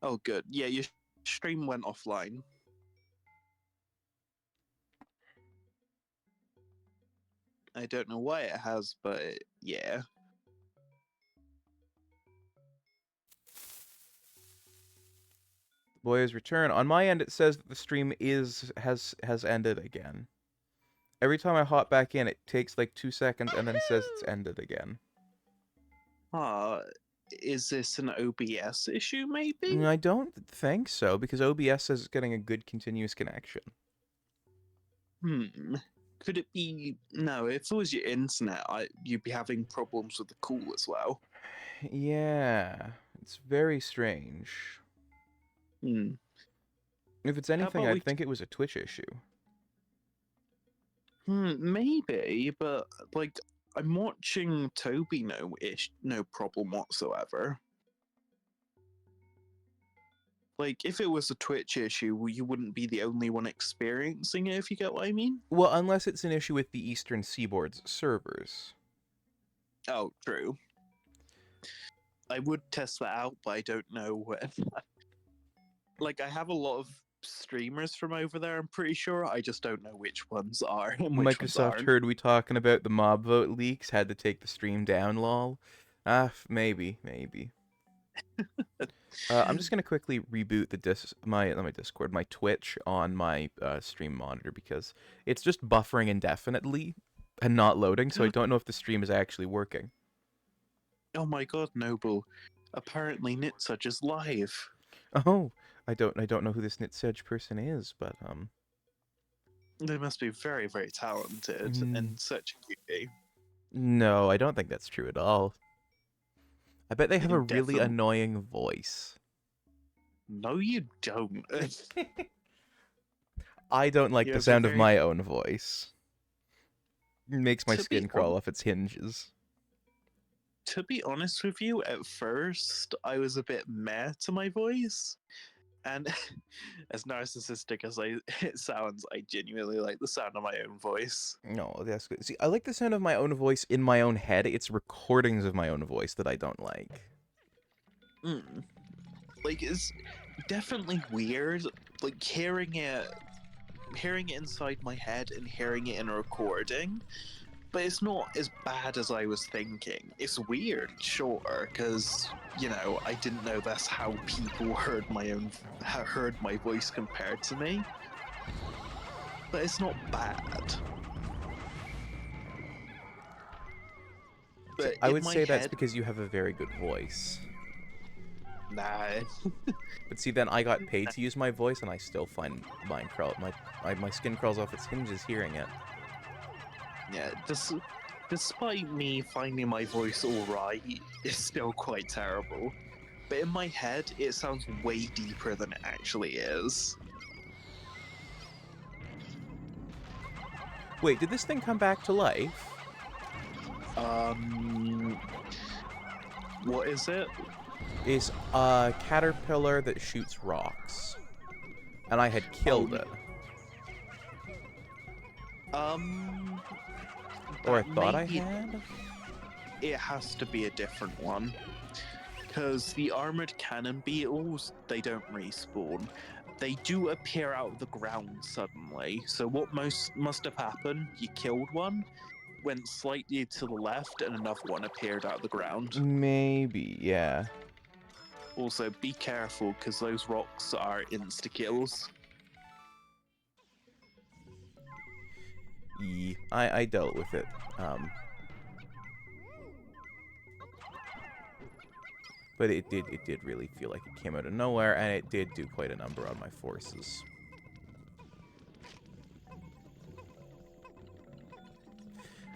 Oh, good. Yeah, your stream went offline. I don't know why it has, but yeah. Boy's return. On my end, it says that the stream has ended again. Every time I hop back in, it takes like 2 seconds and then says it's ended again. Ah, is this an OBS issue, maybe? I don't think so, because OBS says it's getting a good continuous connection. Hmm. Could it be? No, if it was your internet, you'd be having problems with the call as well. Yeah, it's very strange. Hmm. If it's How anything, about I'd we? think it was a Twitch issue. Maybe, but like I'm watching Toby, no problem whatsoever. Like, if it was a Twitch issue, you wouldn't be the only one experiencing it, if you get what I mean. Well, unless it's an issue with the Eastern Seaboard's servers. Oh, true. I would test that out, but I don't know if. Like, I have a lot of streamers from over there, I'm pretty sure. I just don't know which ones are and which ones Microsoft aren't. heard we talking about the mob vote leaks, had to take the stream down, lol. Maybe. I'm just gonna quickly reboot my Discord, my Twitch on my stream monitor because it's just buffering indefinitely and not loading, so I don't know if the stream is actually working. Oh my god, Noble. Apparently Nitsuch is live. Oh, I don't know who this Nitsedge person is, but They must be very, very talented mm, and such a cutie. no, I don't think that's true at all. I bet they have a really Definitely. annoying voice. No, you don't. I don't like You the have a sound of very. my own voice. It makes my To be skin on, crawl off its hinges. to be honest with you, at first I was a bit meh to my voice, and as narcissistic as it sounds, I genuinely like the sound of my own voice. No, that's good. See, I like the sound of my own voice in my own head. It's recordings of my own voice that I don't like. Mm. Like it's definitely weird. Like hearing it inside my head and hearing it in a recording. But it's not as bad as I was thinking. It's weird, sure, because I didn't know that's how people heard my voice compared to me. But it's not bad. See, But I in would my say that's head, because you have a very good voice. nah. But see, then I got paid to use my voice, and I still find mine crawl. My skin crawls off its hinges hearing it. Yeah, despite me finding my voice alright, it's still quite terrible. But in my head, it sounds way deeper than it actually is. Wait, did this thing come back to life? Um, what is it? Is a caterpillar that shoots rocks, and I had Oh, killed it, um, or I that thought may I be. had. It has to be a different one. Because the armored cannon beetles, they don't respawn. They do appear out of the ground suddenly. So what must have happened? You killed one, went slightly to the left, and another one appeared out of the ground. Maybe, yeah. Also, be careful because those rocks are insta kills. I dealt with it. But it did really feel like it came out of nowhere, and it did do quite a number on my forces.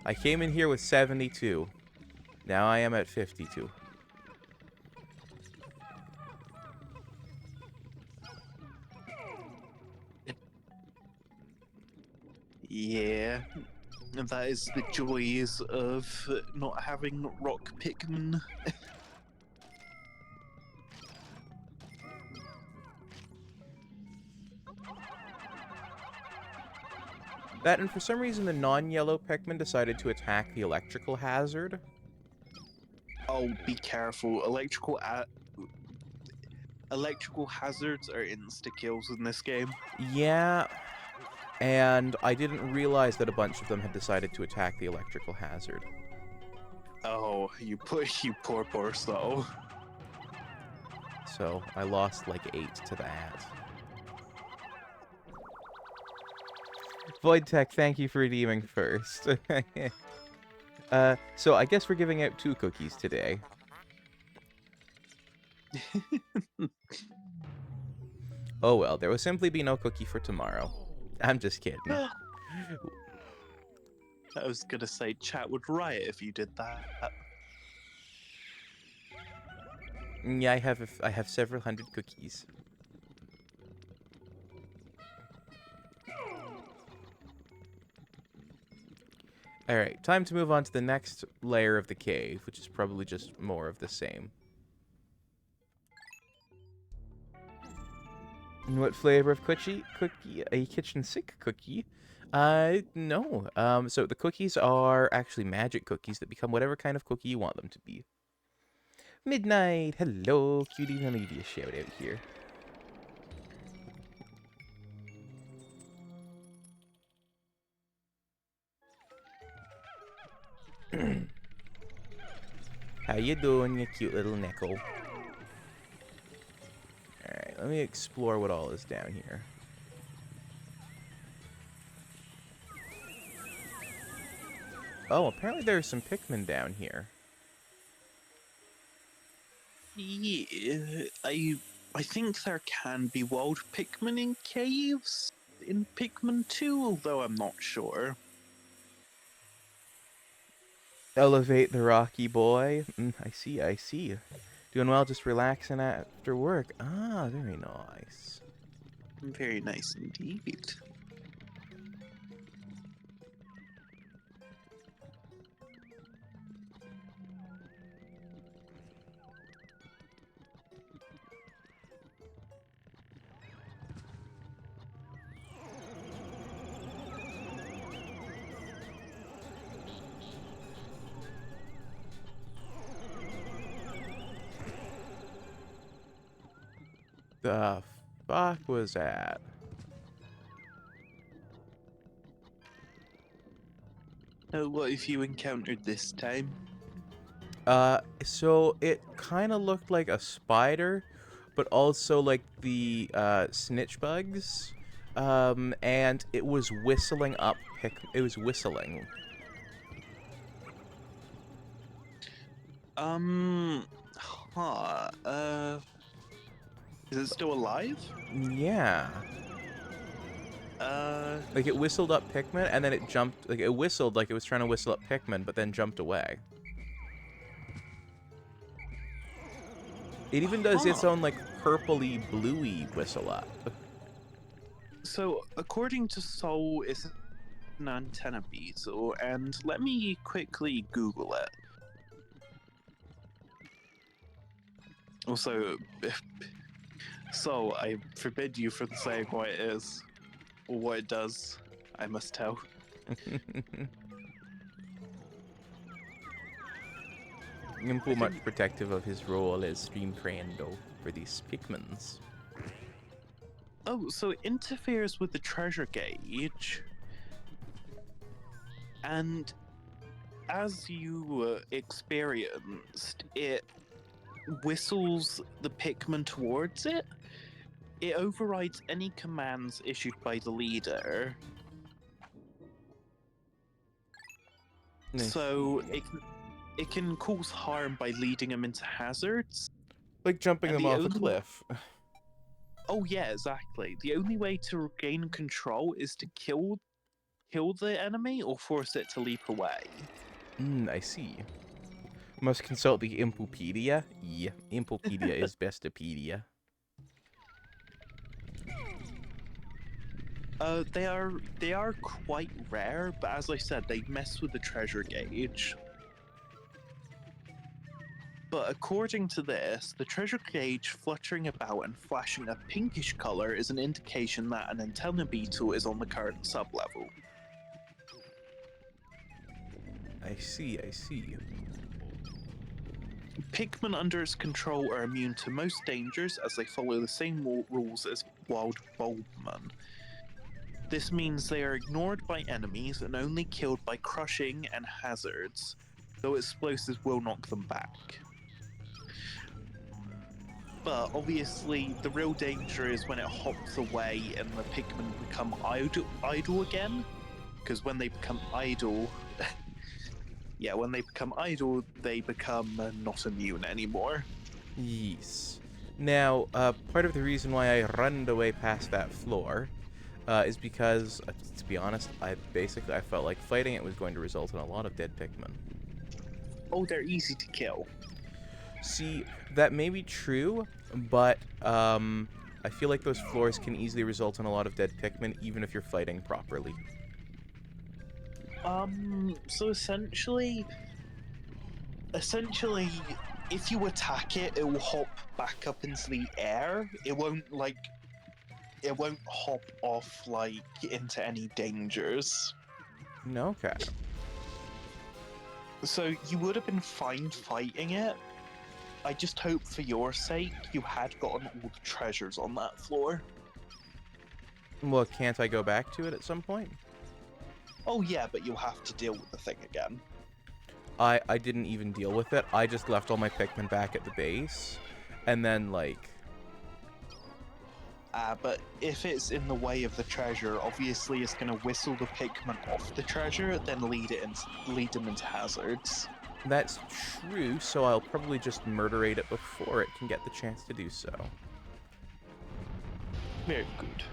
I came in here with 72. Now I am at 52. Yeah, and that is the joys of not having rock Pikmin. That, and for some reason the non-yellow Pikmin decided to attack the electrical hazard. Oh, be careful. electrical hazards are insta-kills in this game. Yeah, and I didn't realize that a bunch of them had decided to attack the electrical hazard. Oh, you poor soul. So I lost like 8 to that. Void Tech, thank you for redeeming first. So I guess we're giving out 2 cookies today. Oh well, there will simply be no cookie for tomorrow. I'm just kidding. I was gonna say chat would riot if you did that. Yeah, I have several hundred cookies. Alright, time to move on to the next layer of the cave, which is probably just more of the same. And what flavor of cookie? A kitchen sink cookie? No. So the cookies are actually magic cookies that become whatever kind of cookie you want them to be. Midnight, hello, cutie. Let me give you a shout out here. How you doing, you cute little Nico? Alright, let me explore what all is down here. Oh, apparently there's some Pikmin down here. Yeah, I think there can be wild Pikmin in caves in Pikmin 2, although I'm not sure. Elevate the Rocky Boy. I see, I see. Doing well, just relaxing after work. Ah, very nice. Very nice indeed. The fuck was that? What have you encountered this time? So it kind of looked like a spider, but also like the snitch bugs. And it was whistling up. It was whistling. Huh. Is it still alive? Yeah. Like it whistled up Pikmin, and then it jumped. Like it whistled like it was trying to whistle up Pikmin, but then jumped away. It even does its Huh. own like purpley bluey whistle up. So, according to Soul, it's an antenna beetle, and let me quickly Google it. Also, Soul, I forbid you from saying what it is or what it does. I must tell. Impu much protective of his role as stream friendo for these Pikmins. Oh, so it interferes with the treasure gauge, and as you experienced, it whistles the Pikmin towards it. It overrides any commands issued by the leader. Nice. So it can cause harm by leading them into hazards. Like jumping And them the off a only- cliff. Oh yeah, exactly. The only way to regain control is to kill the enemy or force it to leap away. I see. Must consult the Impupedia. Yeah, Impupedia is bestepedia. They are quite rare, but as I said, they mess with the treasure gauge. But according to this, the treasure gauge fluttering about and flashing a pinkish color is an indication that an antenna beetle is on the current sublevel. I see, I see. Pikmin under its control are immune to most dangers as they follow the same rules as wild Bulbmen. This means they are ignored by enemies and only killed by crushing and hazards, though explosives will knock them back. But obviously, the real danger is when it hops away and the Pikmin become idle again. Because when they become idle, when they become idle, they become not immune anymore. Yes. Now, part of the reason why I runned away past that floor is because, to be honest, I felt like fighting it was going to result in a lot of dead Pikmin. Oh, they're easy to kill. See, that may be true, but I feel like those floors can easily result in a lot of dead Pikmin, even if you're fighting properly. So essentially, if you attack it, it will hop back up into the air. It won't hop off into any dangers. No, okay. So you would have been fine fighting it. I just hope for your sake you had gotten all the treasures on that floor. Well, can't I go back to it at some point? Oh yeah, but you'll have to deal with the thing again. I didn't even deal with it. I just left all my Pikmin back at the base. And then, But if it's in the way of the treasure, obviously it's going to whistle the Pikmin off the treasure, then lead them into hazards. That's true, so I'll probably just murderate it before it can get the chance to do so. Very good.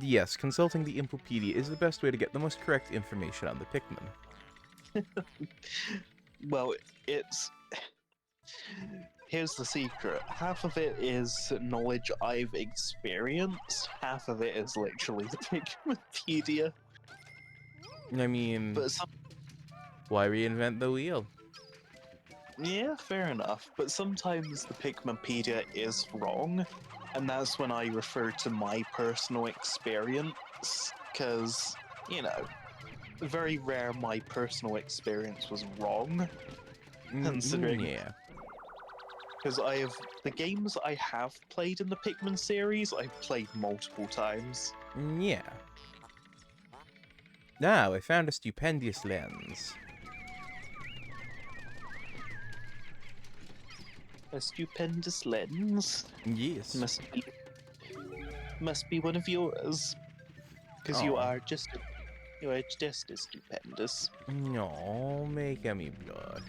Yes, consulting the Impopedia is the best way to get the most correct information on the Pikmin. Well, here's the secret. Half of it is knowledge I've experienced, half of it is literally the Pikminpedia. I mean, But why reinvent the wheel? yeah, fair enough. But sometimes the Pikminpedia is wrong, and that's when I refer to my personal experience, because, very rare my personal experience was wrong, considering... Yeah. Because the games I have played in the Pikmin series, I've played multiple times. Yeah. Now, I found a stupendous lens. A stupendous lens. Yes. Must be one of yours. Because you Aw. are just as stupendous. No, making me blush.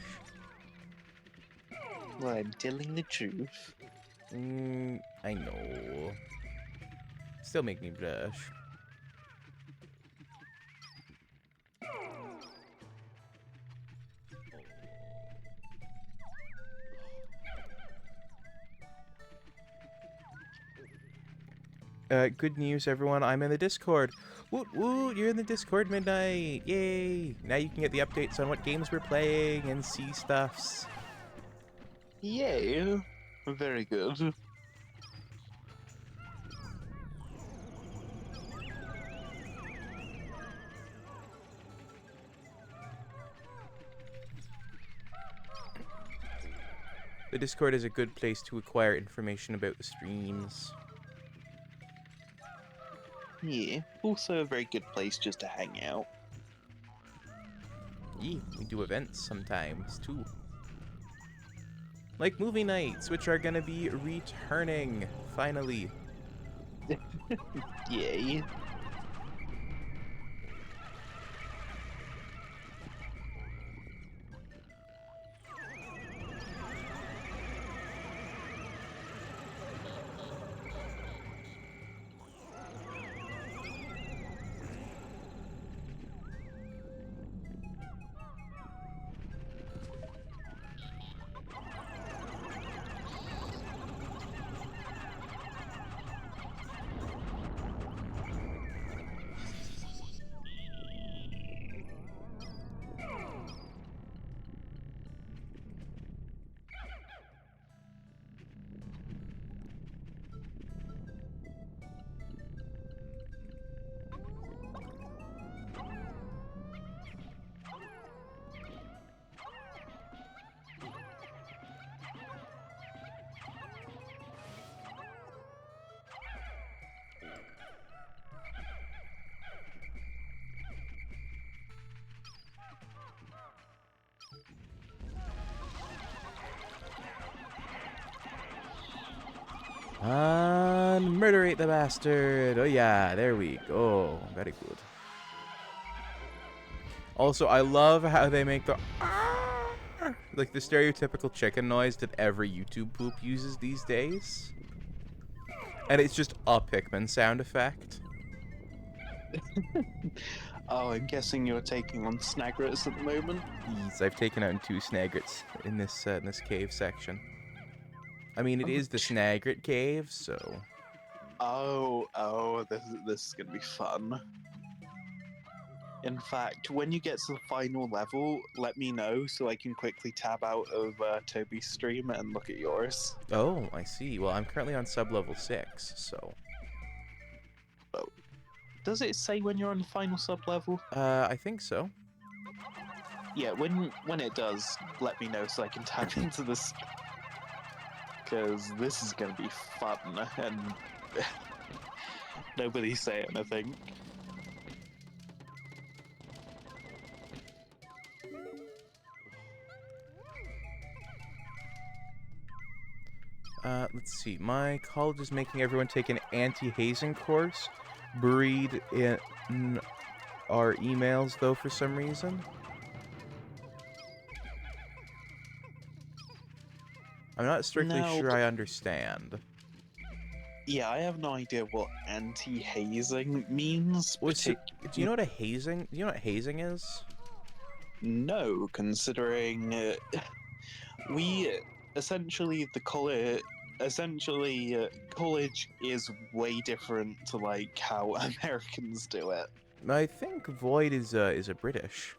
Well, I'm telling the truth. I know. Still make me blush. Good news, everyone. I'm in the Discord. Woot woot, you're in the Discord, Midnight. Yay. Now you can get the updates on what games we're playing and see stuffs. Yay. Very good. The Discord is a good place to acquire information about the streams. Yeah. Also a very good place just to hang out. Yeah, we do events sometimes, too. Like movie nights, which are gonna be returning, finally. Yay. Murderate the bastard. Oh yeah, there we go. Very good. Also, I love how they make the like the stereotypical chicken noise that every YouTube poop uses these days. And it's just a Pikmin sound effect. Oh, I'm guessing you're taking on Snaggers at the moment. Yes, I've taken out 2 Snagrets in this cave section. I mean, it is the Snagret cave, so... Oh, this is gonna be fun. In fact, when you get to the final level, let me know so I can quickly tab out of Toby's stream and look at yours. Oh, I see. Well, I'm currently on sub-level 6, so... Oh. Does it say when you're on the final sub-level? I think so. Yeah, when it does, let me know so I can tab into this. Because this is gonna be fun, and nobody say anything. Let's see. My college is making everyone take an anti-hazing course. Buried in our emails, though, for some reason. I'm not strictly sure I understand. Yeah, I have no idea what anti-hazing means. Do you know what a hazing? Do you know what hazing is? No, considering we essentially college is way different to like how Americans do it. I think Void is a British.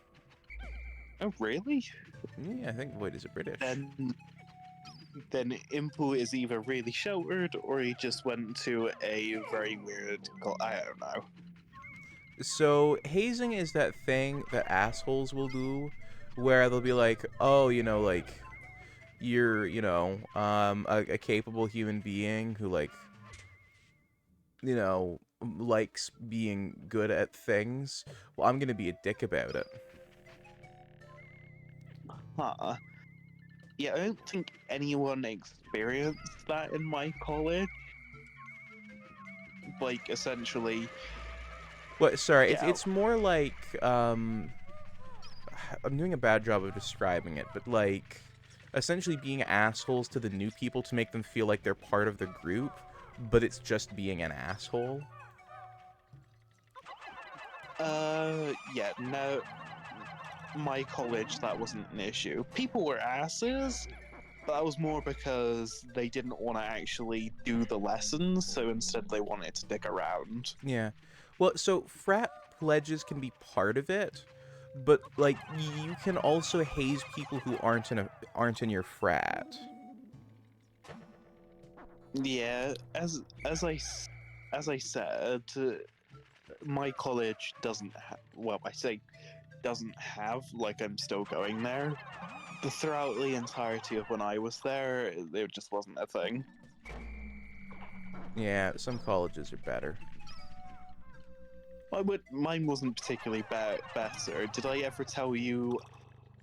Oh, really? Yeah, I think Void is a British. Then Impu is either really sheltered or he just went to a very weird. I don't know. So hazing is that thing that assholes will do, where they'll be like, oh, you know, like you're, you know, a capable human being who like, you know, likes being good at things. Well, I'm gonna be a dick about it. Huh. Yeah, I don't think anyone experienced that in my college. Like, essentially, What? Sorry, yeah, it's more like I'm doing a bad job of describing it, but like essentially being assholes to the new people to make them feel like they're part of the group, but it's just being an asshole. yeah, no, my college, that wasn't an issue. People were asses, but that was more because they didn't want to actually do the lessons, so instead they wanted to dick around. Yeah. Well, so frat pledges can be part of it, but like you can also haze people who aren't in your frat. Yeah, as I said, my college doesn't have. Well, I say doesn't have. Like I'm still going there. But throughout the entirety of when I was there, it just wasn't a thing. Yeah, some colleges are better. Mine wasn't particularly better. Did I ever tell you?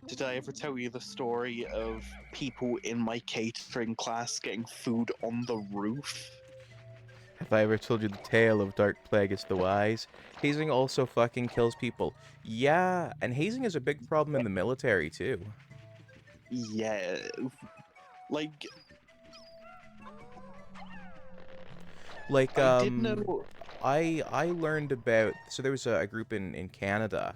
Did I ever tell you the story of people in my catering class getting food on the roof? Have I ever told you the tale of Dark Plagueis the Wise? Hazing also fucking kills people. Yeah, and hazing is a big problem in the military too. Yeah, like Like, I did know. I learned about, so there was a group in Canada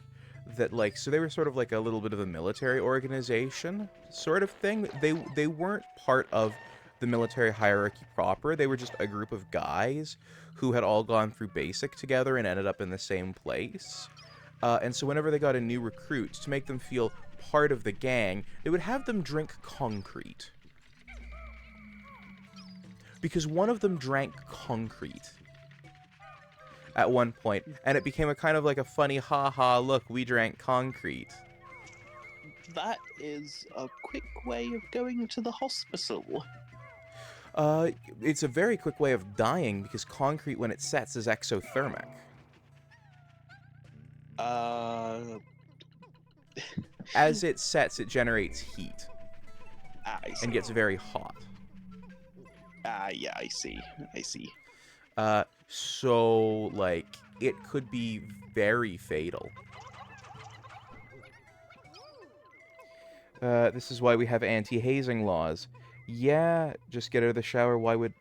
that like, so they were sort of like a little bit of a military organization sort of thing. They weren't part of the military hierarchy proper. They were just a group of guys who had all gone through basic together and ended up in the same place. And so whenever they got a new recruit, to make them feel part of the gang, they would have them drink concrete. Because one of them drank concrete at one point, and it became a kind of like a funny, ha-ha, look, we drank concrete. That is a quick way of going to the hospital. It's a very quick way of dying, because concrete, when it sets, is exothermic. As it sets, it generates heat. I see. And gets very hot. Yeah, I see. So, like, it could be very fatal. This is why we have anti-hazing laws. Yeah, just get out of the shower. Why would...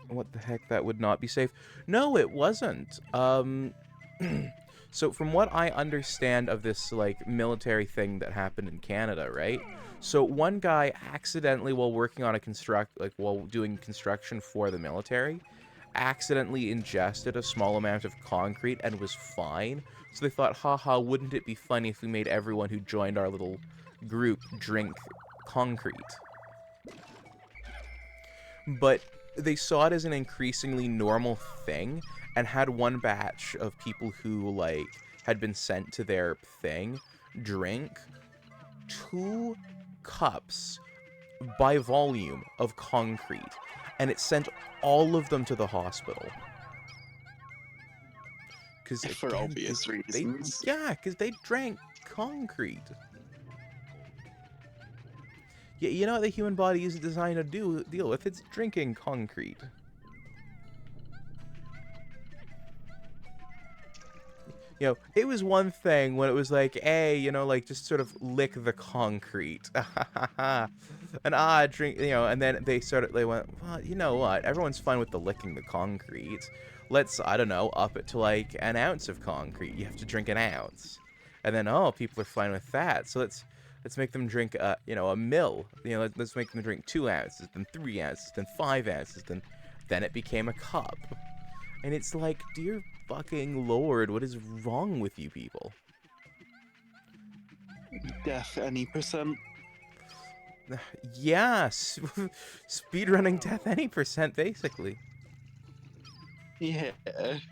What the heck? That would not be safe. No, it wasn't. So from what I understand of this, like, military thing that happened in Canada, right? So one guy accidentally, while working on while doing construction for the military, accidentally ingested a small amount of concrete and was fine. So they thought, haha, wouldn't it be funny if we made everyone who joined our little group drink concrete? But they saw it as an increasingly normal thing and had one batch of people who, like, had been sent to their thing drink 2 cups by volume of concrete, and it sent all of them to the hospital. Because For obvious reasons. because they drank concrete. Yeah, you know what the human body is designed to deal with? It's drinking concrete. You know, it was one thing when it was like, hey, you know, like, just sort of lick the concrete. And drink, you know, and then they went, well, you know what? Everyone's fine with the licking the concrete. Let's, I don't know, up it to, like, an ounce of concrete. You have to drink an ounce. And then, oh, people are fine with that. So let's make them drink, you know, a mill. You know, let's make them drink 2 ounces, then 3 ounces, then 5 ounces, then it became a cup. And it's like, dear fucking lord, what is wrong with you people? Death any percent. Yeah, speedrunning death any percent, basically. Yeah. It's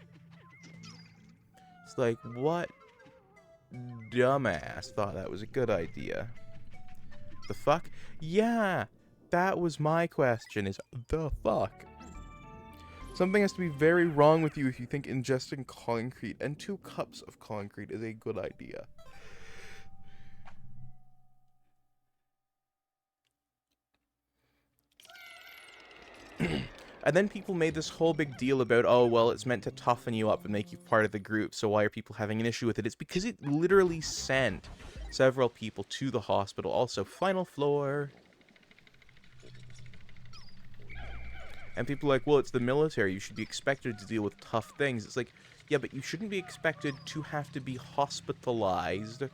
like, what dumbass thought that was a good idea? The fuck? Yeah, that was my question, is the fuck? Something has to be very wrong with you if you think ingesting concrete and 2 cups of concrete is a good idea. And then people made this whole big deal about, oh, well, it's meant to toughen you up and make you part of the group, so why are people having an issue with it? It's because it literally sent several people to the hospital. Also, final floor. And people are like, well, it's the military. You should be expected to deal with tough things. It's like, yeah, but you shouldn't be expected to have to be hospitalized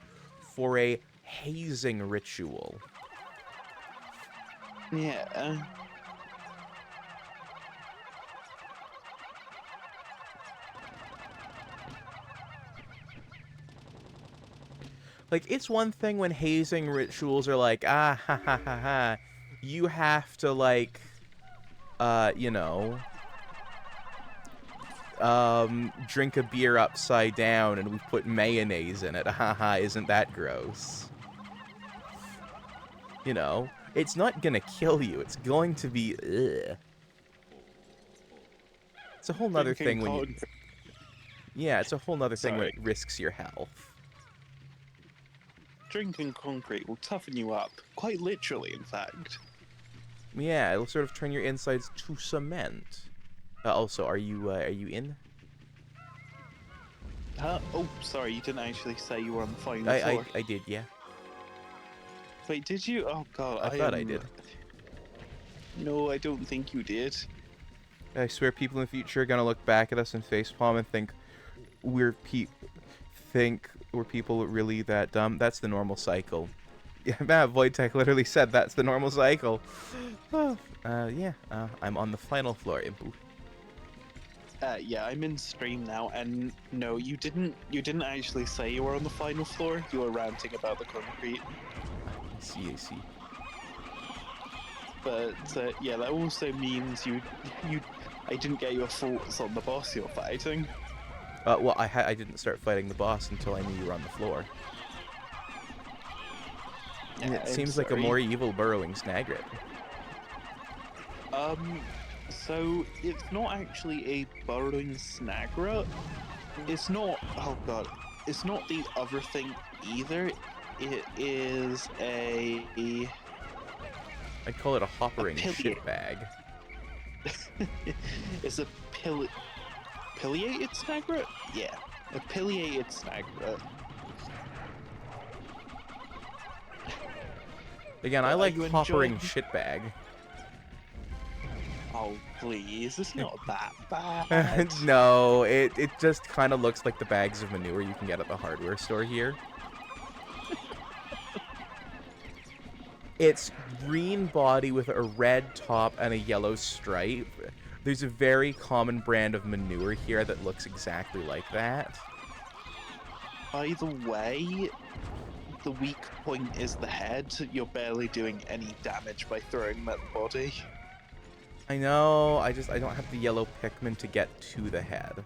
for a hazing ritual. Yeah. Like, it's one thing when hazing rituals are like, ha ha ha ha, you have to, like, you know, drink a beer upside down and we put mayonnaise in it. Haha, isn't that gross? You know, it's not gonna kill you. It's going to be, ugh. It's a whole nother thing when you... Yeah, it's a whole nother thing when it risks your health. Drinking concrete will toughen you up. Quite literally, in fact. Yeah, it'll sort of turn your insides to cement. Also, are you in? Oh, sorry, you didn't actually say you were on the final floor. I did, yeah. Wait, did you? Oh god, I thought I did. No, I don't think you did. I swear people in the future are gonna look back at us and facepalm and think we're people really that dumb. That's the normal cycle. Yeah, Matt Wojtek literally said that's the normal cycle. Yeah, I'm on the final floor, Impu. Yeah, I'm in stream now, and no, you didn't actually say you were on the final floor. You were ranting about the concrete. I see. But yeah, that also means I didn't get your thoughts on the boss you're fighting. Well, I didn't start fighting the boss until I knew you were on the floor. Yeah, it seems like a more evil burrowing snagret. So it's not actually a burrowing snagret. It's not. Oh god, it's not the other thing either. It is I'd call it a hoppering shitbag. It's a pileated snagret? Yeah, a pileated snagret. Again, I But are like you hoppering enjoying? shitbag. Oh please, it's not that bad. No, it just kind of looks like the bags of manure you can get at the hardware store here. It's green body with a red top and a yellow stripe. There's a very common brand of manure here that looks exactly like that. Either way, the weak point is the head. You're barely doing any damage by throwing that body. I know, I don't have the yellow Pikmin to get to the head.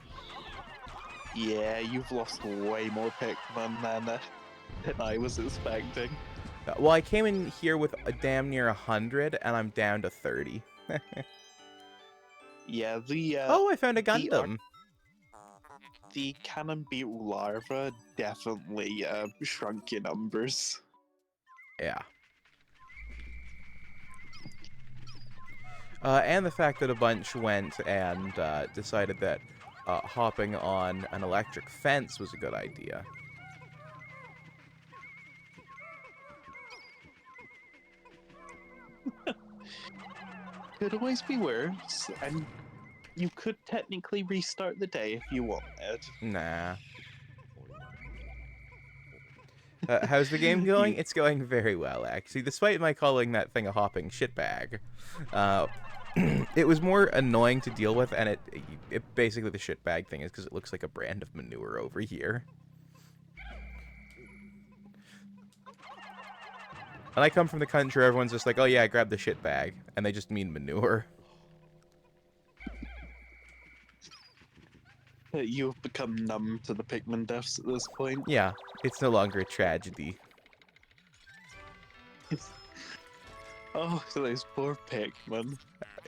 Yeah, you've lost way more Pikmin than I was expecting. Well, I came in here with a damn near 100, and I'm down to 30. Yeah, Oh, I found a the Gundam. the cannon beetle larva definitely shrunk your numbers. Yeah. And the fact that a bunch went and decided that hopping on an electric fence was a good idea. Could always be worse, and you could technically restart the day if you wanted. Nah. How's the game going? You, It's going very well, actually, despite my calling that thing a hopping shitbag. It was more annoying to deal with, and it basically the shitbag thing is because it looks like a brand of manure over here. And I come from the country where everyone's just like, oh yeah, grab the shitbag, and they just mean manure. you've become numb to the Pikmin deaths at this point. Yeah, it's no longer a tragedy. Oh, those poor Pikmin.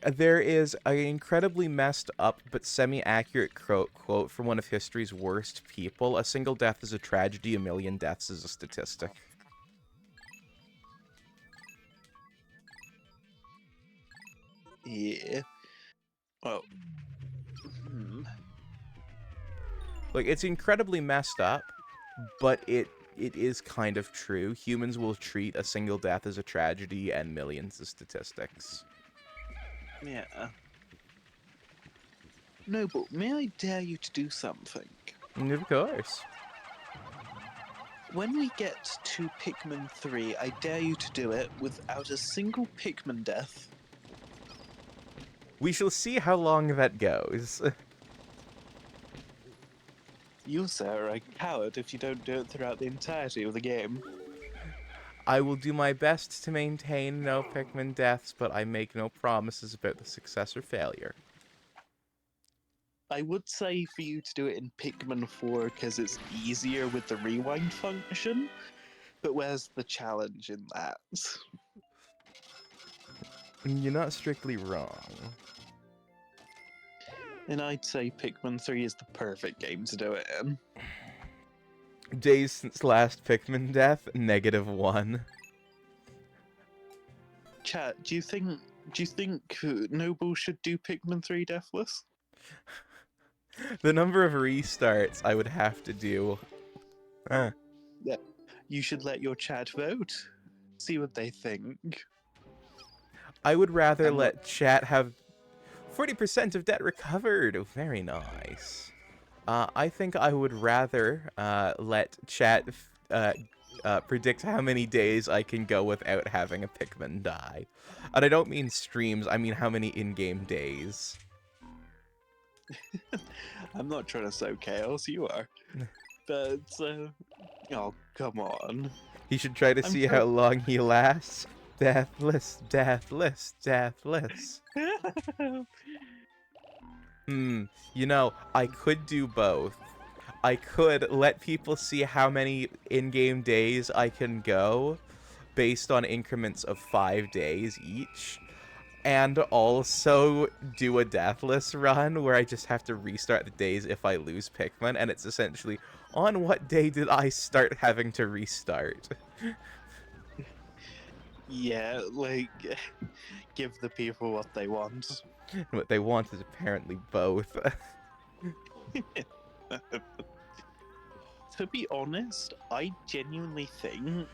There is an incredibly messed up but semi-accurate quote from one of history's worst people. A single death is a tragedy, a million deaths is a statistic. Yeah. Well, Like, it's incredibly messed up, but it is kind of true. Humans will treat a single death as a tragedy and millions as statistics. yeah. No, but may I dare you to do something? And of course. When we get to Pikmin 3, I dare you to do it without a single Pikmin death. We shall see how long that goes. You, sir, are a coward if you don't do it throughout the entirety of the game. I will do my best to maintain no Pikmin deaths, but I make no promises about the success or failure. I would say for you to do it in Pikmin 4 because it's easier with the rewind function, but where's the challenge in that? You're not strictly wrong. And I'd say Pikmin 3 is the perfect game to do it in. Days since last Pikmin death, -1. Chat, do you think Noble should do Pikmin 3 deathless? The number of restarts I would have to do. Yeah. You should let your chat vote. See what they think. I would rather And let chat have 40% of debt recovered. Oh, very nice. I think I would rather let chat predict how many days I can go without having a Pikmin die. And I don't mean streams, I mean how many in-game days. I'm not trying to sow chaos, you are. But, oh, come on. He should try to I'm see try- how long he lasts. Deathless, deathless, deathless. You know, I could do both. I could let people see how many in-game days I can go based on increments of 5 days each, and also do a deathless run where I just have to restart the days if I lose Pikmin, and it's essentially, on what day did I start having to restart? Yeah, like, give the people what they want. And what they want is apparently both. To be honest, I genuinely think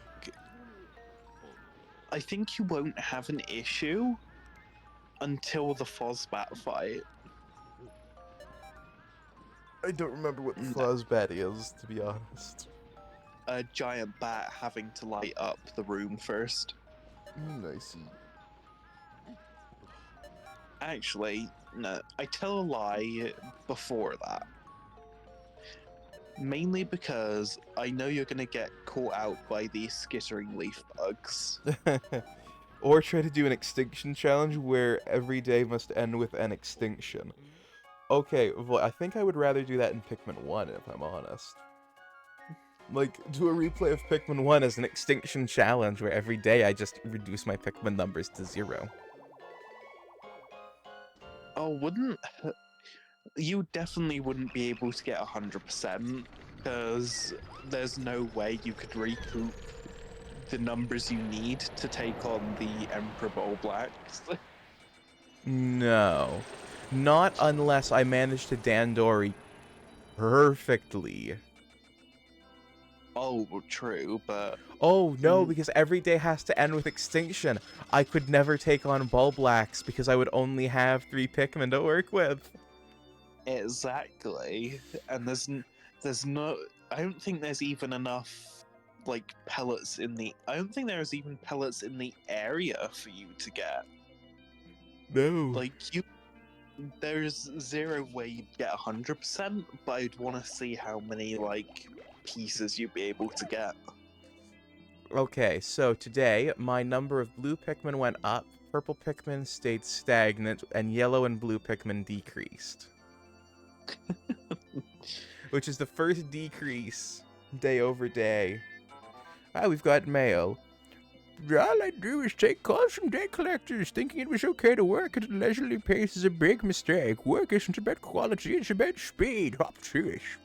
you won't have an issue until the Fozbat fight. I don't remember what the No, Fuzzbat is, to be honest. a giant bat having to light up the room first. I see. Actually, no, I tell a lie before that. Mainly because I know you're gonna get caught out by these skittering leaf bugs. Or try to do an extinction challenge where every day must end with an extinction. Okay, well, I think I would rather do that in Pikmin 1, if I'm honest. Like, do a replay of Pikmin 1 as an extinction challenge where every day I just reduce my Pikmin numbers to 0. Oh, wouldn't you definitely wouldn't be able to get 100% because there's no way you could recoup the numbers you need to take on the Emperor Bowl Blacks. No. Not unless I manage to Dandori perfectly. Oh, well, true, but Oh, no, mm, because every day has to end with extinction. I could never take on Bulblax because I would only have 3 Pikmin to work with. exactly. And there's no. I don't think there's even enough like pellets in the. I don't think there's even pellets in the area for you to get. No. Like you, there's zero way you'd get 100%, but I'd want to see how many like pieces you'd be able to get. Okay, so today my number of blue Pikmin went up, purple Pikmin stayed stagnant, and yellow and blue Pikmin decreased. Which is the first decrease day over day. Ah, we've got mail. All I do is take calls from day collectors, thinking it was okay to work at a leisurely pace is a big mistake. Work isn't about quality, it's about speed. Hop fish.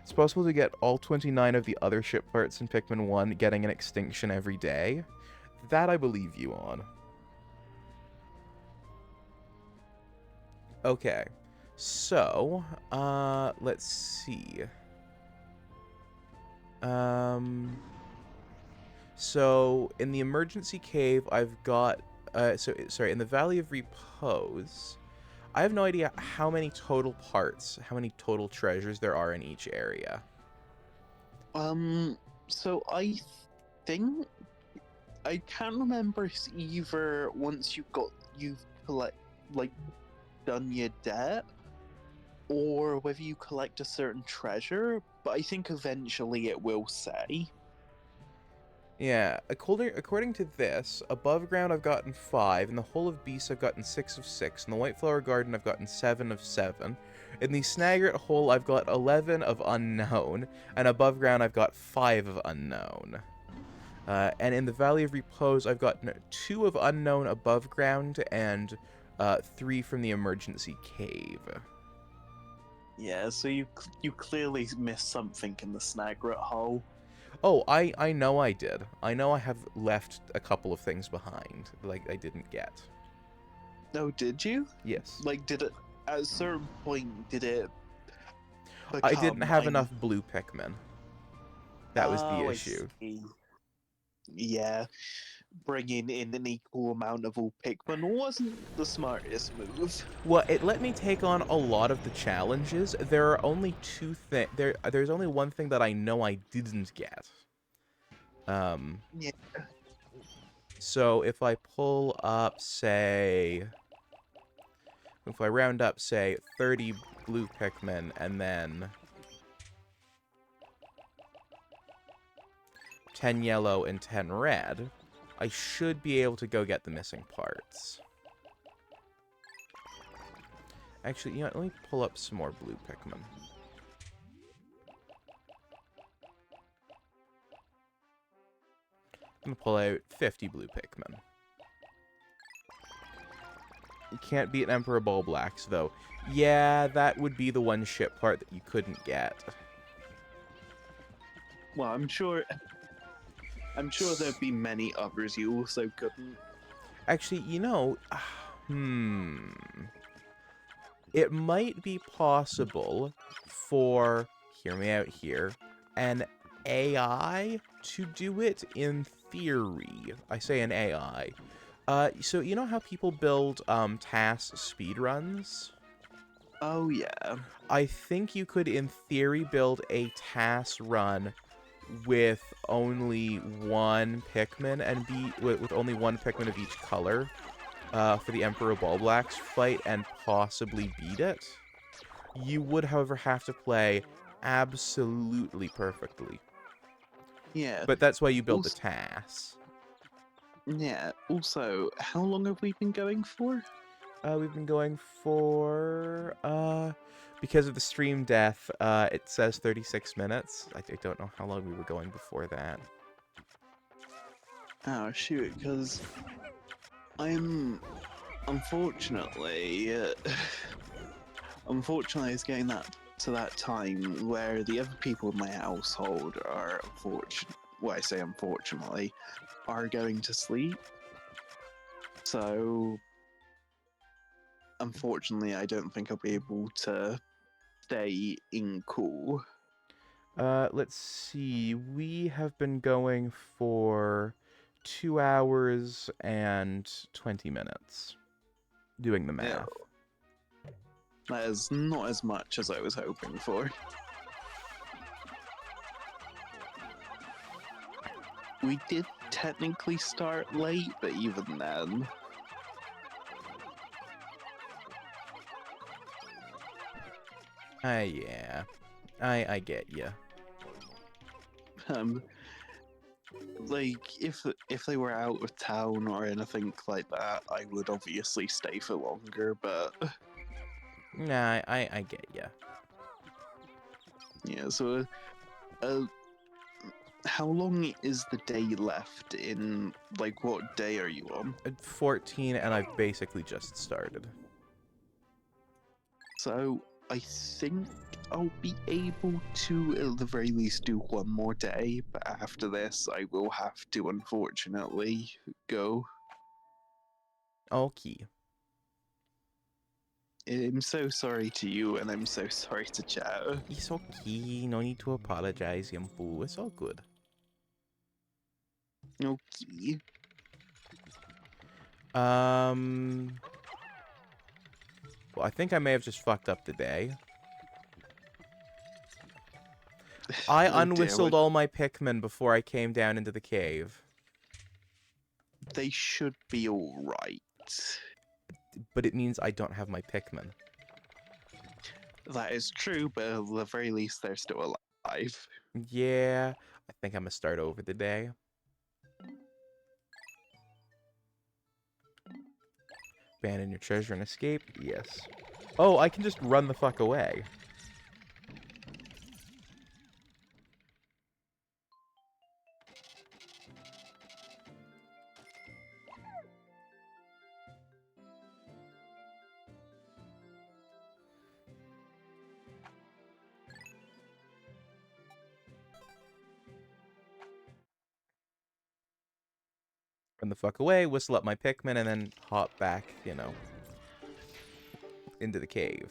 It's possible to get all 29 of the other ship parts in Pikmin 1 getting an extinction every day. That I believe you on. Okay. So, let's see. So in the emergency cave, I've got, sorry, in the Valley of Repose, I have no idea how many total parts, how many total treasures there are in each area. So I think I can't remember if either once you've collect like done your debt or whether you collect a certain treasure, but I think eventually it will say. Yeah, according to this, above ground I've gotten 5, in the Hole of Beasts I've gotten 6 of 6, in the White Flower Garden I've gotten 7 of 7, in the Snagret Hole I've got 11 of unknown, and above ground I've got 5 of unknown. And in the Valley of Repose I've gotten 2 of unknown above ground, and 3 from the emergency cave. Yeah, so you clearly missed something in the Snagret hole. Oh, I know I did. I know I have left a couple of things behind, like I didn't get. Oh, did you? Yes. Like, did it at a certain point? Did it I didn't become? have enough blue Pikmin. That was the Oh, I issue. see. Yeah, bringing in an equal amount of all Pikmin wasn't the smartest move. Well, it let me take on a lot of the challenges. There are only there's only one thing that I know I didn't get. Yeah. So if I pull up, say, if I round up, say, 30 blue Pikmin and then 10 yellow and 10 red, I should be able to go get the missing parts. Actually, you know, let me pull up some more blue Pikmin. I'm gonna pull out 50 blue Pikmin. You can't beat Emperor Ball Blacks, though. Yeah, that would be the one ship part that you couldn't get. Well, I'm sure there'd be many others you also couldn't. Actually, it might be possible for, hear me out here, an AI to do it in theory. I say an AI. So you know how people build TAS speedruns? Oh yeah. I think you could, in theory, build a TAS run with only one Pikmin and with only one Pikmin of each color for the Emperor Ball Blacks fight and possibly beat it. You would, however, have to play absolutely perfectly. Yeah. But that's why you build the Also, TAS. yeah. Also, how long have we been going for? We've been going for, because of the stream death, it says 36 minutes. I don't know how long we were going before that. Oh shoot, because I'm unfortunately, unfortunately, it's getting to that time where the other people in my household are well, I say unfortunately, are going to sleep. So, unfortunately, I don't think I'll be able to stay in cool. Let's see. We have been going for 2 hours and 20 minutes. Doing the Yeah, math. that is not as much as I was hoping for. We did technically start late, but even then, Yeah. I get ya. um, like if they were out of town or anything like that, I would obviously stay for longer. But Nah, I get ya. yeah, so uh, how long is the day left in, like, what day are you on? 14, and I've basically just started. So I think I'll be able to, at the very least, do one more day, but after this, I will have to, unfortunately, go. Okay. I'm so sorry to you, and I'm so sorry to Chao. It's okay. No need to apologize, Yampu. It's all good. Okay. Um... Well, I think I may have just fucked up the day. I Oh dear, unwhistled all my Pikmin before I came down into the cave. they should be alright. But it means I don't have my Pikmin. That is true, but at the very least, they're still alive. Yeah, I think I'm gonna start over the day. Abandon your treasure and escape? Yes. Oh, I can just run the fuck away. Run the fuck away, whistle up my Pikmin, and then hop back, into the cave.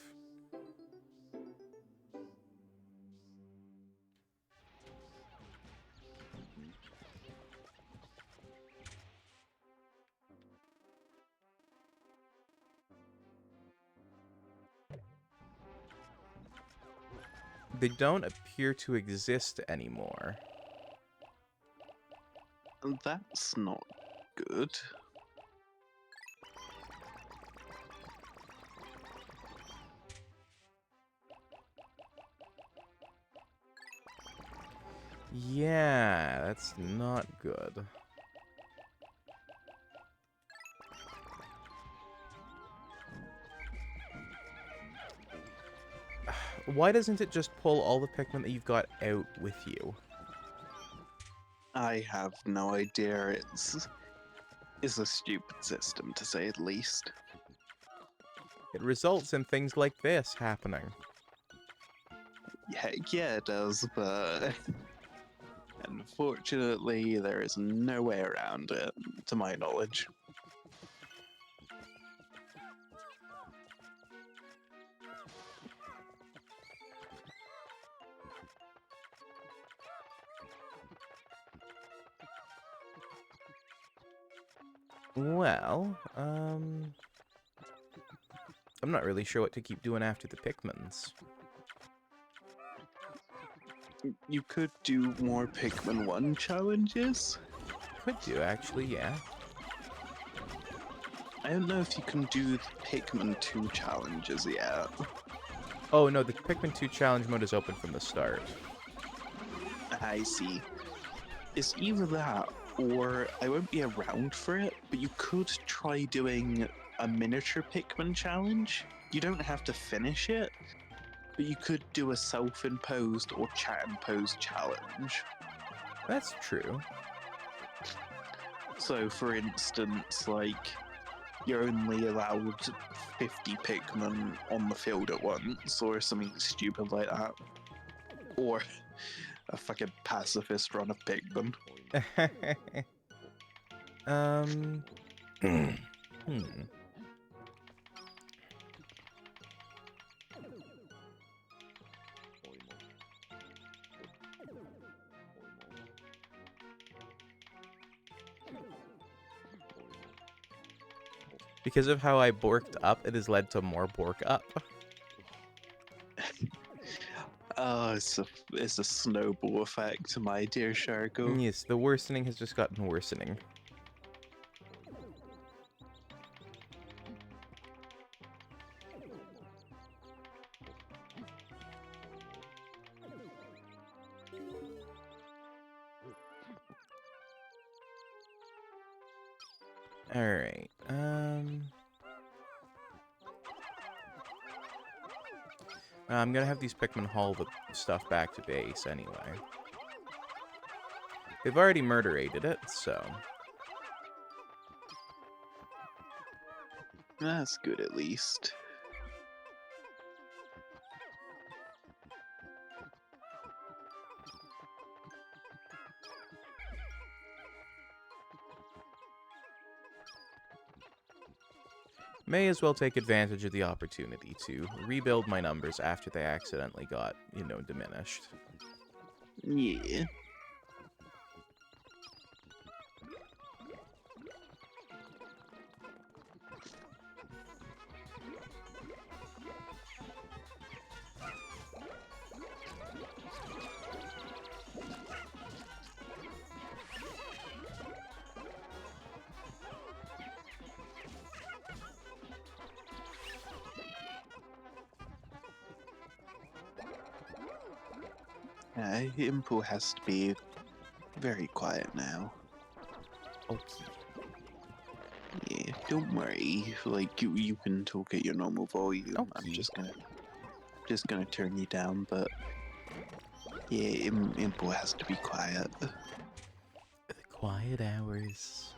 They don't appear to exist anymore. That's not good. Yeah, that's not good. Why doesn't it just pull all the Pikmin that you've got out with you? I have no idea. It's a stupid system, to say the least. It results in things like this happening. Heck yeah, it does, but unfortunately, there is no way around it, to my knowledge. Well, I'm not really sure what to keep doing after the Pikmins. You could do more Pikmin 1 challenges. Could do, actually, yeah. I don't know if you can do the Pikmin 2 challenges yet. Oh, no, the Pikmin 2 challenge mode is open from the start. I see. It's either that, or I won't be around for it, but you could try doing a miniature Pikmin challenge. You don't have to finish it, but you could do a self-imposed or chat-imposed challenge. That's true. So, for instance, like, you're only allowed 50 Pikmin on the field at once, or something stupid like that. Or a fucking pacifist run of Pikmin. Hmm. Because of how I borked up, it has led to more bork up. Oh, it's a snowball effect, my dear Sharko. Yes, the worsening has just gotten worsening. Alright, I'm gonna have these Pikmin haul the stuff back to base anyway. They've already murderated it, so... That's good at least. May as well take advantage of the opportunity to rebuild my numbers after they accidentally got, diminished. Yeah. Impu has to be very quiet now. Okay. Yeah, don't worry. Like you can talk at your normal volume. I'm Okay. just gonna turn you down, but yeah, Impu has to be quiet. The quiet hours.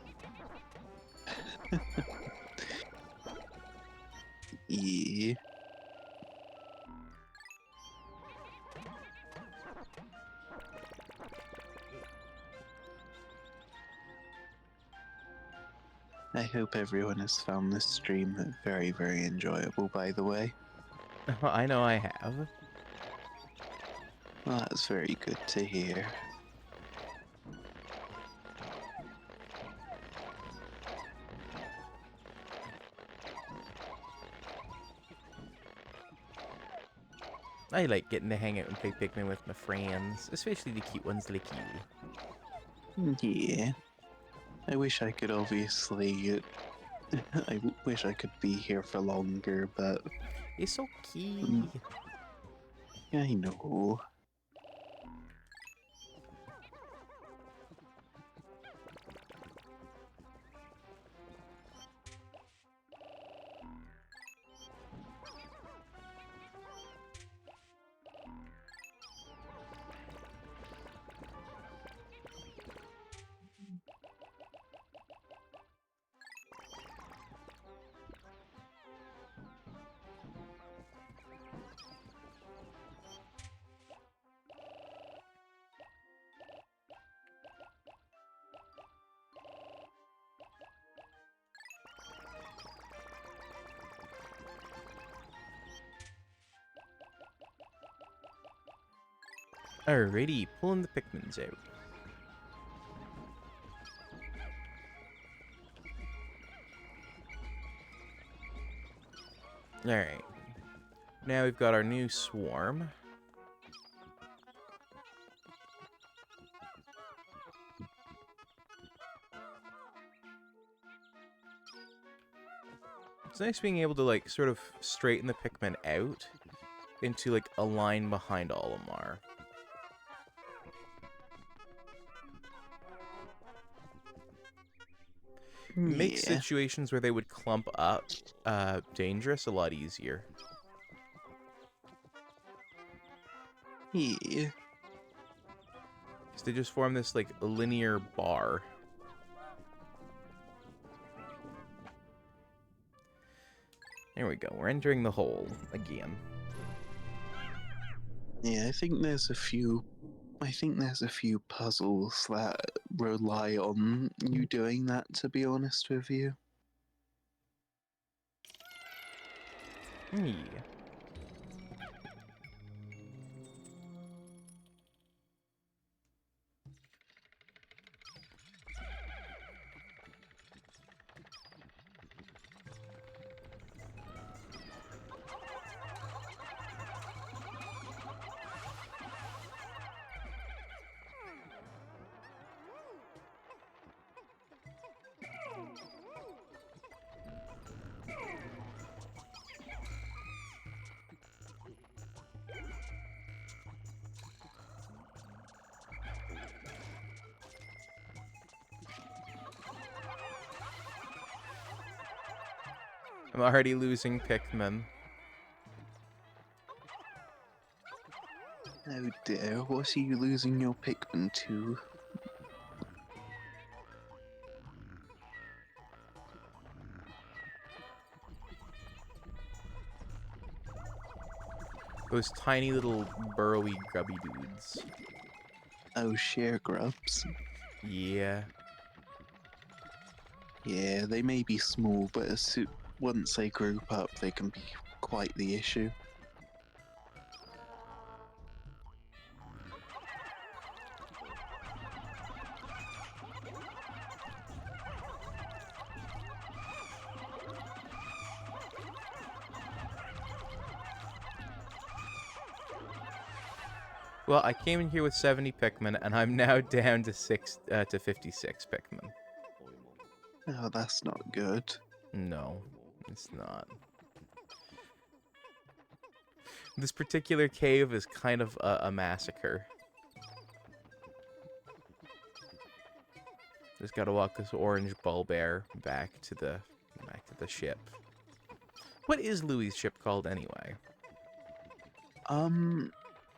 Yeah. I hope everyone has found this stream very, very enjoyable, by the way. I know I have. Well, that's very good to hear. I like getting to hang out and play Pikmin with my friends, especially the cute ones like you. Yeah. I wish I could obviously... I wish I could be here for longer, but... It's okay. I know. Alrighty, pulling the Pikmins out. Alright. Now we've got our new swarm. It's nice being able to, like, sort of straighten the Pikmin out into, like, a line behind Olimar. Makes Yeah. situations where they would clump up dangerous a lot easier. Yeah. Because they just form this, like, linear bar. There we go. We're entering the hole again. Yeah, I think there's a few puzzles that rely on you doing that, to be honest with you. Yeah. I'm already losing Pikmin. Oh dear, what are you losing your Pikmin to? Those tiny little burrowy grubby dudes. Oh, sheer grubs. Yeah. Yeah, they may be small, but once they group up, they can be quite the issue. Well, I came in here with 70 Pikmin, and I'm now down to 56 Pikmin. Oh, that's not good. No, it's not. This particular cave is kind of a massacre. Just gotta walk this orange Bulbear back to the ship. What is Louis' ship called anyway?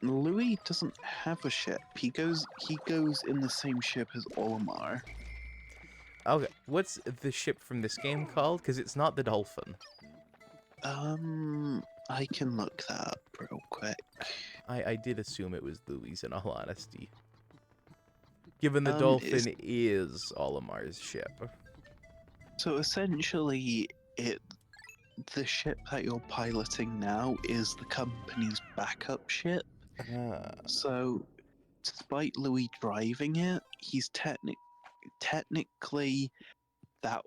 Louis doesn't have a ship. He goes in the same ship as Olimar. Okay, what's the ship from this game called? Because it's not the Dolphin. I can look that up real quick. I did assume it was Louis, in all honesty. Given the It's Dolphin is Olimar's ship. so essentially the ship that you're piloting now is the company's backup ship. Ah. So, despite Louis driving it, he's technically that.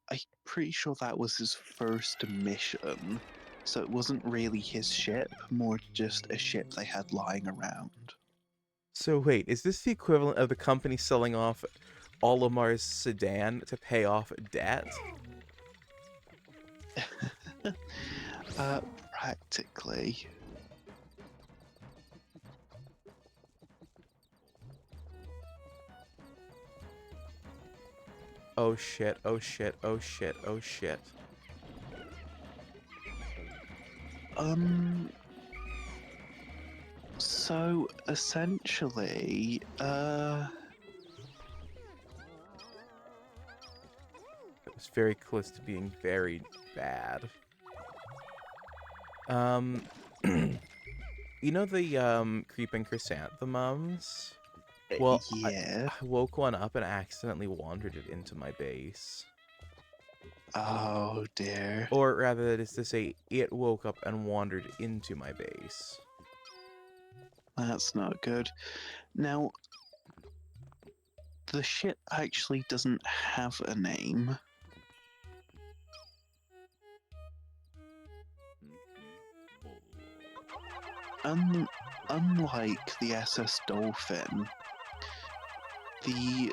I'm pretty sure that was his first mission. So it wasn't really his ship, more just a ship they had lying around. So wait, is this the equivalent of the company selling off Olimar's sedan to pay off debt? Practically. Oh shit, oh shit, oh shit, oh shit. So essentially, It was very close to being very bad. You know the creeping chrysanthemums? Well, yeah. I woke one up and accidentally wandered it into my base. Oh dear. Or rather, that is to say, it woke up and wandered into my base. That's not good. Now, the ship actually doesn't have a name. Unlike the SS Dolphin, the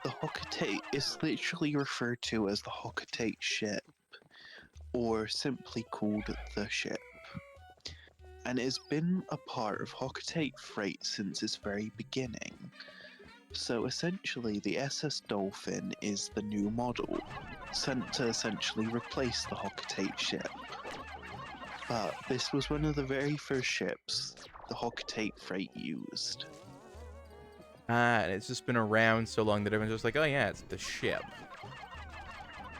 Hocketate is literally referred to as the Hocketate ship, or simply called the ship, and it has been a part of Hocketate Freight since its very beginning. So essentially, the SS Dolphin is the new model, sent to essentially replace the Hocketate ship. But this was one of the very first ships the Hocketate Freight used. And it's just been around so long that everyone's just like, oh yeah, it's the ship.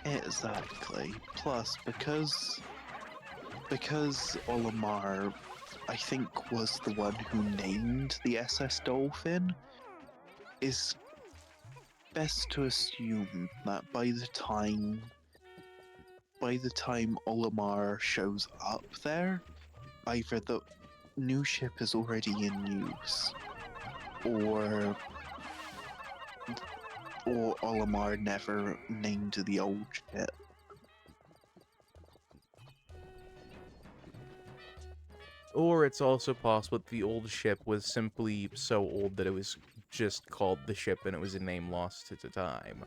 Exactly. Plus, because Olimar, I think, was the one who named the SS Dolphin, is best to assume that by the time Olimar shows up there, either the new ship is already in use, or Olimar never named the old ship. Or it's also possible that the old ship was simply so old that it was just called the ship and it was a name lost to time.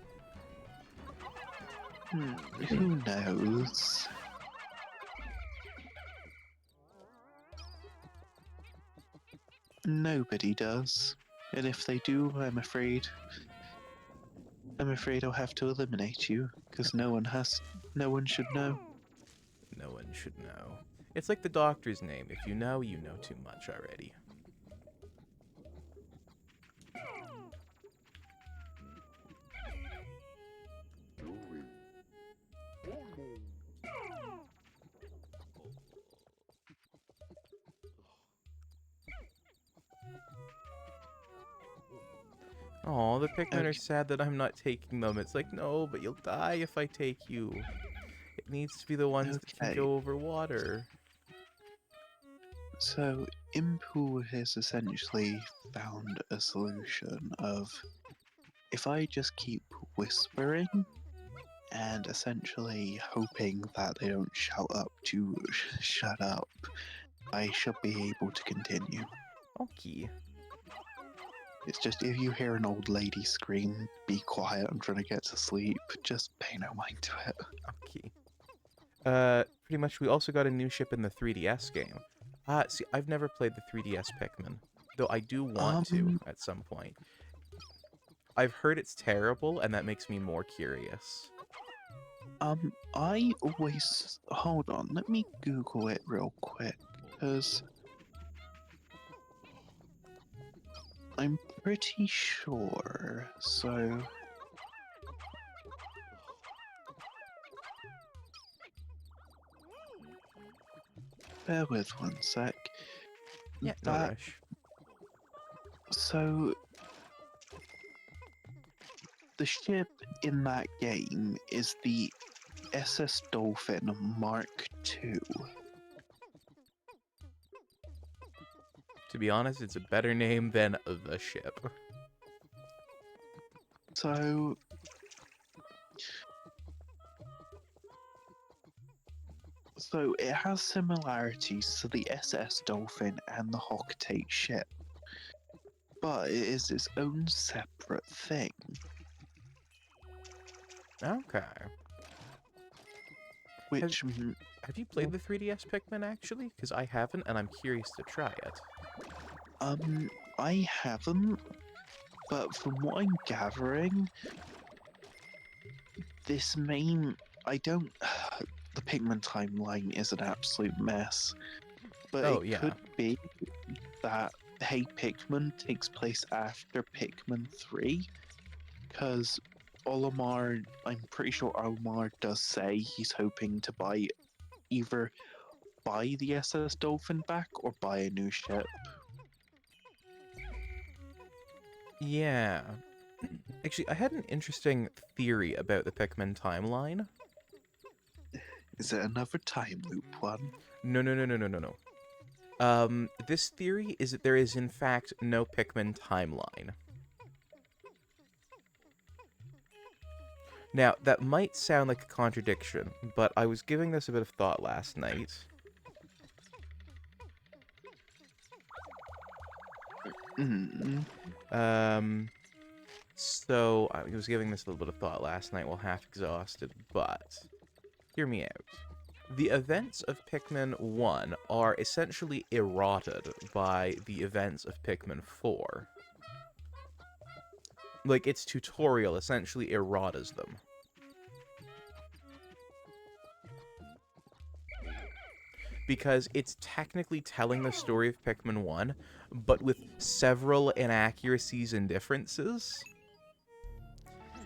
Who knows? Nobody does. And if they do, I'm afraid I'll have to eliminate you, because no one should know. No one should know. It's like the doctor's name. If you know too much already. Oh, the Pikmin are sad that I'm not taking them. It's like, no, but you'll die if I take you. It needs to be the ones that can Okay, go over water. so Impu has essentially found a solution of, if I just keep whispering and essentially hoping that they don't shout up to shut up, I should be able to continue. Okay. It's just if you hear an old lady scream, be quiet, I'm trying to get to sleep, just pay no mind to it. Okay. Pretty much we also got a new ship in the 3DS game. See, I've never played the 3DS Pikmin, though I do want to at some point. I've heard it's terrible, and that makes me more curious. I always... Hold on, let me Google it real quick, because I'm pretty sure, so... Bear with one sec. Yeah, no rush. So... The ship in that game is the SS Dolphin Mark II. To be honest, it's a better name than the ship. So it has similarities to the SS Dolphin and the Hocketate ship, but it is its own separate thing. Okay. Which Have you played the 3DS Pikmin actually? Because I haven't, and I'm curious to try it. I haven't, but from what I'm gathering, this main I don't. The Pikmin timeline is an absolute mess, but Oh, it yeah. could be that Hey Pikmin takes place after Pikmin 3, because Olimar, I'm pretty sure Olimar does say he's hoping to either buy the SS Dolphin back or buy a new ship. Yeah. Actually, I had an interesting theory about the Pikmin timeline. Is it another time loop one? No. This theory is that there is in fact no Pikmin timeline. Now, that might sound like a contradiction, but I was giving this a bit of thought last night. Mm. So I was giving this a little bit of thought last night while half exhausted, but hear me out. The events of Pikmin 1 are essentially eroded by the events of Pikmin 4. Like, its tutorial essentially erodas them. Because it's technically telling the story of Pikmin 1, but with several inaccuracies and differences.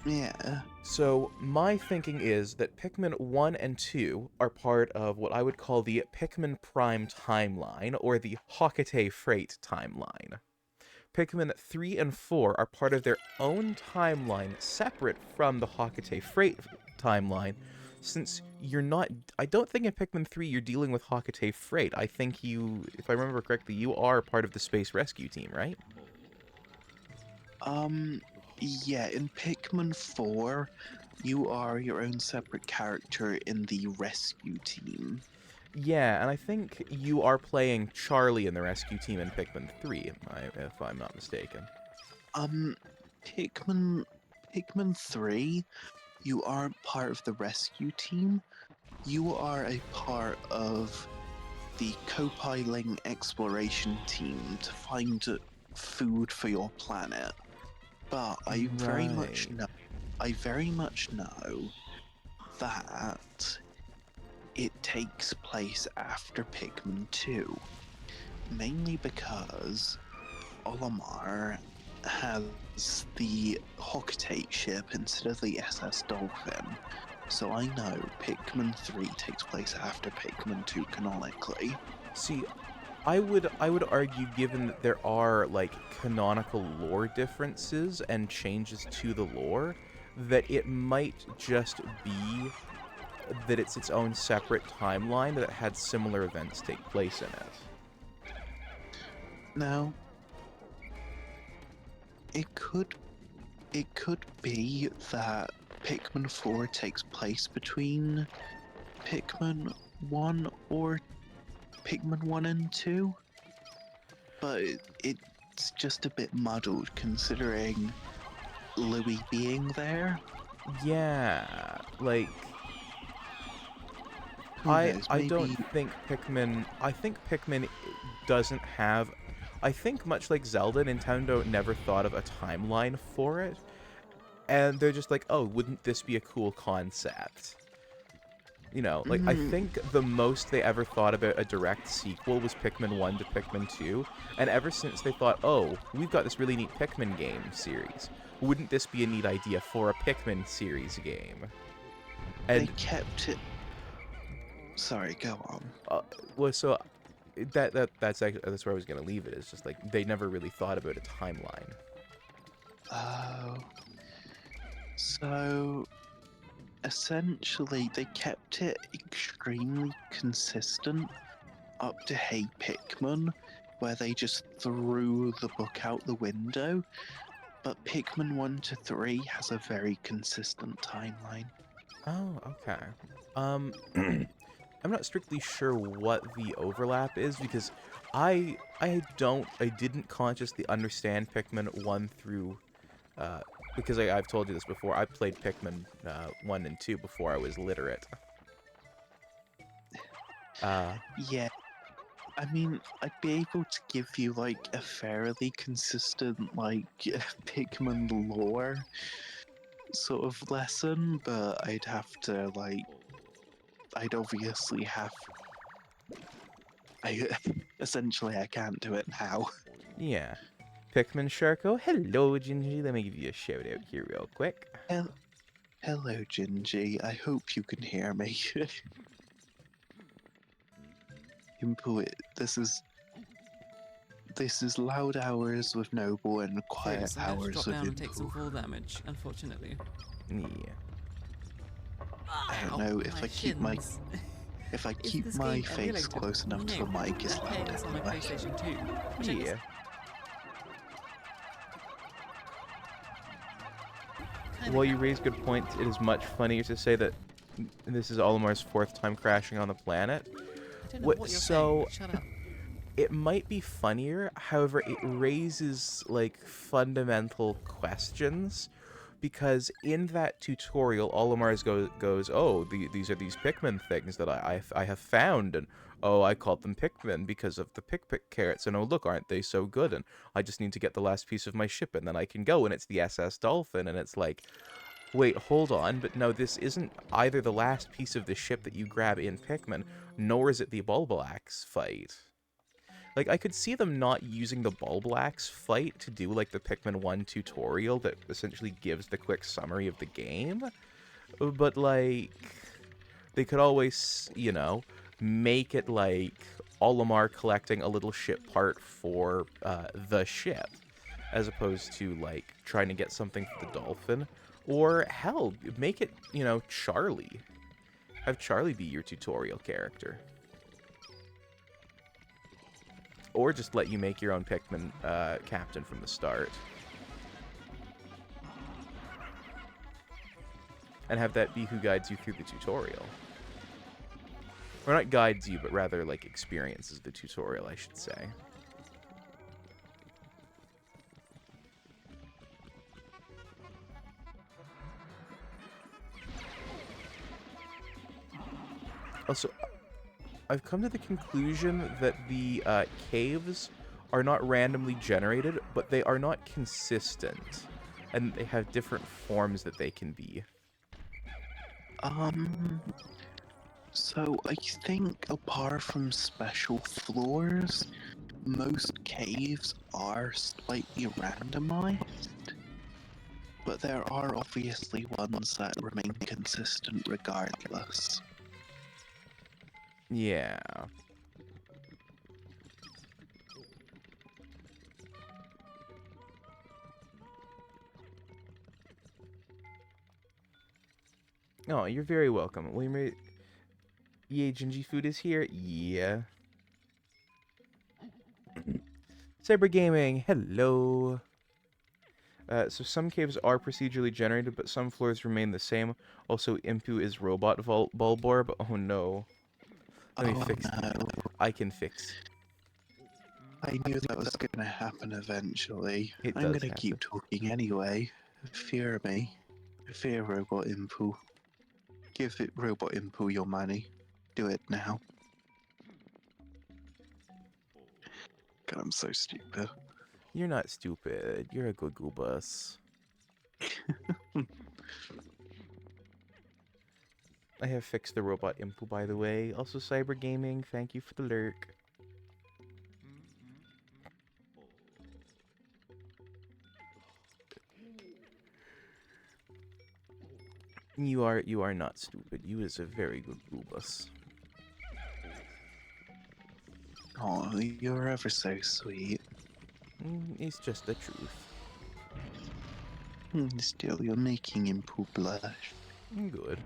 Yeah. So, my thinking is that Pikmin 1 and 2 are part of what I would call the Pikmin Prime timeline, or the Hocate Freight timeline. Pikmin 3 and 4 are part of their own timeline, separate from the Hocate Freight timeline, since you're not... I don't think in Pikmin 3 you're dealing with Hocate Freight. I think you, if I remember correctly, you are part of the Space Rescue Team, right? Yeah, in Pikmin 4, you are your own separate character in the rescue team. Yeah, and I think you are playing Charlie in the rescue team in Pikmin 3, if I'm not mistaken. Um, Pikmin Pikmin 3, you aren't part of the rescue team. You are a part of the co-piling exploration team to find food for your planet. But Right. I very much know that it takes place after Pikmin 2, mainly because Olimar has the Hoctate ship instead of the SS Dolphin. So I know Pikmin 3 takes place after Pikmin 2 canonically. See, I would argue, given that there are like canonical lore differences and changes to the lore, that it might just be that it's its own separate timeline that had similar events take place in it. Now, it could it could be that Pikmin 4 takes place between Pikmin 1 or Pikmin 1 and 2, but it's just a bit muddled considering Louis being there. Yeah, like Who I knows, I don't maybe. think Pikmin I think Pikmin doesn't have I think much like Zelda, Nintendo never thought of a timeline for it. And they're just like, "Oh, wouldn't this be a cool concept?" You know, like I Mm, think the most they ever thought about a direct sequel was Pikmin 1 to Pikmin 2, and ever since they thought, "Oh, we've got this really neat Pikmin game series. Wouldn't this be a neat idea for a Pikmin series game?" they And kept it. Sorry, go on. uh, well, so that's where I was gonna leave it. It's just like they never really thought about a timeline. Oh, so essentially they kept it extremely consistent up to Hey Pikmin, where they just threw the book out the window. But Pikmin 1 to 3 has a very consistent timeline. Oh, okay. Um, I'm not strictly sure what the overlap is because I didn't consciously understand Pikmin 1 through uh because I've told you this before. I played Pikmin 1 and 2 before I was literate. Uh Yeah, I mean, I'd be able to give you like a fairly consistent like Pikmin lore sort of lesson, but I'd obviously have I essentially I can't do it now. yeah. Pikmin Sharko. Hello, Gingy. Let me give you a shout out here real quick. Hel- Hello, Gingy. I hope you can hear me. Input. This is loud hours with Noble and quiet Curious, I'm going to hours drop with down and take some Impu. fall damage, unfortunately. Yeah. I don't Ow, know if my I keep my shins. If I Is keep this my game face emulated? close enough to the No, mic, it's I'm loud playing this on my anyway. PlayStation 2. Which I Yeah. kinda While you got. raise good points, it is much funnier to say that this is Olimar's 4th time crashing on the planet. I don't know what you're saying, but shut up. It might be funnier, however, it raises, like, fundamental questions, because in that tutorial, Olimar goes, oh, these are these Pikmin things that I have found, and, oh, I called them Pikmin because of the Pick carrots, and oh, look, aren't they so good, and I just need to get the last piece of my ship, and then I can go, and it's the SS Dolphin, and it's like, wait, hold on, but no, this isn't either the last piece of the ship that you grab in Pikmin, nor is it the Bulbulax fight. Like, I could see them not using the Bulbulax fight to do, like, the Pikmin 1 tutorial that essentially gives the quick summary of the game. But, like, they could always, you know, make it, like, Olimar collecting a little ship part for the ship, as opposed to, like, trying to get something for the dolphin. Or, hell, make it, you know, Charlie. Have Charlie be your tutorial character. Or just let you make your own Pikmin captain from the start. And have that be who guides you through the tutorial. Or not guides you, but rather, like, experiences the tutorial, I should say. Also, I've come to the conclusion that the caves are not randomly generated, but they are not consistent. And they have different forms that they can be. So I think apart from special floors, most caves are slightly randomized. But there are obviously ones that remain consistent regardless. Yeah. Oh, you're very welcome. William Ray... Yay, Gingy Food is here? Yeah. Cyber Gaming, hello. So some caves are procedurally generated, but some floors remain the same. Also, Impu is robot Bulborb. Oh no. Let me fix no. I can fix. I knew that was gonna happen eventually. It I'm does gonna keep happen. talking anyway. Fear me. Fear Robot Impu. Give it Robot Impu your money. Do it now. God, I'm so stupid. You're not stupid. You're a good goobus. I have fixed the robot Impu, by the way. Also, Cyber Gaming, thank you for the lurk. You are not stupid. You is a very good goobus. Oh, you're ever so sweet. It's just the truth. Still, you're making Impu blush. Good.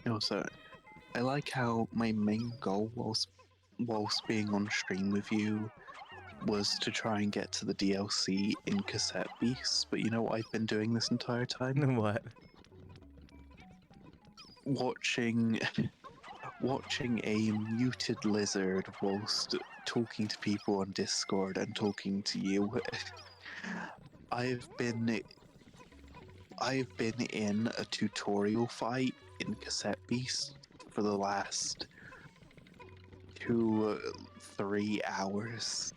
Also, I like how my main goal whilst being on stream with you was to try and get to the DLC in Cassette Beast, but you know what I've been doing this entire time? What? Watching watching a muted lizard whilst talking to people on Discord and talking to you. I've been in a tutorial fight in Cassette Beast for the last 3 hours.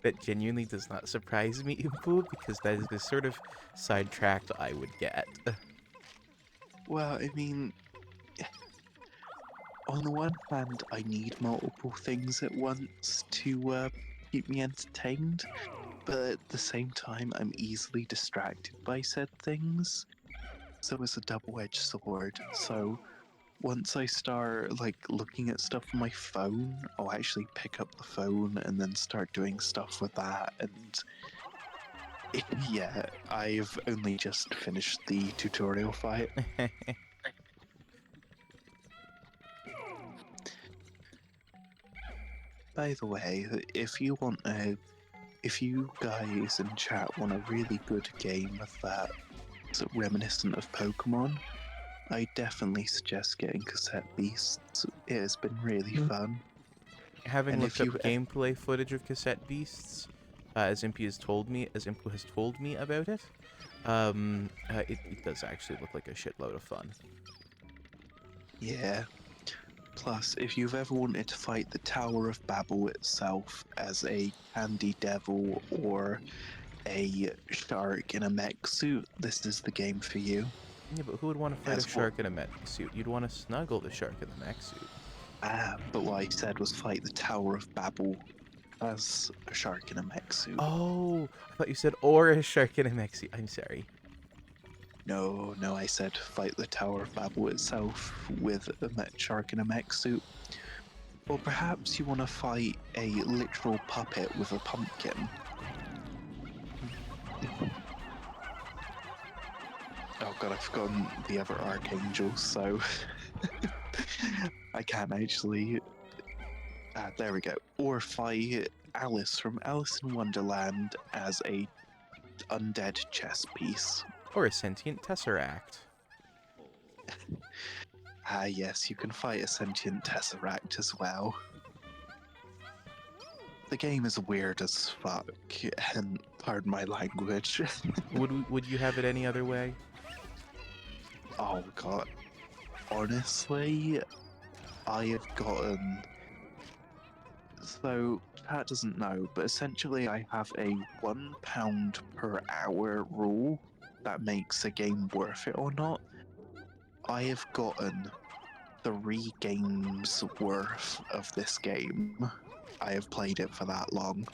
That genuinely does not surprise me, Impu, because that is the sort of sidetracked I would get. Well, I mean, on the one hand, I need multiple things at once to keep me entertained, but at the same time, I'm easily distracted by said things. So it's a double-edged sword. So once I start like looking at stuff on my phone, I'll actually pick up the phone and then start doing stuff with that. And yeah, I've only just finished the tutorial fight. By the way, if you guys in chat want a really good game that's reminiscent of Pokemon, I definitely suggest getting Cassette Beasts. It has been really fun. Having And looked if up you gameplay footage of Cassette Beasts, as Impi has told me about it, it does actually look like a shitload of fun. yeah. Plus, if you've ever wanted to fight the Tower of Babel itself as a candy devil or a shark in a mech suit, this is the game for you. Yeah, but who would want to fight a As what shark in a mech suit? You'd want to snuggle the shark in the mech suit. but what I said was fight the Tower of Babel as a shark in a mech suit. Oh, I thought you said or a shark in a mech suit. I'm sorry. No, I said fight the Tower of Babel itself with a shark in a mech suit. Or perhaps you want to fight a literal puppet with a pumpkin. Oh god, I've forgotten the other archangels, so I can't actually. There we go. Or fight Alice from Alice in Wonderland as a undead chess piece. Or a sentient tesseract. Yes, you can fight a sentient tesseract as well. The game is weird as fuck, and pardon my language. Would you have it any other way? Oh god. Honestly, I have gotten. So, Pat doesn't know, but essentially I have a £1 per hour rule that makes a game worth it or not. I have gotten 3 games worth of this game. I have played it for that long.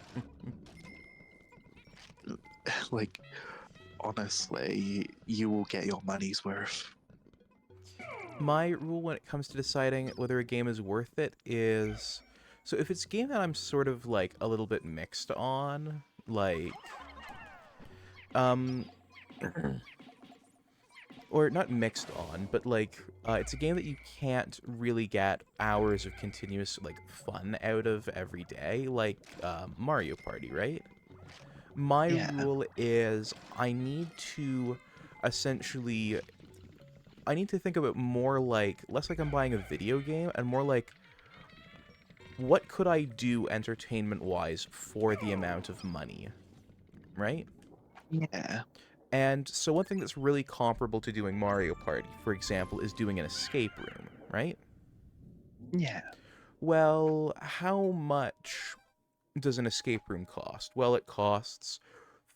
Like, honestly, you will get your money's worth. My rule when it comes to deciding whether a game is worth it is... So if it's a game that I'm sort of, like, a little bit mixed on, like... or not mixed on, but, like, it's a game that you can't really get hours of continuous, like, fun out of every day, like, Mario Party, right? My Yeah. rule is I need to essentially... I need to think of it more like, less like I'm buying a video game, and more like, what could I do entertainment-wise for the amount of money, right? Yeah. And so one thing that's really comparable to doing Mario Party, for example, is doing an escape room, right? Yeah. Well, how much does an escape room cost? Well, it costs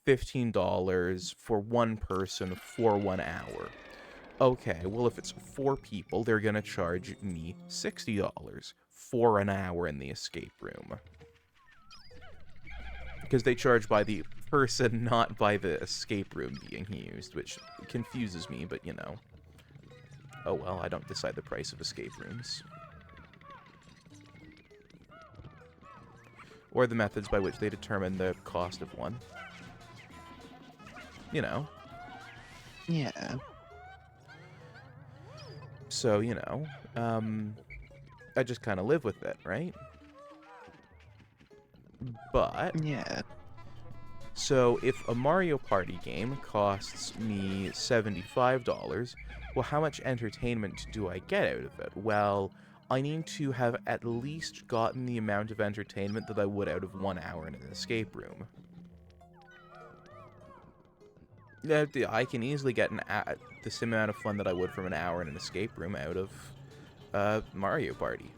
$15 for one person for 1 hour. Okay, well, if it's 4 people, they're gonna charge me $60 for an hour in the escape room. Because they charge by the person, not by the escape room being used, which confuses me, but you know. Oh well, I don't decide the price of escape rooms. Or the methods by which they determine the cost of one. You know. Yeah. So, you know, I just kind of live with it, right? But, Yeah. so if a Mario Party game costs me $75, well, how much entertainment do I get out of it? Well, I need to have at least gotten the amount of entertainment that I would out of 1 hour in an escape room. I can easily get the same amount of fun that I would from an hour in an escape room out of Mario Party.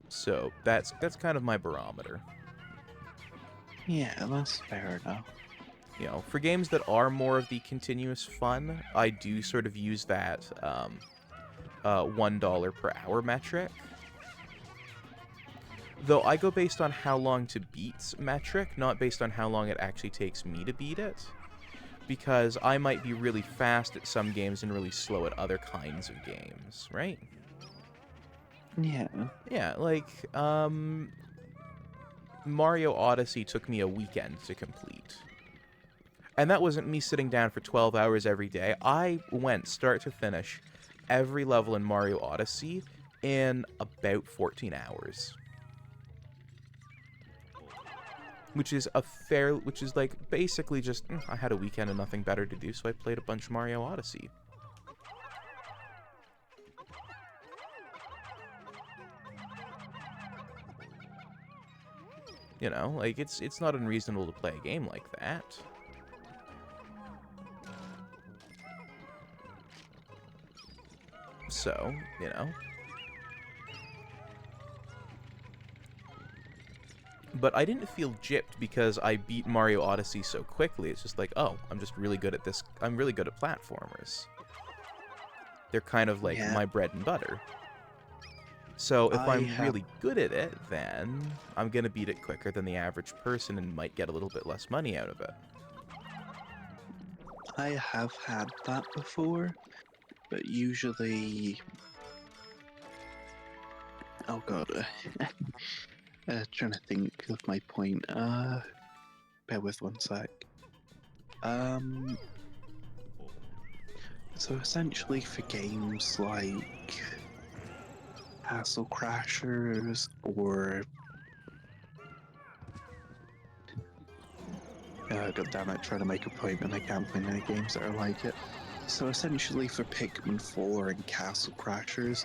So that's kind of my barometer. Yeah, that's fair enough. You know, for games that are more of the continuous fun, I do sort of use that $1 per hour metric. Though I go based on how long to beat metric, not based on how long it actually takes me to beat it. Because I might be really fast at some games and really slow at other kinds of games, right? Yeah. Yeah, like, Mario Odyssey took me a weekend to complete. And that wasn't me sitting down for 12 hours every day. I went start to finish every level in Mario Odyssey in about 14 hours. Which is like basically just, I had a weekend and nothing better to do, so I played a bunch of Mario Odyssey. You know, like, it's not unreasonable to play a game like that. So, you know. But I didn't feel gypped because I beat Mario Odyssey so quickly. It's just like, oh, I'm just really good at this. I'm really good at platformers. They're kind of like my bread and butter. So if I'm really good at it, then I'm going to beat it quicker than the average person and might get a little bit less money out of it. I have had that before, but usually... Oh god. Trying to think of my point. Bear with one sec. So essentially for games like Castle Crashers or god damn it, trying to make a point and I can't find any games that are like it. So essentially for Pikmin 4 and Castle Crashers,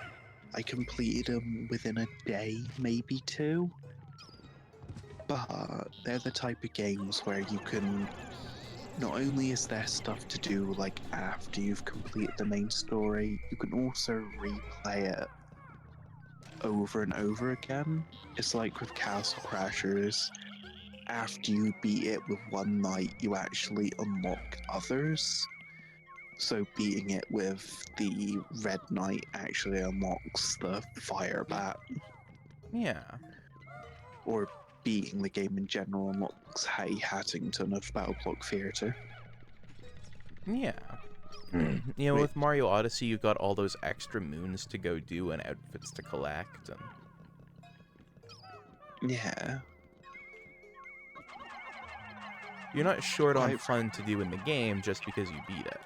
I completed them within a day, maybe two. But they're the type of games where you can, not only is there stuff to do like after you've completed the main story, you can also replay it over and over again. It's like with Castle Crashers, after you beat it with one night, you actually unlock others. So beating it with the Red Knight actually unlocks the Fire Bat. Yeah. Or beating the game in general unlocks Hattie Hattington of Battle Block Theatre. Yeah. You know, with Mario Odyssey, you've got all those extra moons to go do and outfits to collect, and... Yeah. You're not short on fun to do in the game just because you beat it.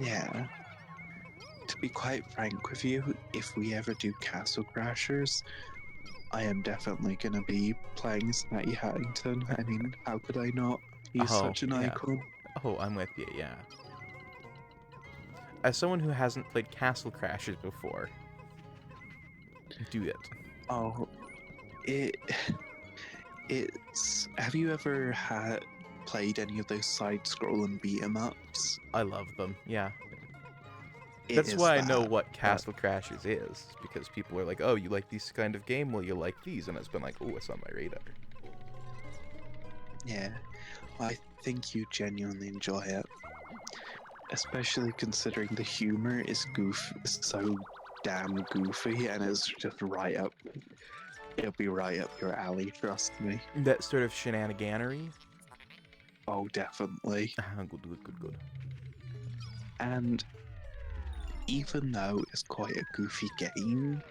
Yeah. To be quite frank with you, if we ever do Castle Crashers, I am definitely going to be playing as Hattie Hattington. I mean, how could I not? He's such an icon. Oh, I'm with you, yeah. As someone who hasn't played Castle Crashers before, do it. Oh, it's... Have you ever played any of those side-scrolling beat-em-ups? I love them, yeah. That's why I know what Castle Crashers is, because people are like, oh, you like this kind of game? Well, you like these, and it's been like, oh, it's on my radar. Yeah, I think you genuinely enjoy it. Especially considering the humor is so damn goofy, and it's just right up... It'll be right up your alley, trust me. That sort of shenaniganery? Oh, definitely. Good. And even though it's quite a goofy game,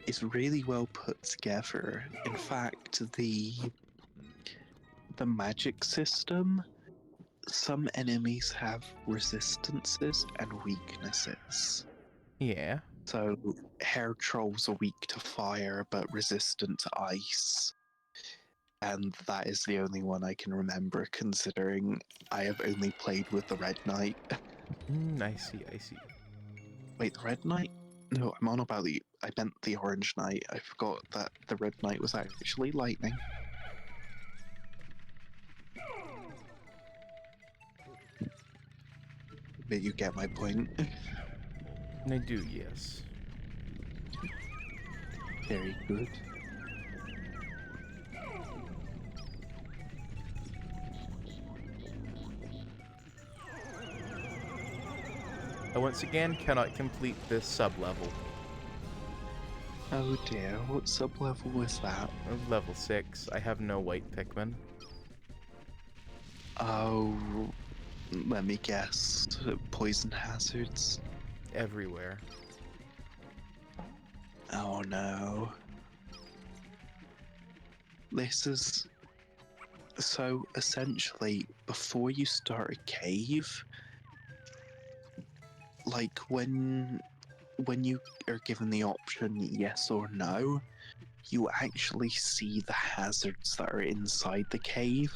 it's really well put together. In fact, the magic system, some enemies have resistances and weaknesses. Yeah. So, hair trolls are weak to fire but resistant to ice. And that is the only one I can remember, considering I have only played with the Red Knight. I see. Wait, the Red Knight? No, I'm on about I meant the Orange Knight. I forgot that the Red Knight was actually lightning. But you get my point. I do, yes. Very good. I once again cannot complete this sub-level. Oh dear, what sub-level was that? Level 6. I have no white Pikmin. Oh, let me guess. Poison hazards? Everywhere. Oh no. This is... So, essentially, before you start a cave, like when you are given the option yes or no, you actually see the hazards that are inside the cave.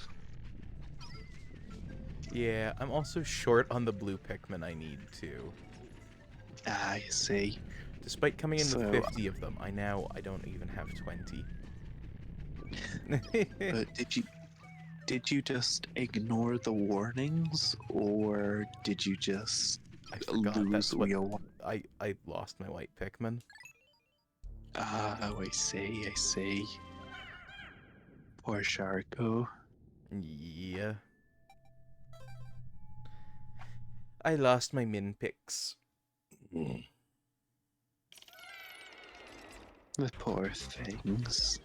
Yeah, I'm also short on the blue Pikmin I need, too. I see. Despite coming in with So, 50 of them, I don't even have 20. but did you just ignore the warnings, or did you just I forgot lose that's what your... I lost my white Pikmin. Oh, I see, I see. Poor Sharko. Yeah. I lost my min picks. The poor things.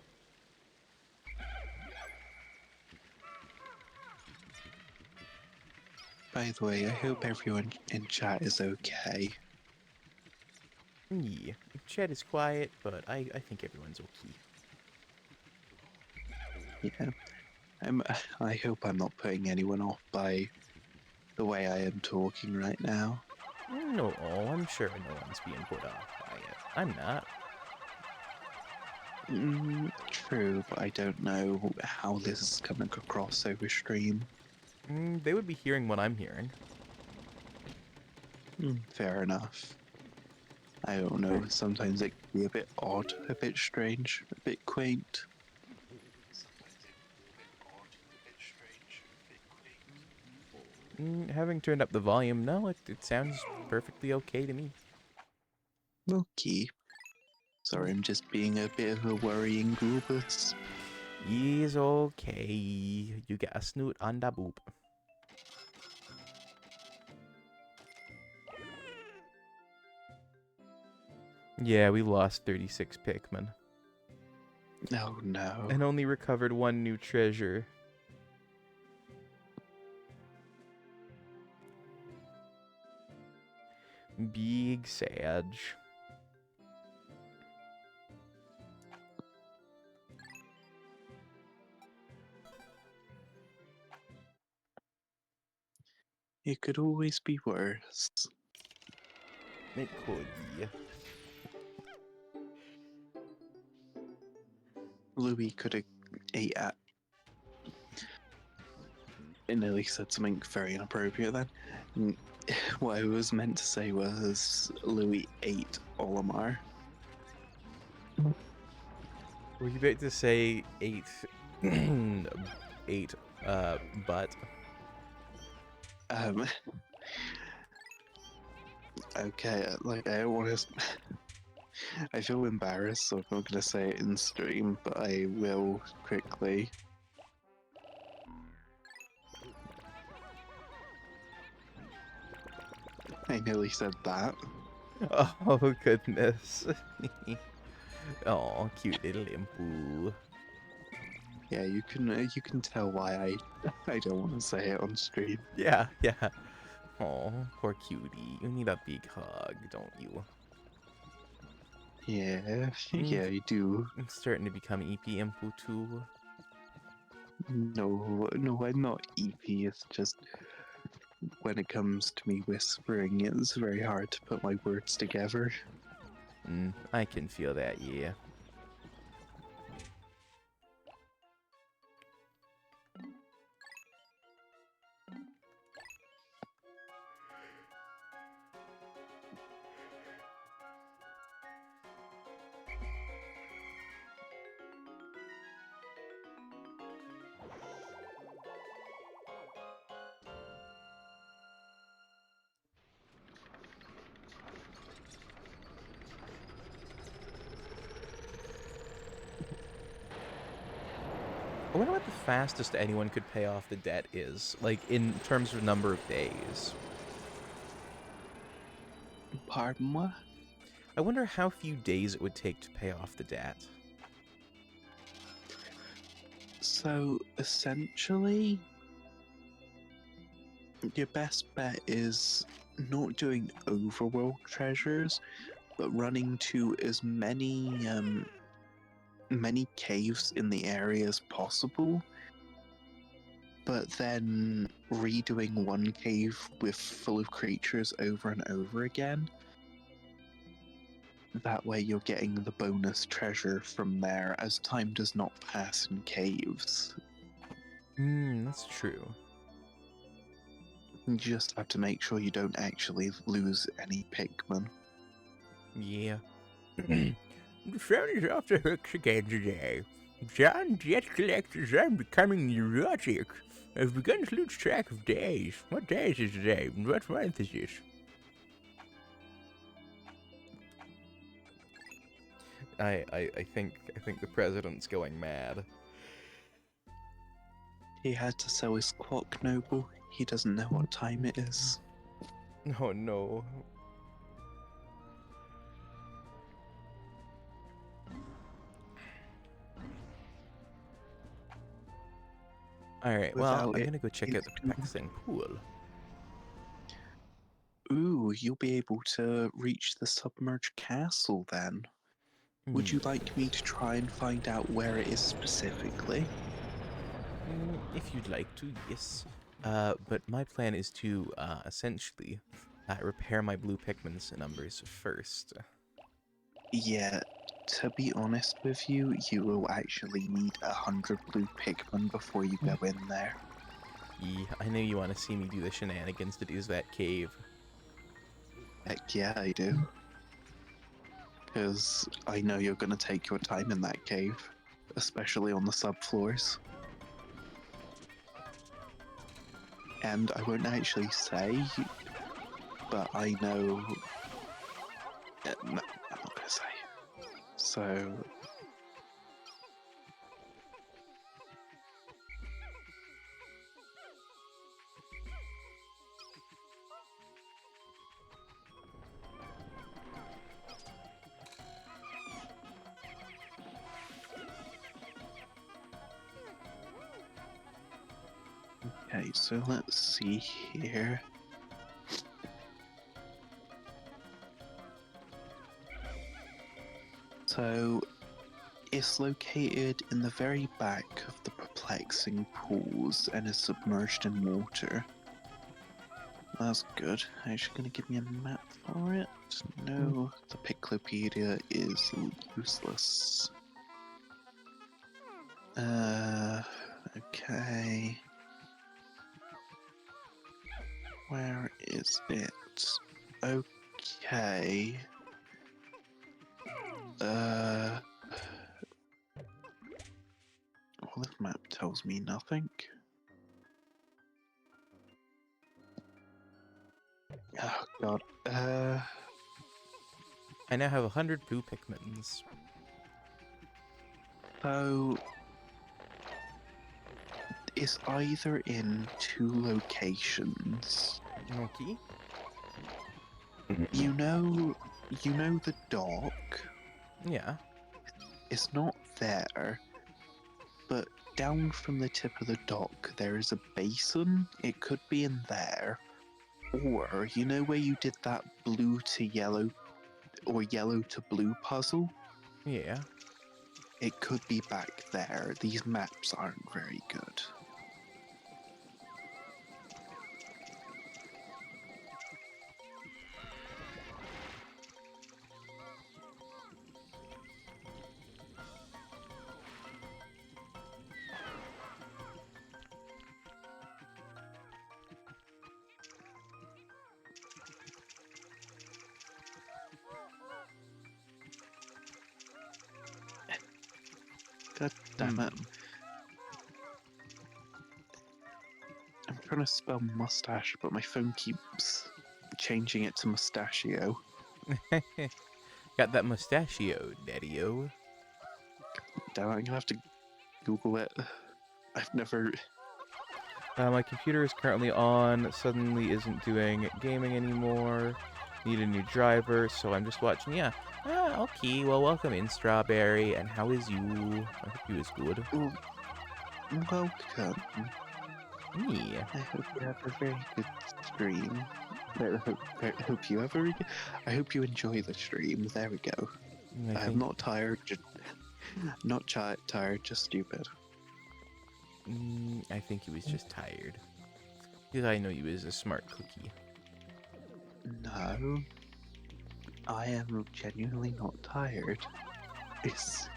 By the way, I hope everyone in chat is okay. Yeah. Chat is quiet, but I think everyone's okay. Yeah, I hope I'm not putting anyone off by the way I am talking right now. No, I'm sure no one's being put off by it. I'm not. True, but I don't know how this is coming across over stream. They would be hearing what I'm hearing. Fair enough. I don't know, sometimes it can be a bit odd, a bit strange, a bit quaint. Having turned up the volume, no, it sounds perfectly okay to me. Okay. Sorry, I'm just being a bit of a worrying goobus. He's okay. You get a snoot on da boop. Yeah, we lost 36 Pikmin. Oh no. And only recovered one new treasure. Big Sage. It could always be worse. It could, yeah. Louis could have ate at... It nearly said something very inappropriate then. What I was meant to say was Louis ate Olimar. Were you about to say 8... 8, butt? Um, okay, like I don't want to... I feel embarrassed, so I'm not going to say it in stream, but I will quickly. I nearly said that. Oh, goodness. Oh, cute little impu. Yeah, you can tell why I don't want to say it on stream. Yeah, yeah. Oh, poor cutie. You need a big hug, don't you? Yeah, yeah, you do. I'm starting to become EP impu too. No, no, I'm not EP. It's just when it comes to me whispering, it's very hard to put my words together. I can feel that, yeah. I wonder what the fastest anyone could pay off the debt is, like, in terms of number of days. pardon moi? I wonder how few days it would take to pay off the debt. So, essentially, your best bet is not doing overworld treasures, but running to as many caves in the area as possible, but then redoing one cave full of creatures over and over again. That way you're getting the bonus treasure from there, as time does not pass in caves. That's true. You just have to make sure you don't actually lose any Pikmin. Yeah. The sun is off the hooks again today. John's jet collectors are becoming neurotic. I've begun to lose track of days. What day is it today? What month is this? I think the president's going mad. He had to sell his clock, Noble. He doesn't know what time it is. Oh no. Alright, well, I'm gonna go check out the Piking pool. Ooh, you'll be able to reach the submerged castle then. Would you like me to try and find out where it is specifically? If you'd like to, yes. But my plan is to essentially repair my blue Pikmin's numbers first. Yeah, to be honest with you, you will actually need 100 blue Pikmin before you go in there. Yeah, I know you want to see me do the shenanigans that is that cave. Heck yeah, I do. Because I know you're going to take your time in that cave, especially on the subfloors. And I won't actually say, but I know... No, I'm not going to say. So... Okay, so let's see here. So, it's located in the very back of the perplexing pools and is submerged in water. That's good. Actually gonna give me a map for it? No, the Piclopedia is useless. Okay. Where is it? Okay. Well, this map tells me nothing. Oh god. I now have 100 blue Pikmins. So it's either in two locations. Okay. You know the dock? Yeah. It's not there, but down from the tip of the dock there is a basin. It could be in there. Or, you know where you did that blue to yellow or yellow to blue puzzle? Yeah. It could be back there. These maps aren't very good. God damn it. I'm trying to spell mustache, but my phone keeps changing it to mustachio. Got that mustachio, daddy-o. Damn it, I'm gonna have to Google it. I've never... My computer is currently on, suddenly isn't doing gaming anymore. Need a new driver, so I'm just watching. Yeah. Ah, okay. Well, welcome in, Strawberry. And how is you? I hope you is good. Oh, welcome. Me. I hope you have a very good stream. I hope you enjoy the stream. There we go. I I'm think. not tired, tired, just stupid. I think he was just tired. Because I know you is a smart cookie. No, I am genuinely not tired. It's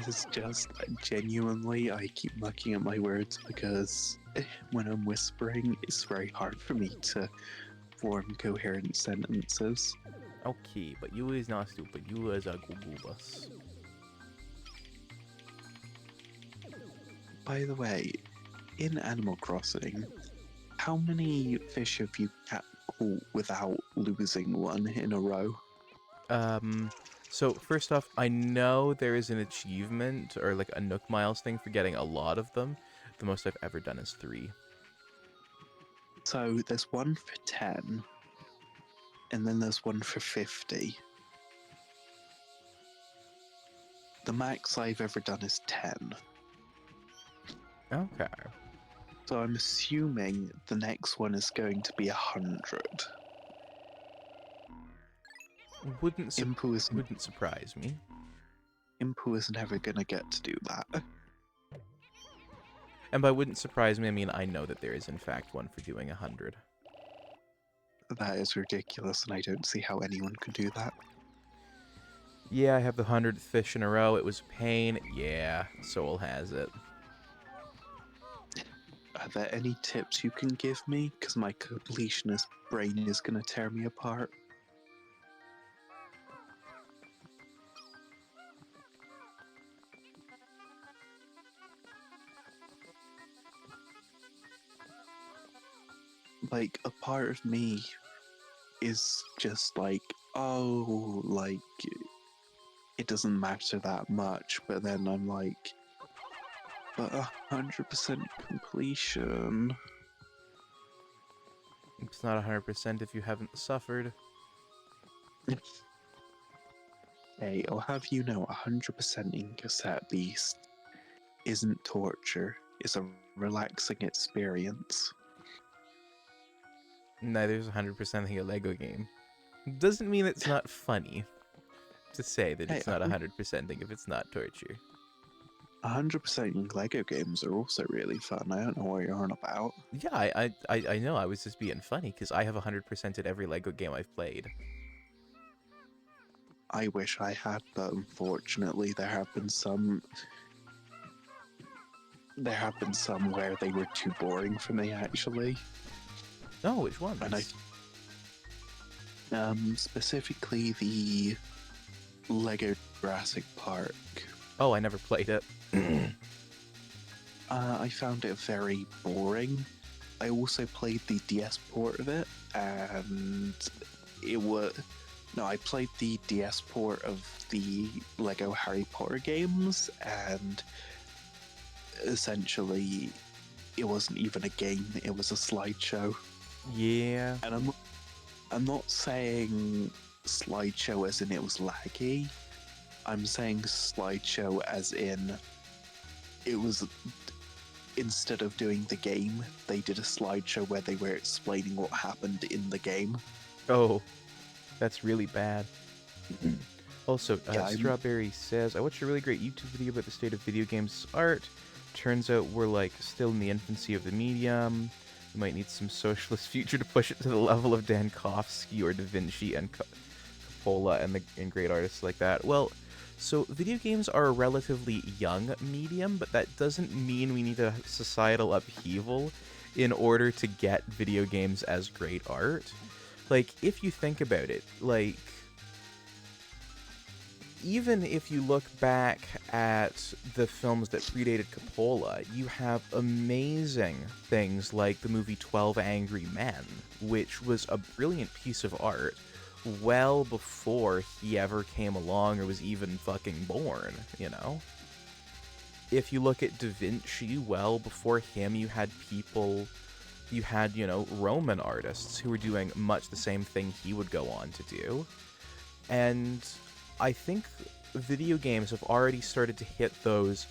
just genuinely I keep mucking up my words because when I'm whispering, it's very hard for me to form coherent sentences. Okay, but you is not stupid. You is a Google bus. By the way, in Animal Crossing, how many fish have you caught without losing one in a row? So first off, I know there is an achievement or like a Nook Miles thing for getting a lot of them. The most I've ever done is 3. So there's one for 10, and then there's one for 50. The max I've ever done is 10. Okay. So I'm assuming the next one is going to be 100. Wouldn't Impu surprise me. is never gonna get to do that. And by wouldn't surprise me, I mean I know that there is in fact one for doing 100. That is ridiculous, and I don't see how anyone could do that. Yeah, I have the 100th fish in a row. It was pain. Yeah, Soul has it. Are there any tips you can give me? Because my completionist brain is gonna tear me apart. Like, a part of me is just like, oh, like, it doesn't matter that much, but then I'm like, but 100% completion. It's not 100% if you haven't suffered. Hey, I'll have you know, 100% in Cassette Beast isn't torture, it's a relaxing experience. Neither is 100% a Lego game. Doesn't mean it's not funny to say that Hey, it's not 100% thing if it's not torture. 100% Lego games are also really fun. I don't know what you're on about. Yeah, I know. I was just being funny because I have 100% at every Lego game I've played. I wish I had, but unfortunately, there have been some where they were too boring for me, actually. Oh, which ones? And specifically the Lego Jurassic Park. Oh, I never played it. I found it very boring. I also played the DS port of it, and it was... No, I played the DS port of the Lego Harry Potter games, and essentially it wasn't even a game, it was a slideshow. Yeah. And I'm not saying slideshow as in it was laggy. I'm saying slideshow as in it was, instead of doing the game, they did a slideshow where they were explaining what happened in the game. Oh, that's really bad. Also, Yeah, Strawberry says, I watched a really great YouTube video about the state of video games art. Turns out we're like still in the infancy of the medium. We might need some socialist future to push it to the level of Dankovsky or Da Vinci and Coppola and great artists like that. Well, so video games are a relatively young medium, but that doesn't mean we need a societal upheaval in order to get video games as great art. Like, if you think about it, like, even if you look back at the films that predated Coppola, you have amazing things like the movie 12 Angry Men, which was a brilliant piece of art well before he ever came along or was even fucking born, you know? If you look at Da Vinci, well, before him you had people you had, Roman artists who were doing much the same thing he would go on to do. And I think video games have already started to hit those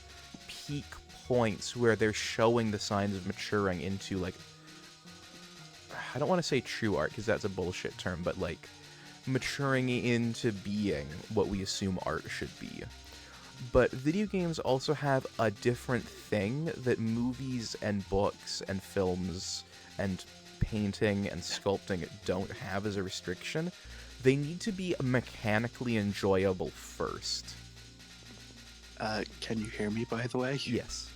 peak points where they're showing the signs of maturing into, like, I don't want to say true art because that's a bullshit term, but like maturing into being what we assume art should be. But video games also have a different thing that movies and books and films and painting and sculpting don't have as a restriction. They need to be mechanically enjoyable first. Can you hear me, by the way? Yes.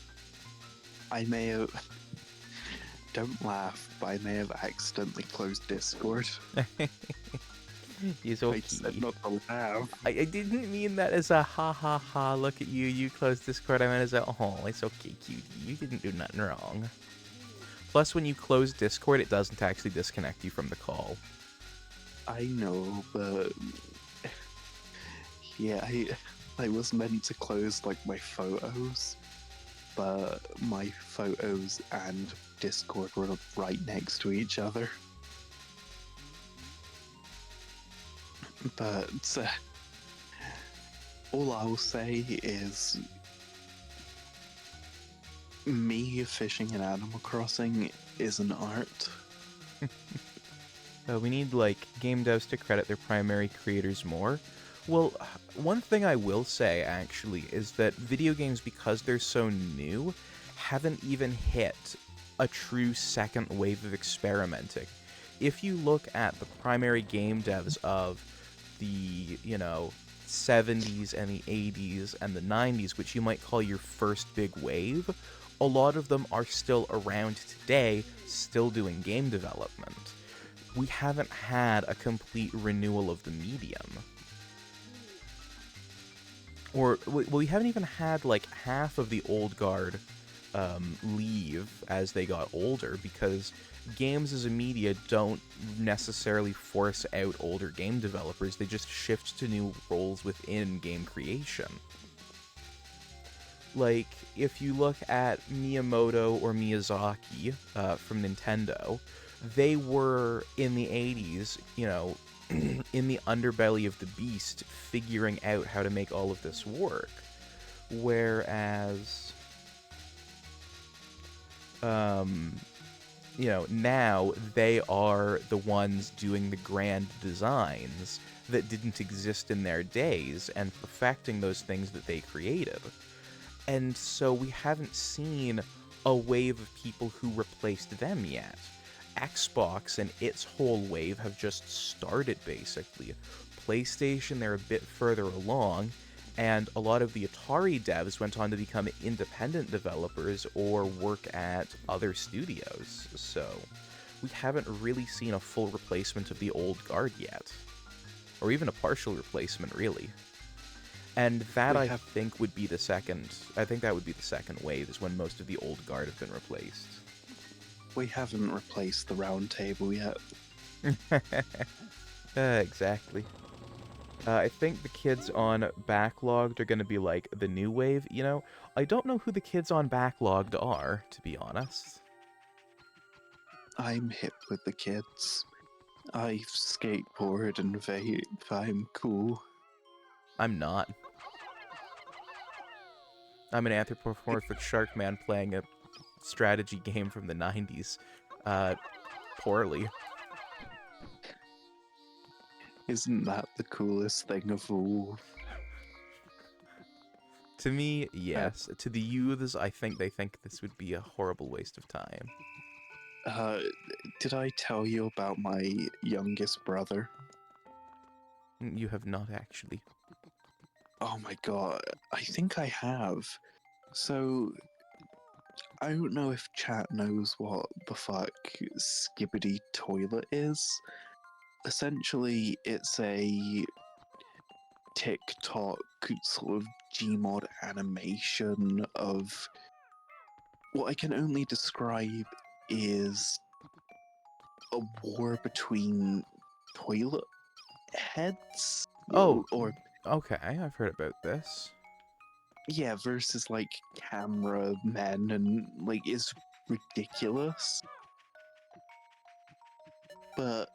I may have... Don't laugh, but I may have accidentally closed Discord. He's I okay. said not to laugh. I didn't mean that as a ha ha ha, look at you, you closed Discord. I meant as a, oh, it's okay, cutie, you didn't do nothing wrong. Plus, when you close Discord, it doesn't actually disconnect you from the call. I know, but... Yeah, I was meant to close, like, my photos, but my photos and Discord were right next to each other. But all I'll say is me fishing in Animal Crossing is an art. We need, like, game devs to credit their primary creators more. Well, one thing I will say, actually, is that video games, because they're so new, haven't even hit a true second wave of experimenting. If you look at the primary game devs of the, 70s and the 80s and the 90s, which you might call your first big wave, a lot of them are still around today, still doing game development. We haven't had a complete renewal of the medium. Or, well, we haven't even had, like, half of the old guard leave as they got older, because games as a media don't necessarily force out older game developers, they just shift to new roles within game creation. Like, if you look at Miyamoto or Miyazaki from Nintendo, they were, in the 80s, in the underbelly of the beast, figuring out how to make all of this work. Whereas, now they are the ones doing the grand designs that didn't exist in their days and perfecting those things that they created. And so we haven't seen a wave of people who replaced them yet. Xbox and its whole wave have just started, basically. PlayStation, they're a bit further along, and a lot of the Atari devs went on to become independent developers or work at other studios. So we haven't really seen a full replacement of the old guard yet. Or even a partial replacement, really. And that, I think, would be the second... I think that would be the second wave, is when most of the old guard have been replaced. We haven't replaced the round table yet. Exactly. I think the kids on Backlogged are going to be like the new wave, I don't know who the kids on Backlogged are, to be honest. I'm hip with the kids. I skateboard and vape. I'm cool. I'm not. I'm an anthropomorphic shark man playing a strategy game from the 90s. Poorly. Isn't that the coolest thing of all? To me, yes. To the youths, I think they think this would be a horrible waste of time. Did I tell you about my youngest brother? You have not, actually. Oh my god, I think I have. So, I don't know if chat knows what the fuck Skibbity Toilet is. Essentially, it's a TikTok sort of Gmod animation of what I can only describe is a war between toilet heads. Oh, or okay, I've heard about this. yeah, versus like camera men, and like it's ridiculous. but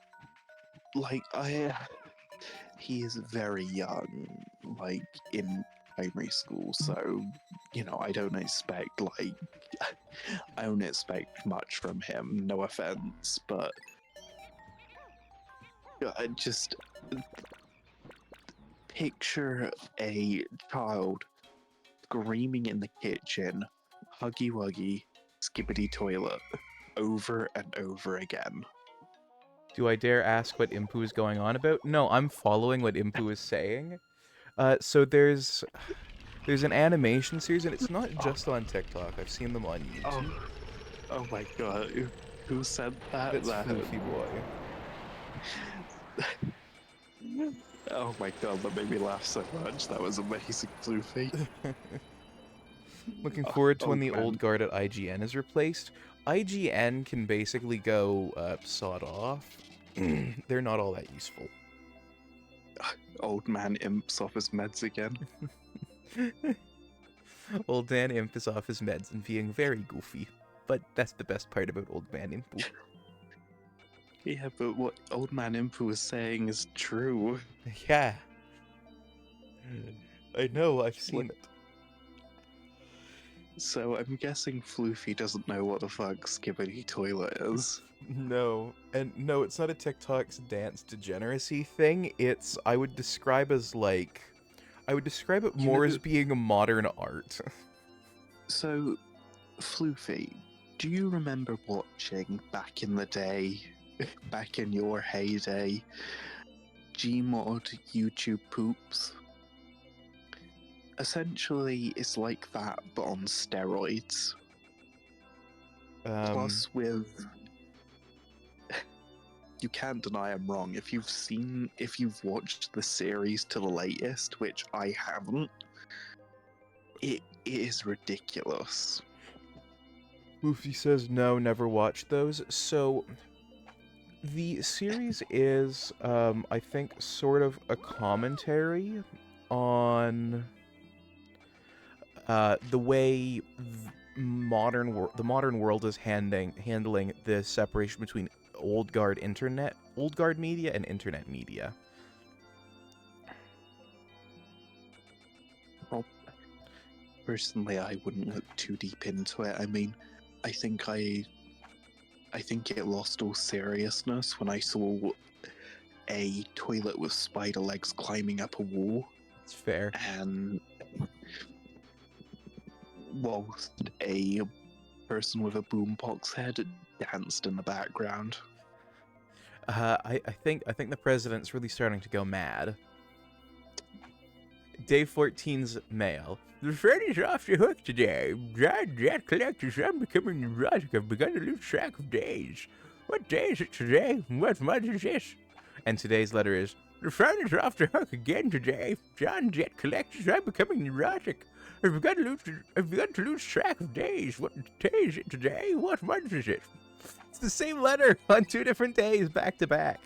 he is very young, like in primary school, so I don't expect I don't expect much from him. No offense, but I just picture a child screaming in the kitchen, huggy wuggy, skibbity toilet, over and over again. Do I dare ask what Impu is going on about? No, I'm following what Impu is saying. So there's an animation series, and it's not just on TikTok. I've seen them on Oh, YouTube. oh my god, who said that? That's Floofy Boy. Oh my god, that made me laugh so much. That was amazing, Floofy. Looking forward to when Old the man. old guard at IGN is replaced. IGN can basically go sawed off. They're not all that useful. Old man imps off his meds again. Old Dan Imp is off his meds and being very goofy. But that's the best part about Old Man Impu. Yeah, but what old man Impu was saying is true. Yeah. I know, I've seen it. So I'm guessing Floofy doesn't know what the fuck Skibbity Toilet is. No. And no, it's not a TikTok's dance degeneracy thing. I would describe it more as being a modern art. So, Floofy, do you remember watching back in the day, back in your heyday, Gmod YouTube poops? Essentially, it's like that, but on steroids. Plus, with you can't deny I'm wrong. If you've watched the series to the latest, which I haven't, it is ridiculous. Oofy says no, never watched those. So the series is, I think, sort of a commentary on the way the modern world is handling the separation between old guard media and internet media. Well, personally, I wouldn't look too deep into it. I mean, I think it lost all seriousness when I saw a toilet with spider legs climbing up a wall. It's fair. And whilst a person with a boombox head danced in the background. I think the president's really starting to go mad. Day 14's mail. The Freddy's off the hook today. Giant jet collectors, I'm becoming neurotic. I've begun to lose track of days. What day is it today? What month is this? And today's letter is, the Freddy's off the hook again today. Giant jet collectors, I'm becoming neurotic. I've begun to lose track of days. What day is it today? What month is it? It's the same letter on 2 different days, back to back.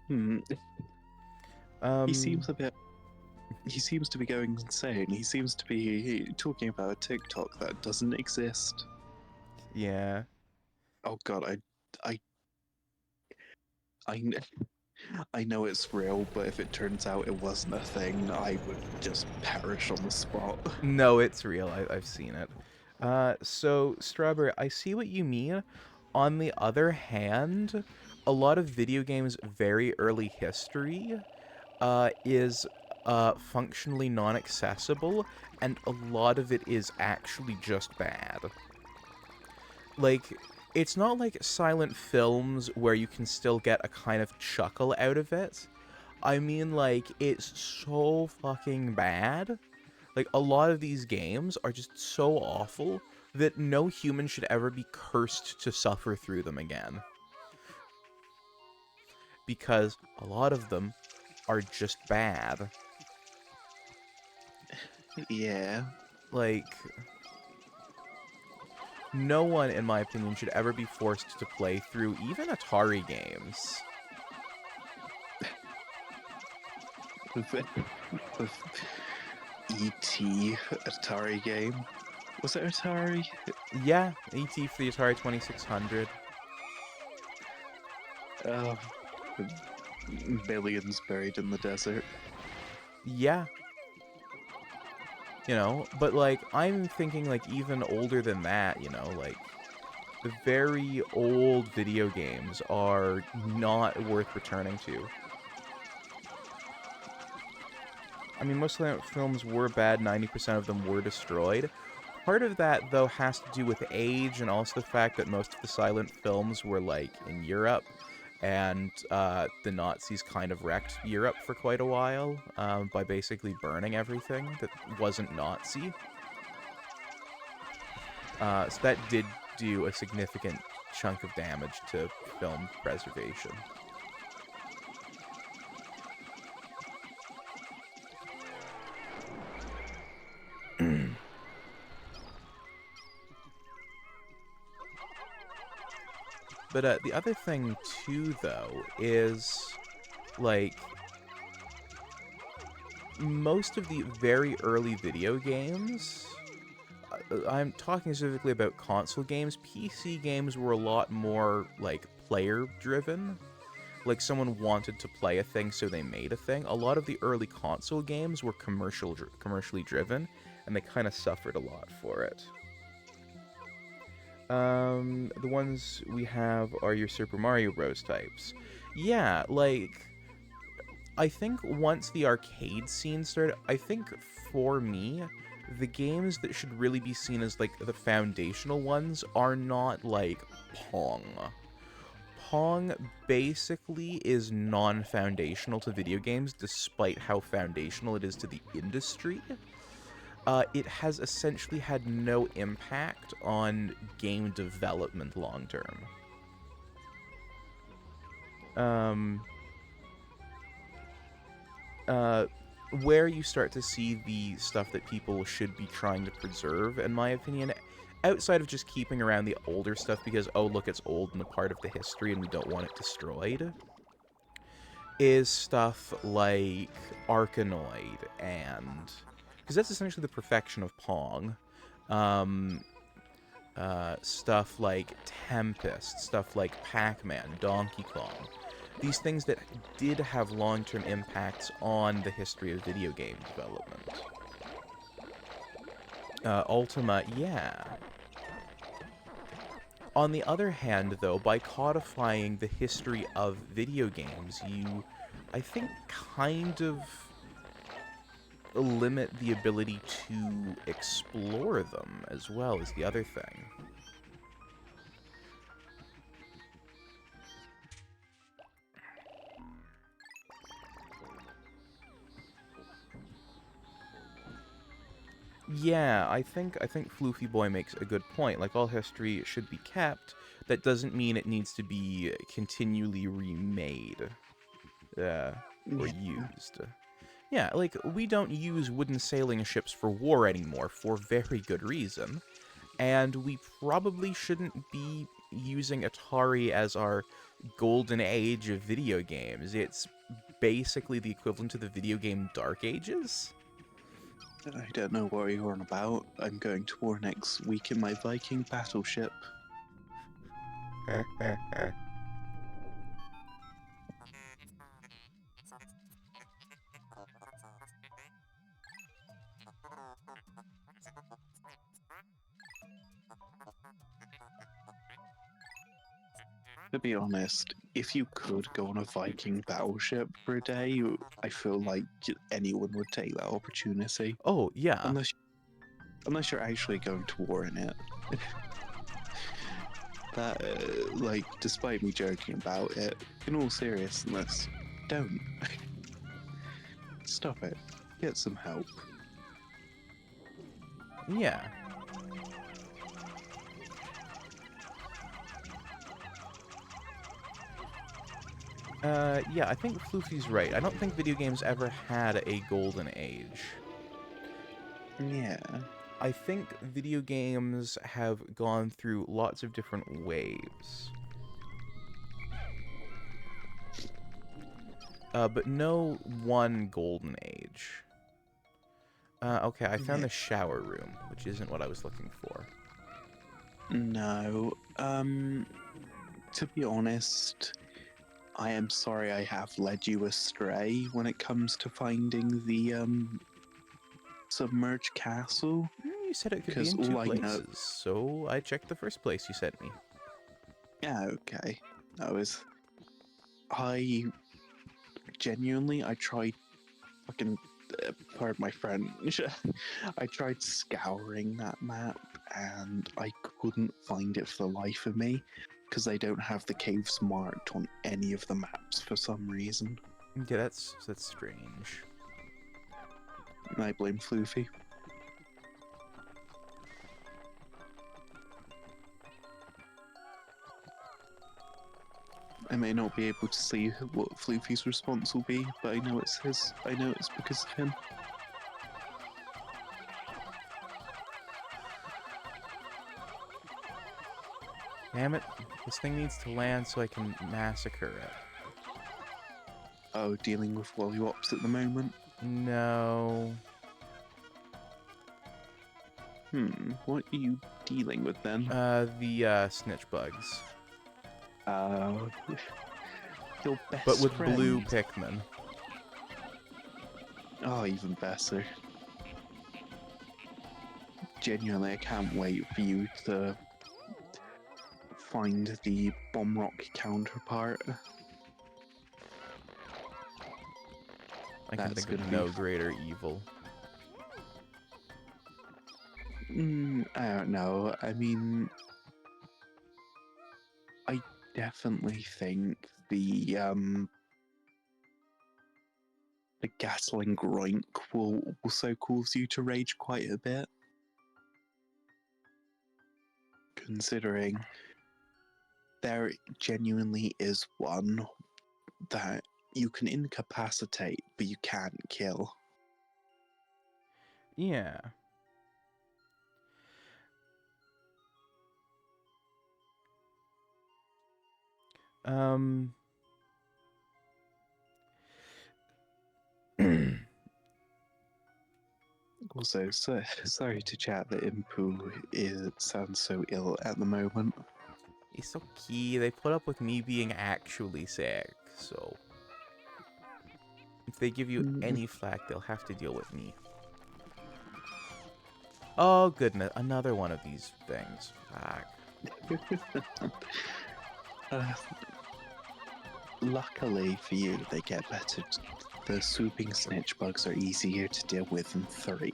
He seems to be going insane. He seems to be talking about a TikTok that doesn't exist. Yeah. Oh god, I know it's real, but if it turns out it wasn't a thing, I would just perish on the spot. No, it's real. I've seen it. So, Strawberry, I see what you mean. On the other hand, a lot of video games' very early history is functionally non-accessible, and a lot of it is actually just bad. Like, it's not like silent films where you can still get a kind of chuckle out of it. I mean, like, it's so fucking bad. Like, a lot of these games are just so awful that no human should ever be cursed to suffer through them again. Because a lot of them are just bad. Yeah. Like, no one, in my opinion, should ever be forced to play through even Atari games. The E.T. Atari game. Was it Atari? Yeah, ET for the Atari 2600. Oh, billions buried in the desert. Yeah. You know, but, like, I'm thinking, like, even older than that, you know, like, the very old video games are not worth returning to. I mean, most silent films were bad, 90% of them were destroyed. Part of that, though, has to do with age and also the fact that most of the silent films were, like, in Europe, and the Nazis kind of wrecked Europe for quite a while by basically burning everything that wasn't Nazi. So that did do a significant chunk of damage to film preservation. But the other thing, too, though, is, like, most of the very early video games, I'm talking specifically about console games, PC games were a lot more, like, player-driven. Like, someone wanted to play a thing, so they made a thing. A lot of the early console games were commercially driven, and they kind of suffered a lot for it. The ones we have are your Super Mario Bros. Types. Yeah, like, I think once the arcade scene started, I think for me, the games that should really be seen as, like, the foundational ones are not, like, Pong. Pong basically is non-foundational to video games, despite how foundational it is to the industry. It has essentially had no impact on game development long term. Where you start to see the stuff that people should be trying to preserve, in my opinion, outside of just keeping around the older stuff because, oh, look, it's old and a part of the history and we don't want it destroyed, is stuff like Arkanoid and... because that's essentially the perfection of Pong. Stuff like Tempest, stuff like Pac-Man, Donkey Kong. These things that did have long-term impacts on the history of video game development. Ultima, yeah. On the other hand, though, by codifying the history of video games, you, I think, kind of limit the ability to explore them as well as the other thing. Yeah, I think Floofy Boy makes a good point. Like, all history should be kept. That doesn't mean it needs to be continually remade or used. Yeah, like, we don't use wooden sailing ships for war anymore for very good reason. And we probably shouldn't be using Atari as our golden age of video games. It's basically the equivalent to the video game Dark Ages. I don't know what you're on about. I'm going to war next week in my Viking battleship. To be honest, if you could go on a Viking battleship for a day, I feel like anyone would take that opportunity. Oh, yeah. Unless you're actually going to war in it. That, like, despite me joking about it, in all seriousness, don't. Stop it. Get some help. Yeah. Yeah, I think Floofy's right. I don't think video games ever had a golden age. Yeah. I think video games have gone through lots of different waves. But no one golden age. Okay, I found Yeah. the shower room, which isn't what I was looking for. No. To be honest, I am sorry I have led you astray when it comes to finding the submerged castle. You said it could be Because in 2 all I know, places, so I checked the first place you sent me. yeah, okay. I genuinely, I tried fucking, pardon my French, I tried scouring that map and I couldn't find it for the life of me because they don't have the caves marked on any of the maps for some reason. Yeah, that's strange. And I blame Floofy. I may not be able to see what Floofy's response will be, but I know it's his. I know it's because of him. Damn it, this thing needs to land so I can massacre it. Oh, dealing with lollipops at the moment. No. What are you dealing with then? The snitch bugs. Uh, your best But with friend. blue Pikmin. Oh, even better. Genuinely, I can't wait for you to find the bomb rock counterpart. I can That's think gonna of be no greater evil. I don't know. I mean, I definitely think the gasoline groink will also cause you to rage quite a bit. Considering there genuinely is one that you can incapacitate, but you can't kill. Yeah. Um... Also, sorry to chat that sounds so ill at the moment. It's okay, they put up with me being actually sick, so... If they give you any flack, they'll have to deal with me. Oh, goodness, another one of these things. Fuck. Luckily for you, they get better. The swooping snitch bugs are easier to deal with in 3,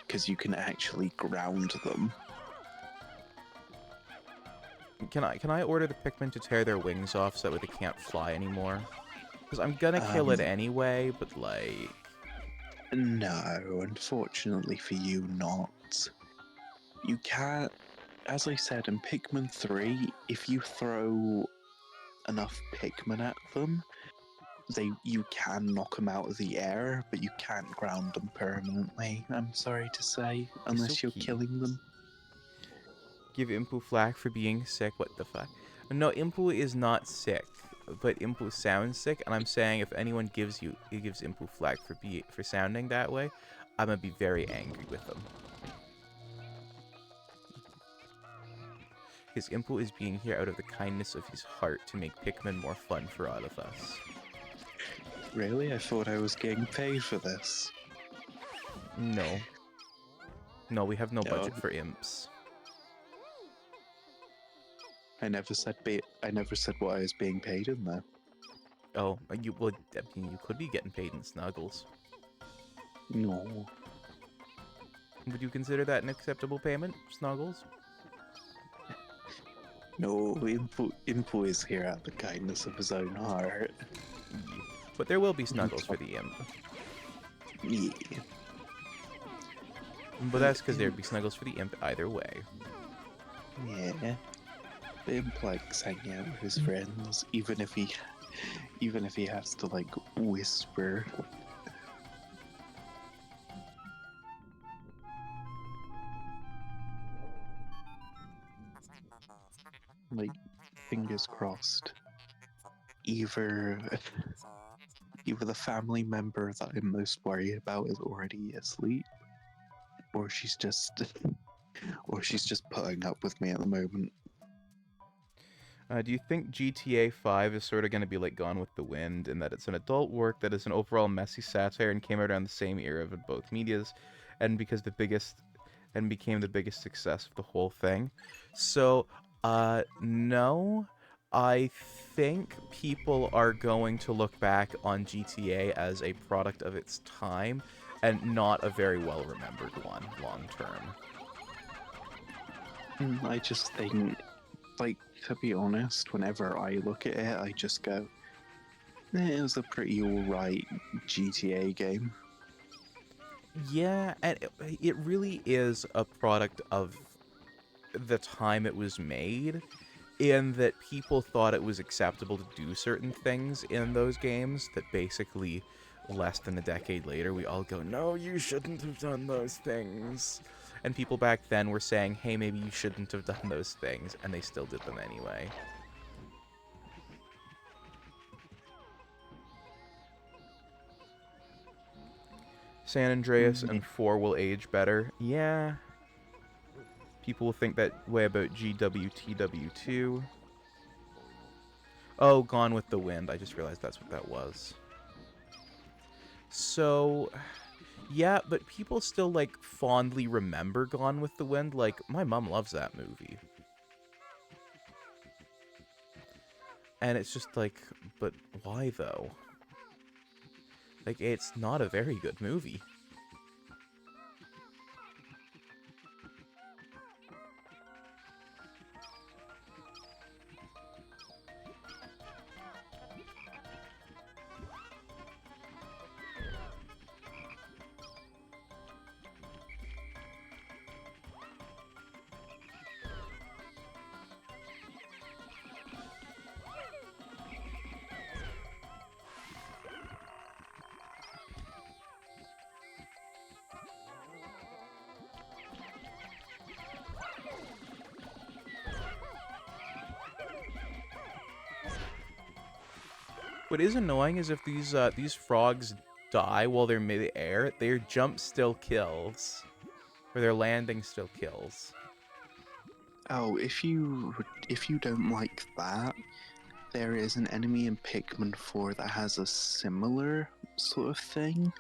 because you can actually ground them. Can I order the Pikmin to tear their wings off so that way they can't fly anymore? Because I'm gonna kill it anyway, but like... No, unfortunately for you, not. You can't. As I said, in Pikmin 3, if you throw enough Pikmin at them, you can knock them out of the air, but you can't ground them permanently, I'm sorry to say, unless you're okay. killing them. Give Impu flack for being sick? What the fuck? No, Impu is not sick, but Impu sounds sick, and I'm saying if anyone gives Impu flack for sounding that way, I'm gonna be very angry with them. Because Impu is being here out of the kindness of his heart to make Pikmin more fun for all of us. Really? I thought I was getting paid for this. No. No, we have no Oh, budget for imps. I never said what I was being paid in there. Oh, I mean, you could be getting paid in Snuggles. No. Would you consider that an acceptable payment, Snuggles? No, Impu is here out of the kindness of his own heart. Yeah. But there will be Snuggles for the imp. Yeah. But that's because there'd be Snuggles for the imp either way. Yeah. The imp likes hanging out with his friends, even if he has to like whisper. Like, fingers crossed. Either either the family member that I'm most worried about is already asleep, or she's just, or she's just putting up with me at the moment. Do you think GTA 5 is sort of going to be like Gone with the Wind in that it's an adult work that is an overall messy satire and came out around the same era of both medias, and became the biggest success of the whole thing? So, no. I think people are going to look back on GTA as a product of its time and not a very well remembered one long term. I just think, like, to be honest, whenever I look at it, I just go, it was a pretty alright GTA game. Yeah, and it really is a product of the time it was made, in that people thought it was acceptable to do certain things in those games that basically less than a decade later we all go, no, you shouldn't have done those things. And people back then were saying, hey, maybe you shouldn't have done those things, and they still did them anyway. San Andreas and 4 will age better. Yeah. People will think that way about GWTW2. Oh, Gone with the Wind. I just realized that's what that was. So, yeah, but people still, like, fondly remember Gone with the Wind. Like, my mom loves that movie. And it's just like, but why, though? Like, it's not a very good movie. What is annoying is if these frogs die while they're mid-air, their jump still kills. Or their landing still kills. Oh, if you don't like that, there is an enemy in Pikmin 4 that has a similar sort of thing.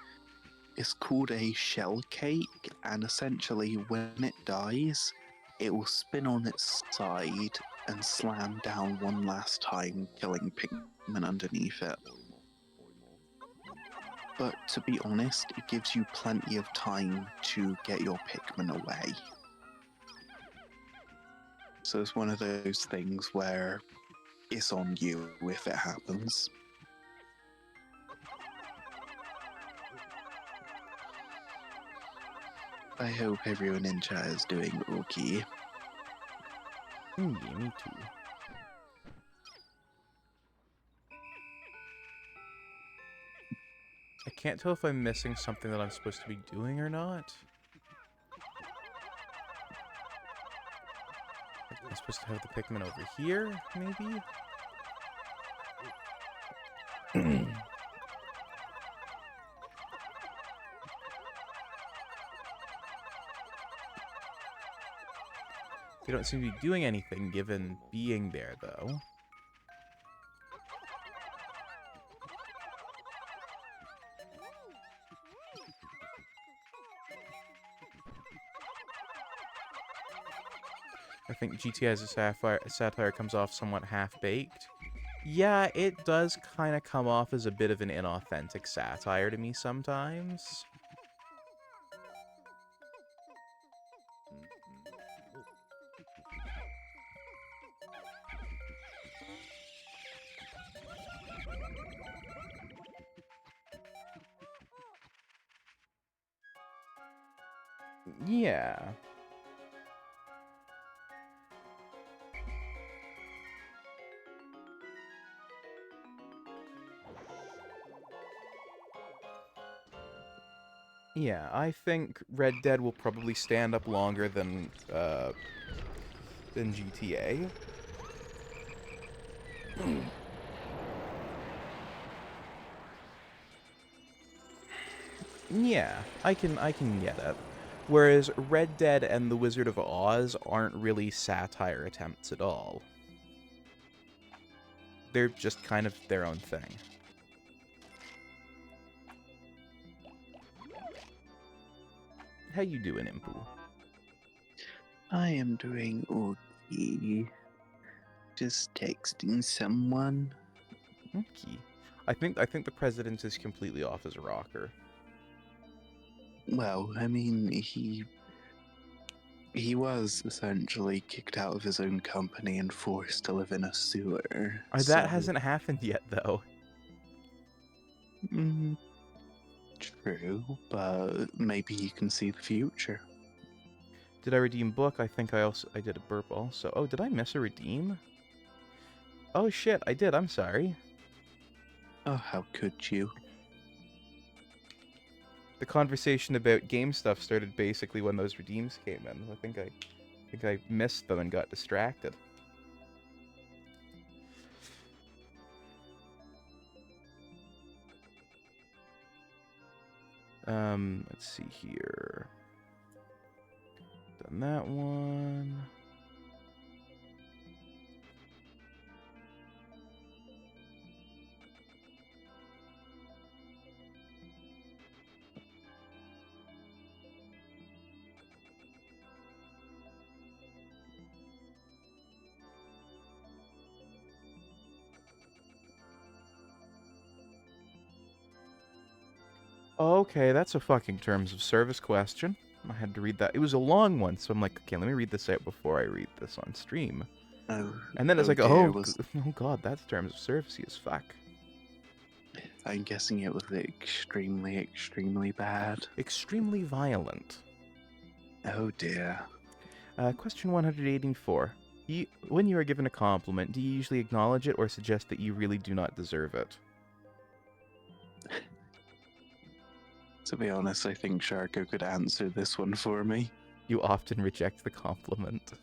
It's called a shell cake, and essentially when it dies, it will spin on its side and slam down one last time, killing Pikmin underneath it. But to be honest, it gives you plenty of time to get your Pikmin away. So it's one of those things where it's on you if it happens. I hope everyone in chat is doing okay. Yeah, me too. I can't tell if I'm missing something that I'm supposed to be doing or not. I'm supposed to have the Pikmin over here, maybe? They don't seem to be doing anything given being there, though. I think GTA as a satire comes off somewhat half-baked. Yeah, it does kind of come off as a bit of an inauthentic satire to me sometimes. Yeah. Yeah, I think Red Dead will probably stand up longer than GTA. Yeah, I can get it. Whereas Red Dead and The Wizard of Oz aren't really satire attempts at all. They're just kind of their own thing. How you doing, Impu? I am doing okay. Just texting someone. Okay. I think the president is completely off as a rocker. Well, I mean, he was essentially kicked out of his own company and forced to live in a sewer. That So, hasn't happened yet, though. mm, true, but maybe you can see the future. Did I redeem book? I think I did a burp also. Oh, did I miss a redeem? Oh shit, I did. I'm sorry. Oh, how could you? The conversation about game stuff started basically when those redeems came in. I think I missed them and got distracted. Let's see here. Done that one. Okay, that's a fucking terms of service question. I had to read that. It was a long one, so I'm like, okay, let me read this out before I read this on stream. Oh, And then it's like, dear, oh god, that's terms of service as fuck. I'm guessing it was extremely, extremely bad. Extremely violent. Oh dear. Question 184. When you are given a compliment, do you usually acknowledge it or suggest that you really do not deserve it? To be honest, I think Sharko could answer this one for me. You often reject the compliment.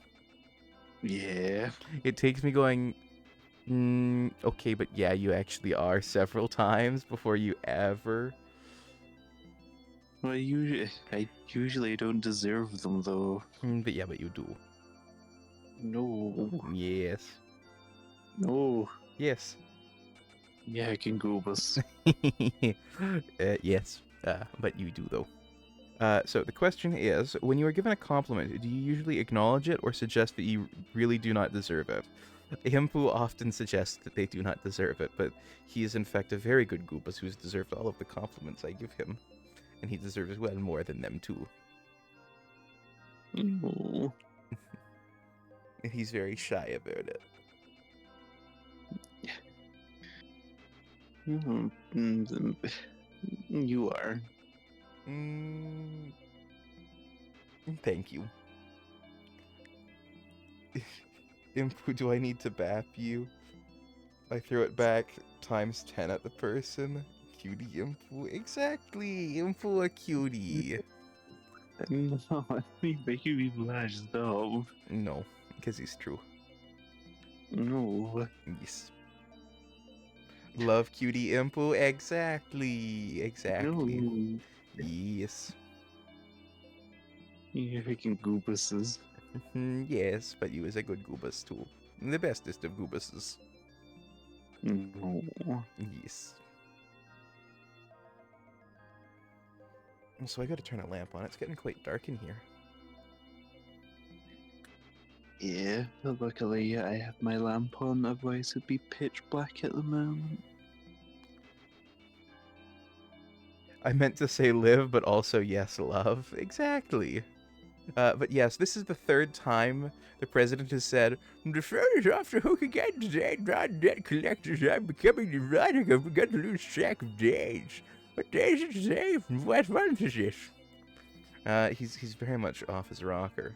Yeah. It takes me going, okay, but yeah, you actually are several times before you ever. Well, I usually don't deserve them, though. But yeah, but you do. No. Yes. No. Yes. Yeah, I can Goobus. Yes. But you do, though. So the question is, when you are given a compliment, do you usually acknowledge it or suggest that you really do not deserve it? Himpu often suggests that they do not deserve it, but he is in fact a very good Goobus who's deserved all of the compliments I give him. And he deserves well more than them, too. No. And he's very shy about it. You are. Thank you. Impu, do I need to bap you? I throw it back times 10 at the person. Cutie Impu. Exactly! Impu a cutie. No, you making me blush, though. No, because he's true. No. Yes. Love cutie Impu. Exactly. Exactly. No. Yes. You're making Goobuses. Yes, but you is a good Goobus too. The bestest of Goobuses. No. Yes. So I gotta turn a lamp on. It's getting quite dark in here. Yeah, but luckily I have my lamp on, otherwise it'd be pitch black at the moment. I meant to say live, but also yes, love. Exactly. But yes, this is the third time the president has said, "The phone is off the hook again today. Non-debt collectors are becoming neurotic. I've begun to lose track of days. What day is it today? What month is this?" He's very much off his rocker.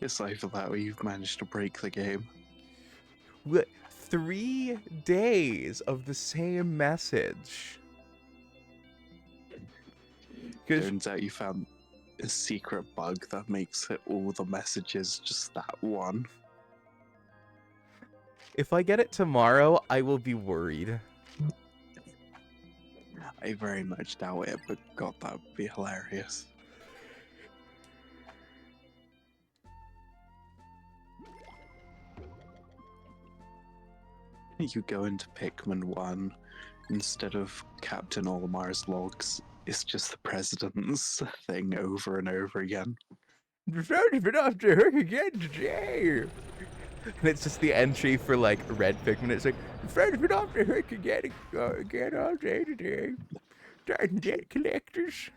Aside from that, you've managed to break the game. What? 3 days of the same message. Turns out you found a secret bug that makes it all the messages just that one. If I get it tomorrow, I will be worried. I very much doubt it, but God, that would be hilarious. You go into Pikmin 1, instead of Captain Olimar's logs, it's just the president's thing over and over again. The phone's been off the hook again today. And it's just the entry for like red Pikmin. It's like, the phone's been off the hook again all day today. Starting debt collectors.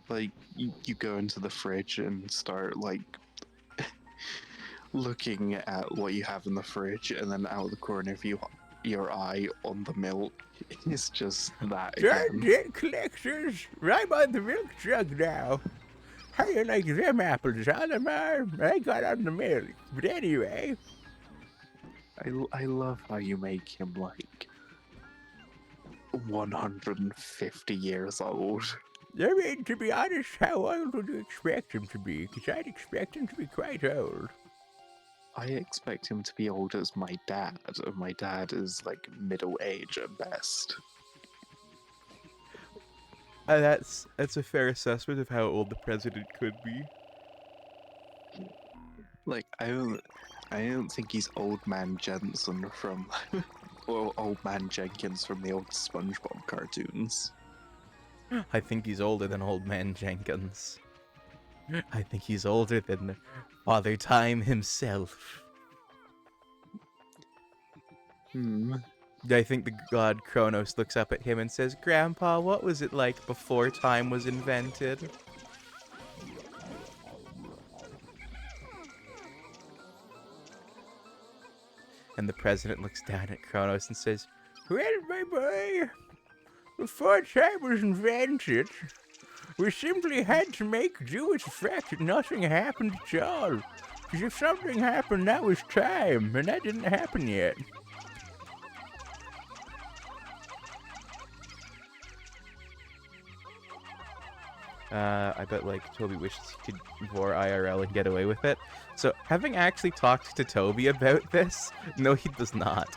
Like, you go into the fridge and start, like, looking at what you have in the fridge, and then out of the corner of your eye on the milk, it's just that Starting again. debt collectors. I'm on the milk jug now. How you like them apples, Olimar? I got on the milk. But anyway. I love how you make him, like, 150 years old. I mean, to be honest, how old would you expect him to be? Because I'd expect him to be quite old. I expect him to be old as my dad, and my dad is, like, middle age at best. That's a fair assessment of how old the president could be. Like, I don't think he's Old Man Jensen from, or Old Man Jenkins from the old SpongeBob cartoons. I think he's older than Old Man Jenkins. I think he's older than Father Time himself. I think the god Kronos looks up at him and says, Grandpa, what was it like before time was invented? And the president looks down at Kronos and says, well, my boy, before time was invented, we simply had to make do with the fact that nothing happened at all. Because if something happened, that was time, and that didn't happen yet. I bet, like, Toby wishes he could vor IRL and get away with it. So, having actually talked to Toby about this, no, he does not.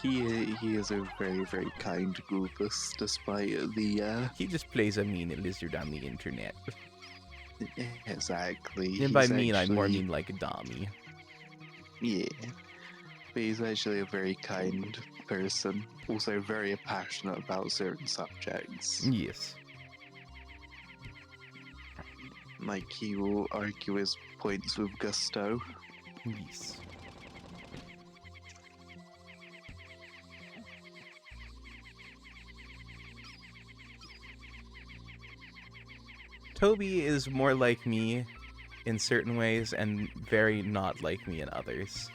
He is a very, very kind Goofus, despite the, He just plays a mean lizard on the internet. Exactly. And by He's mean, I more actually- mean like a Dommy. Yeah. But he's actually a very kind person, also very passionate about certain subjects. Yes. Like, he will argue his points with gusto. Yes. Toby is more like me in certain ways and very not like me in others.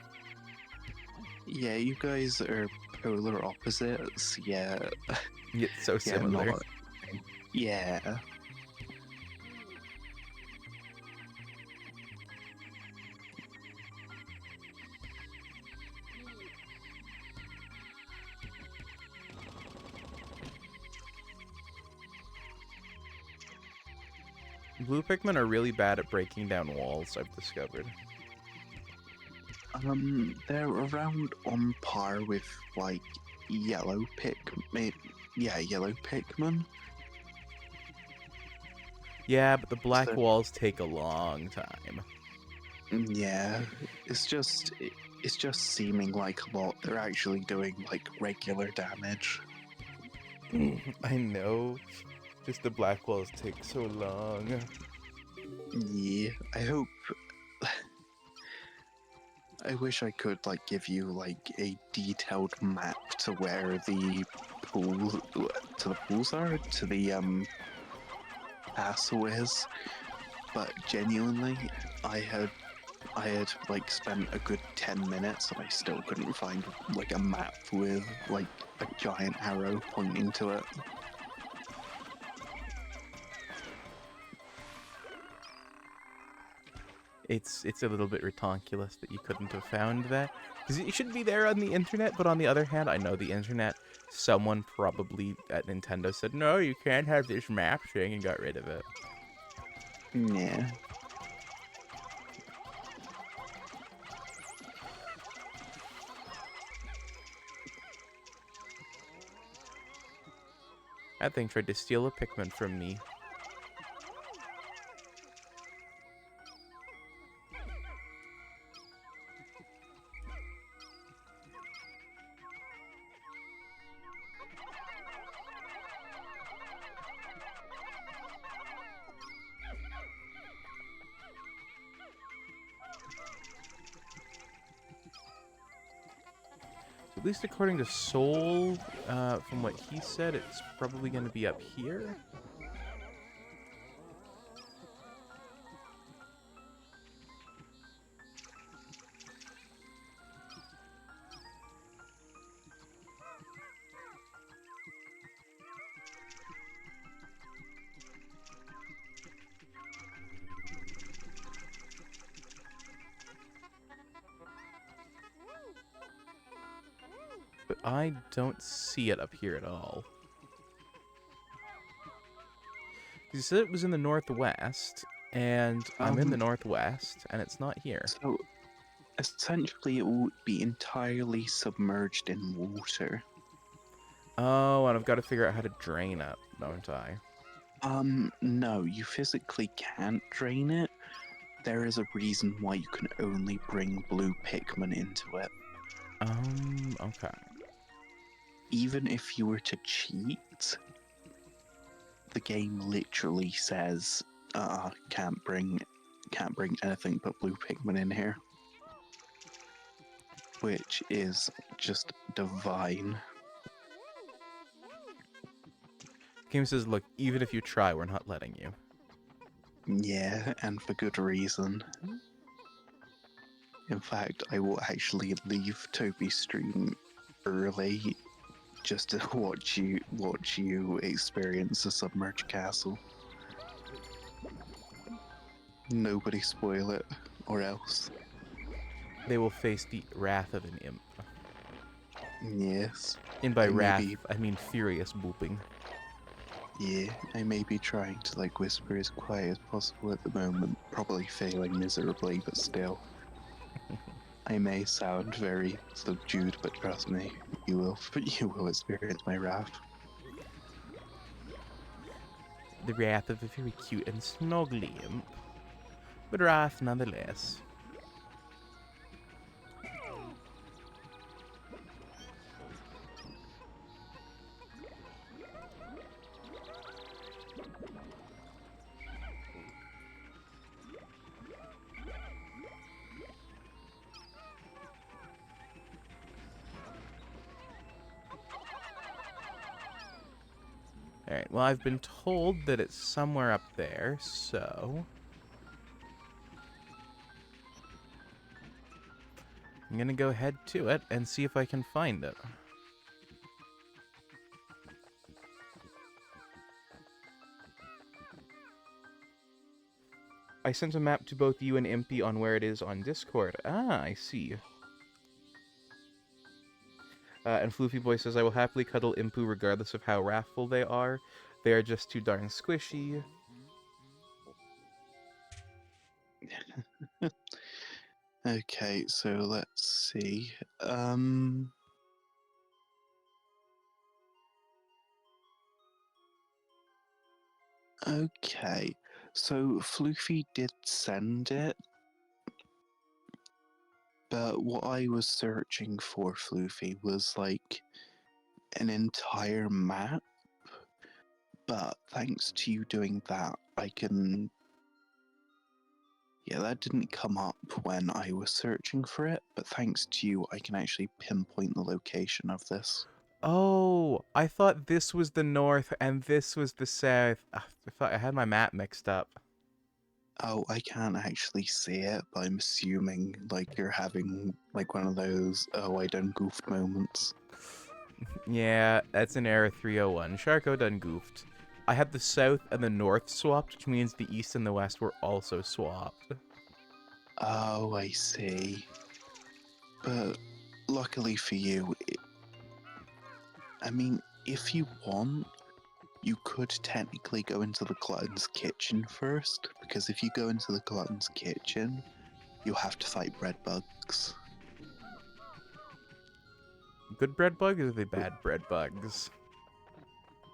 Yeah, you guys are polar opposites, yeah. Yet so Yeah, similar. not- yeah. Blue Pikmin are really bad at breaking down walls, I've discovered. They're around on par with, like, yellow Pikmin. Yeah, yellow Pikmin. Yeah, but the black So- walls take a long time. Yeah, it's just seeming like a lot. They're actually doing, like, regular damage. I know. Just the black walls take so long. Yeah, I hope. I wish I could, like, give you, like, a detailed map to where the pools are, to the castle is, but genuinely, I had like spent a good 10 minutes and I still couldn't find, like, a map with, like, a giant arrow pointing to it. It's a little bit ridiculous that you couldn't have found that. Because it should be there on the internet, but on the other hand, I know the internet, someone probably at Nintendo said, no, you can't have this map thing, and got rid of it. Yeah. That thing tried to steal a Pikmin from me. At least according to Soul, from what he said, it's probably going to be up here. But I don't see it up here at all. He said it was in the northwest, and I'm in the northwest, and it's not here. So, essentially, it would be entirely submerged in water. Oh, and I've got to figure out how to drain it, don't I? No, you physically can't drain it. There is a reason why you can only bring blue Pikmin into it. Okay. Even if you were to cheat, the game literally says, can't bring anything but blue Pikmin in here. Which is just divine. Game says, look, even if you try, we're not letting you. Yeah, and for good reason. In fact, I will actually leave Toby's stream early just to watch you experience a submerged castle. Nobody spoil it, or else. They will face the wrath of an imp. Yes. And by I may wrath, be- I mean furious booping. Yeah, I may be trying to whisper as quiet as possible at the moment, probably failing miserably, but still. I may sound very subdued, but trust me, you will experience my wrath. The wrath of a very cute and snuggly imp. But wrath nonetheless. Alright, well, I've been told that it's somewhere up there, so... I'm gonna go head to it and see if I can find it. I sent a map to both you and Impy on where it is on Discord. Ah, I see. And Floofy Boy says, I will happily cuddle Impu regardless of how wrathful they are. They are just too darn squishy. Okay, so let's see. Okay, so Floofy did send it, but what I was searching for, Floofy, was an entire map. But thanks to you doing that, I can. Yeah, that didn't come up when I was searching for it, but thanks to you, I can actually pinpoint the location of this. Oh, I thought this was the north and this was the south. Ah, I thought I had my map mixed up. Oh, I can't actually see it, but I'm assuming you're having one of those I done goofed moments. Yeah, that's an error 301. Sharko done goofed. I had the south and the north swapped, which means the east and the west were also swapped. Oh, I see. But luckily for you, I mean, if you want, you could technically go into the glutton's kitchen first, because if you go into the glutton's kitchen, you'll have to fight bread bugs. Good bread bugs or the bad bread bugs?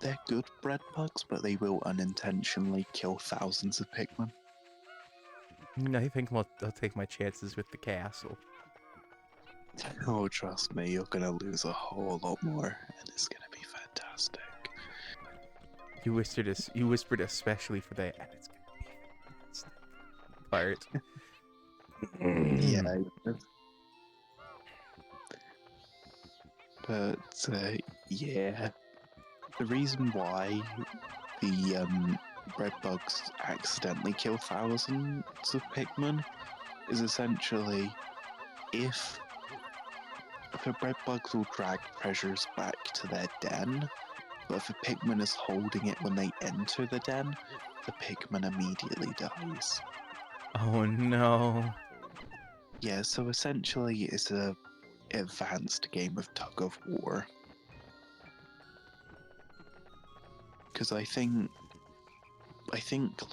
they're good bread bugs, but they will unintentionally kill thousands of Pikmin. I think I'll take my chances with the castle. Oh, trust me, you're gonna lose a whole lot more, and it's gonna be fantastic. You whispered especially for that, and it's gonna be a fantastic part. Yeah. But, yeah. The reason why the bread bugs accidentally kill thousands of Pikmin is essentially if the bread bugs will drag treasures back to their den, but if a Pikmin is holding it when they enter the den, the Pikmin immediately dies. Oh no. Yeah, so essentially it's a advanced game of tug of war. Because I think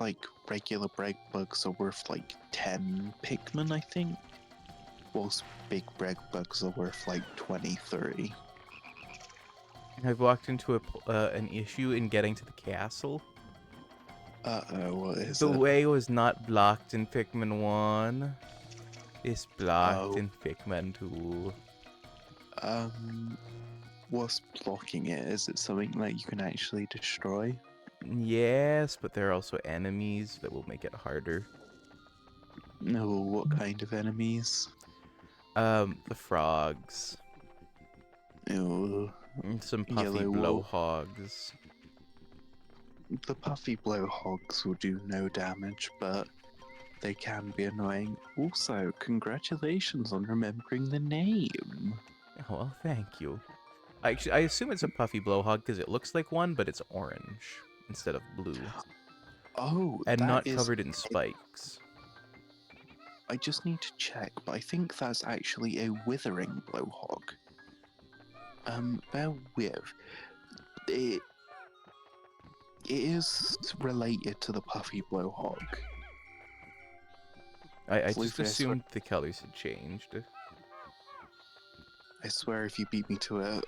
like regular bread bugs are worth like 10 Pikmin, I think. Whilst big bread bugs are worth like 20, 30. I've walked into an issue in getting to the castle. Uh-oh, what is The it? way was not blocked in Pikmin 1. It's blocked Oh. in Pikmin 2. What's blocking it? Is it something that you can actually destroy? Yes, but there are also enemies that will make it harder. No, what kind of enemies? The frogs. Oh, And some puffy Yellow wolf. blowhogs. The puffy blowhogs will do no damage, but they can be annoying. Also, congratulations on remembering the name. Oh, well, thank you. I assume it's a puffy blowhog because it looks like one, but it's orange instead of blue. Oh, And that not is. covered in spikes. I just need to check, but I think that's actually a withering blowhog. Bear with. It is related to the puffy blowhog. I just Floofy, assumed the colors had changed. I swear if you beat me to it,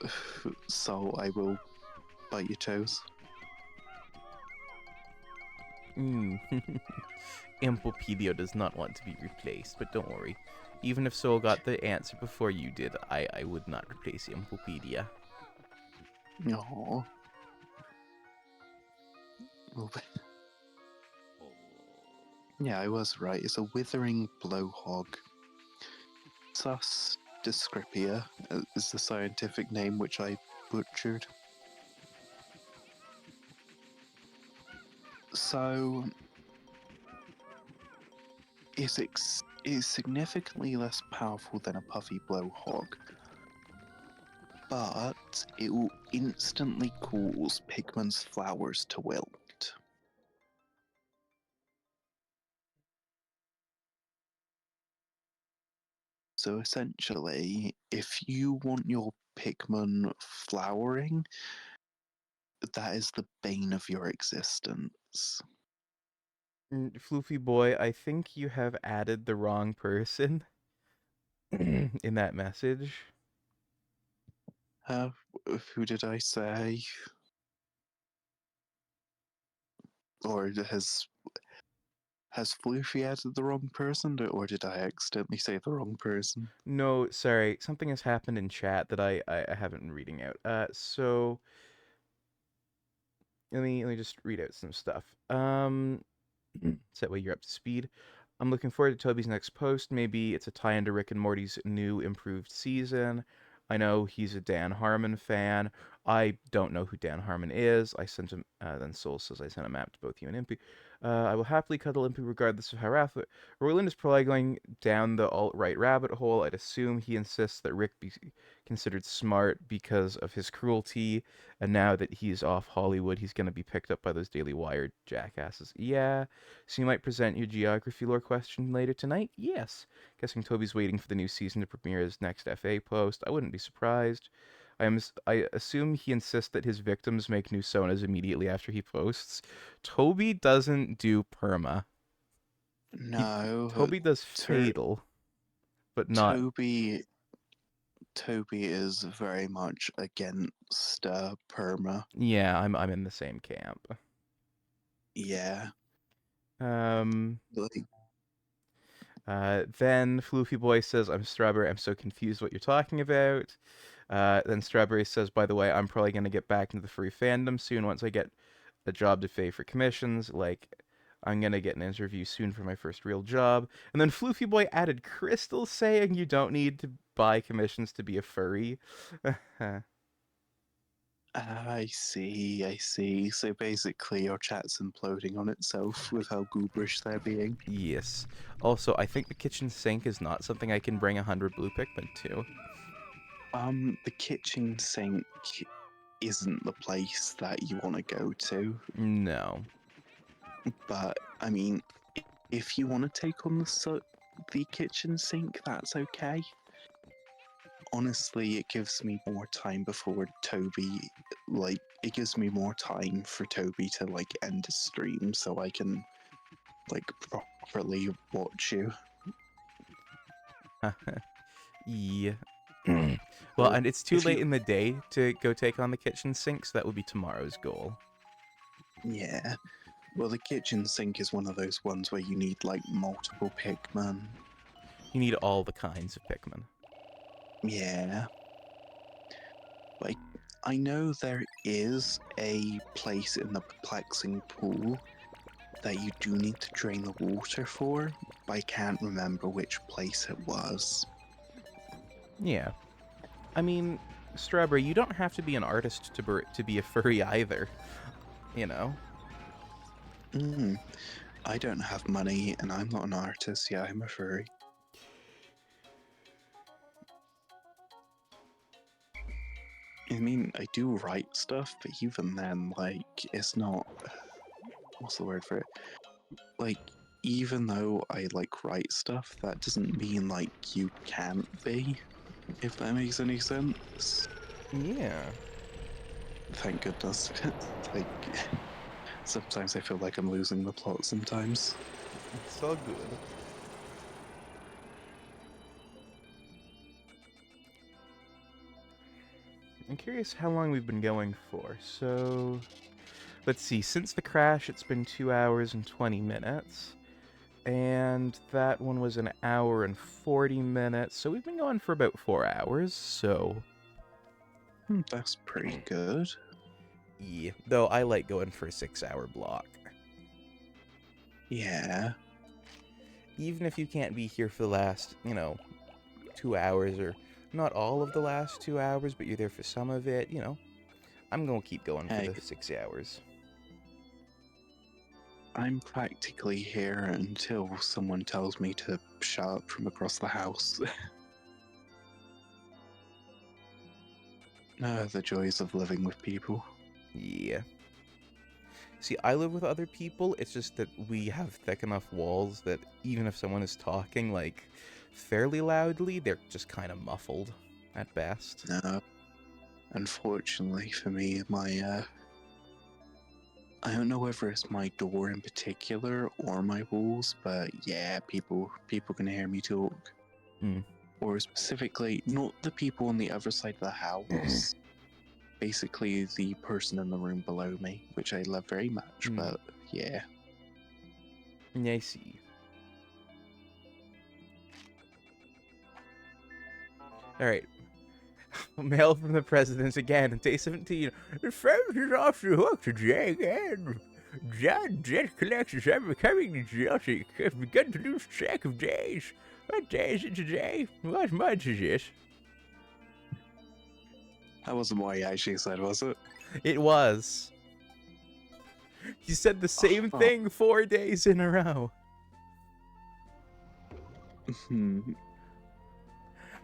so I will bite your toes. Impopedia does not want to be replaced, but don't worry. Even if Soul got the answer before you did, I would not replace Impopedia. No. Yeah, I was right. It's a withering blowhog. Sus Descripia is the scientific name, which I butchered. So, it's significantly less powerful than a puffy blowhog, but it will instantly cause Pikmin's flowers to wilt. So essentially, if you want your Pikmin flowering, that is the bane of your existence. Floofy boy, I think you have added the wrong person in that message. Who did I say? Or has Floofy added the wrong person, or did I accidentally say the wrong person? No, sorry. Something has happened in chat that I haven't been reading out. So let me just read out some stuff. So that way you're up to speed. I'm looking forward to Toby's next post. Maybe it's a tie into Rick and Morty's new improved season. I know he's a Dan Harmon fan. I don't know who Dan Harmon is. I sent him, then Soul says I sent a map to both you and Impy. I will happily cuddle Impy regardless of how Roland is probably going down the alt-right rabbit hole. I'd assume he insists that Rick be considered smart because of his cruelty, and now that he's off Hollywood, he's going to be picked up by those Daily Wire jackasses. Yeah. So you might present your geography lore question later tonight? Yes. Guessing Toby's waiting for the new season to premiere his next FA post. I wouldn't be surprised. I assume he insists that his victims make new sonas immediately after he posts. Toby doesn't do perma. No. Toby does fatal, but not. Toby Toby is very much against perma. Yeah, I'm in the same camp. Yeah. Um. Like, Then Floofy Boy says, "I'm Strawberry. I'm so confused what you're talking about." Then Strawberry says, "By the way, I'm probably gonna get back into the furry fandom soon once I get a job to pay for commissions. Like, I'm gonna get an interview soon for my first real job." And then Floofy Boy added Crystal saying, "You don't need to buy commissions to be a furry." I see, I see. So basically, your chat's imploding on itself with how gooberish they're being. Yes. Also, I think the kitchen sink is not something I can bring 100 blue Pikmin to. The kitchen sink isn't the place that you want to go to, No. but I mean, if you want to take on the kitchen sink, that's okay. Honestly, it gives me more time before Toby, like, it gives me more time for Toby to, like, end a stream so I can, like, properly watch you. Yeah. Well, So, and it's too if late you. in the day to go take on the kitchen sink, so that would be tomorrow's goal. Yeah. Well, the kitchen sink is one of those ones where you need, like, multiple Pikmin. You need all the kinds of Pikmin. Yeah. Like, I know there is a place in the perplexing pool that you do need to drain the water for, but I can't remember which place it was. Yeah. I mean, Strawberry, you don't have to be an artist to be a furry either. You know? I don't have money, and I'm not an artist. Yeah, I'm a furry. I mean, I do write stuff, but even then, like, it's not. What's the word for it? Like, even though I like write stuff, that doesn't mean like you can't be. If that makes any sense. Yeah. Thank goodness. Like, sometimes I feel like I'm losing the plot sometimes. It's all good. I'm curious how long we've been going for. So, let's see. Since the crash, it's been 2 hours and 20 minutes. And that one was an hour and 40 minutes. So we've been going for about 4 hours. So, That's pretty good. yeah. Though I like going for a 6-hour block. Yeah. Even if you can't be here for the last, 2 hours or not all of the last 2 hours, but you're there for some of it, I'm going to keep going for Hey, the 6 hours. I'm practically here until someone tells me to shut up from across the house. The joys of living with people. Yeah. See, I live with other people. It's just that we have thick enough walls that even if someone is talking, like, fairly loudly, they're just kind of muffled at best. No. Unfortunately for me, I don't know whether it's my door in particular or my walls, but yeah, people can hear me talk. Mm. Or specifically, not the people on the other side of the house. Basically, the person in the room below me, which I love very much, but yeah. I see. Alright. Mail from the president again. Day 17. The Feds is off the hook today again. John debt collectors are becoming guilty. Have begun to lose track of days. What day is it today? What month is it? That wasn't what he actually said, was it? It was. He said the same thing 4 days in a row.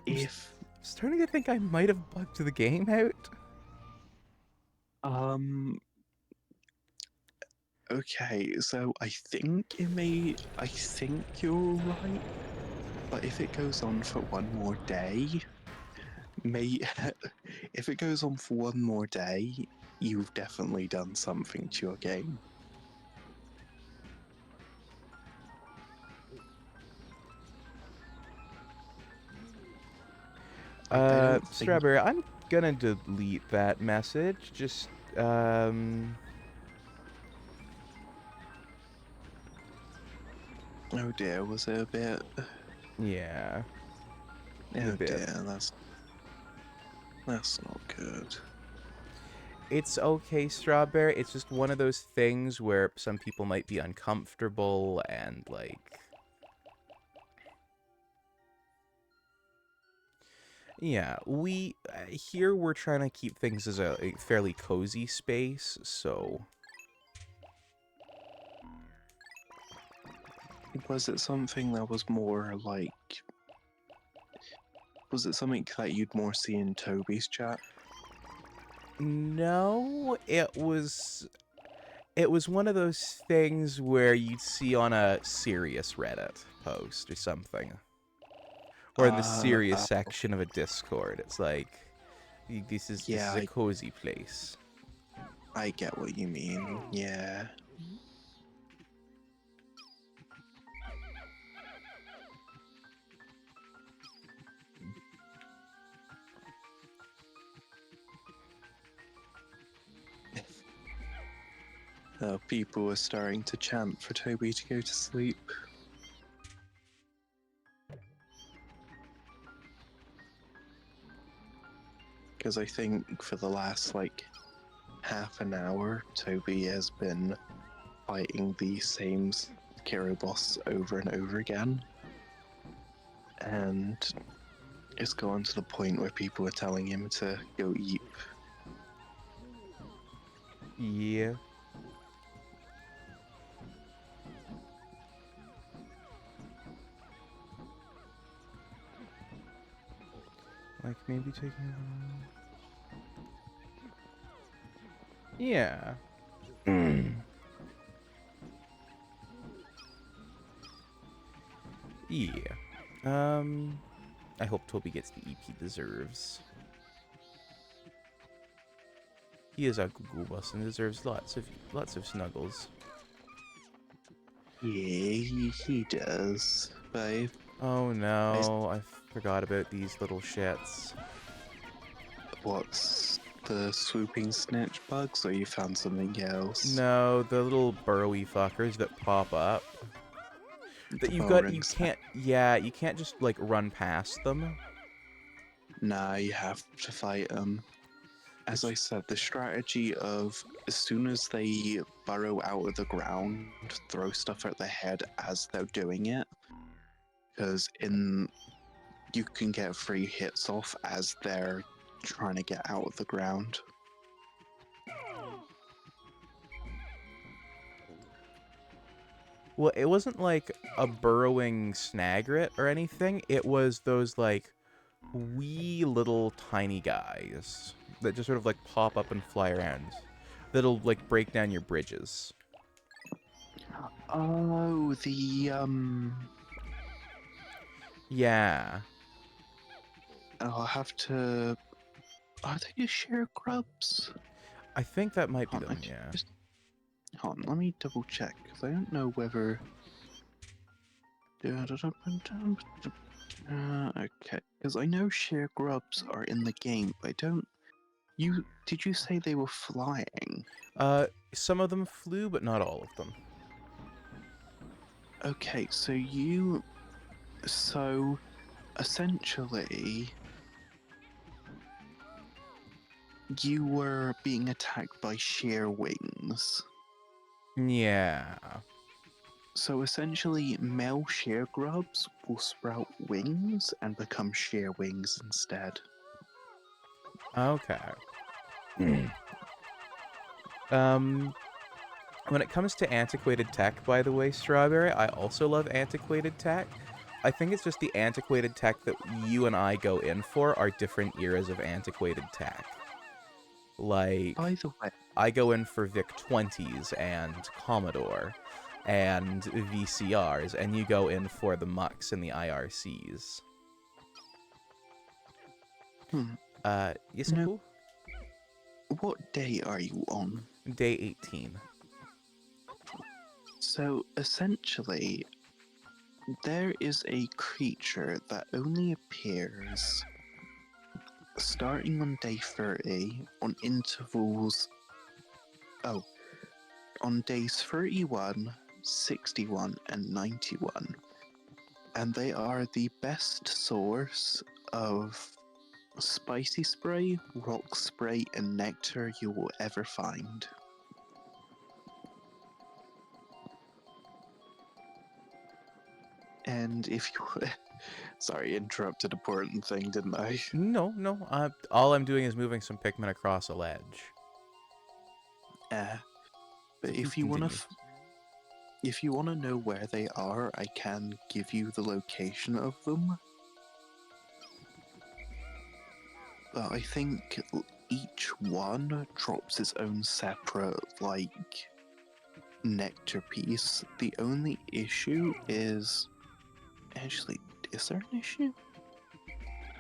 If Starting to think I might have bugged the game out. Okay, so I think you're right, but if it goes on for one more day, if it goes on for one more day, you've definitely done something to your game. I don't think. Strawberry, I'm gonna delete that message. Just, Oh dear, was it a bit? yeah. A Oh bit. dear, that's not good. It's okay, Strawberry. It's just one of those things where some people might be uncomfortable and, like... Yeah, here we're trying to keep things as a fairly cozy space, so... Was it something that was more like? Was it something that you'd more see in Toby's chat? No, it was one of those things where you'd see on a serious Reddit post or something. Or in the serious Oh, section of a Discord. It's like, this is yeah, a cozy place. I get what you mean. Yeah. People were starting to chant for Toby to go to sleep. Because I think for the last, like, half an hour, Toby has been fighting the same Kiro boss over and over again. And it's gone to the point where people are telling him to go eat. Yeah. Like, maybe taking... Yeah. Yeah. I hope Toby gets the EP he deserves. He is a Google boss and deserves lots of snuggles. Yeah, he does. But Oh no, I forgot about these little shits. what's the swooping snitch bugs, or you found something else? No, the little burrowy fuckers that pop up. That you Burrowing can't, yeah, you can't just, like, run past them. Nah, you have to fight them. As I said, the strategy of as soon as they burrow out of the ground, throw stuff at their head as they're doing it, because you can get free hits off as they're trying to get out of the ground. Well, it wasn't like a burrowing snagret or anything. It was those, like, wee little tiny guys that just sort of, like, pop up and fly around. That'll, like, break down your bridges. Oh, Yeah. I'll have to. Are they just share grubs? I think that might be Hold on, them, yeah. hold on, let me double check, because I don't know whether. Okay, because I know share grubs are in the game, but I don't. Did you say they were flying? Some of them flew, but not all of them. Okay, so essentially, you were being attacked by sheer wings. Yeah. So essentially, male sheer grubs will sprout wings and become sheer wings instead. Okay. When it comes to antiquated tech, by the way, Strawberry, I also love antiquated tech. I think it's just the antiquated tech that you and I go in for are different eras of antiquated tech. Like, By the way, I go in for VIC-20s and Commodore and VCRs, and you go in for the MUX and the IRCs. Yes, No. Uncle? What day are you on? Day 18. So essentially, there is a creature that only appears starting on day 30 on intervals. Oh, on days 31, 61, and 91. And they are the best source of spicy spray, rock spray, and nectar you will ever find. And if you. Sorry, interrupted an important thing, didn't I? No, no. All I'm doing is moving some Pikmin across a ledge. But So please if you wanna, continue. if you wanna know where they are, I can give you the location of them. But I think each one drops its own separate, like, nectar piece. The only issue is. Actually, is there an issue?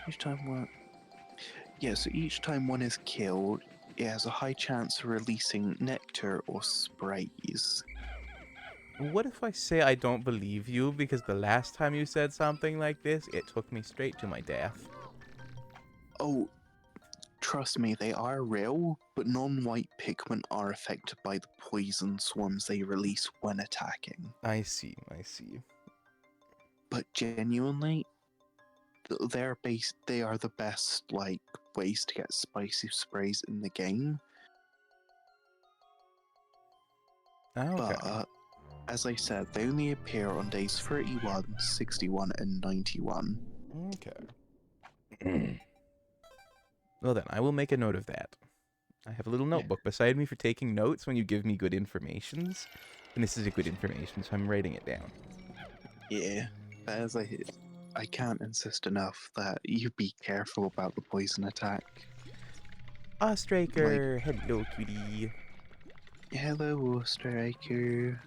Each time one. Yeah, so each time one is killed, it has a high chance of releasing nectar or sprays. What if I say I don't believe you because the last time you said something like this, it took me straight to my death? Oh, trust me, they are real, but non-white Pikmin are affected by the poison swarms they release when attacking. I see, I see. But genuinely, they are the best, like, ways to get spicy sprays in the game. Okay. But as I said, they only appear on days 31, 61, and 91. Okay. Well then, I will make a note of that. I have a little Yeah. notebook beside me for taking notes when you give me good informations. And this is a good information, so I'm writing it down. Yeah, as I can't insist enough that you be careful about the poison attack. Ostraker! Hello, cutie. Hello, Striker.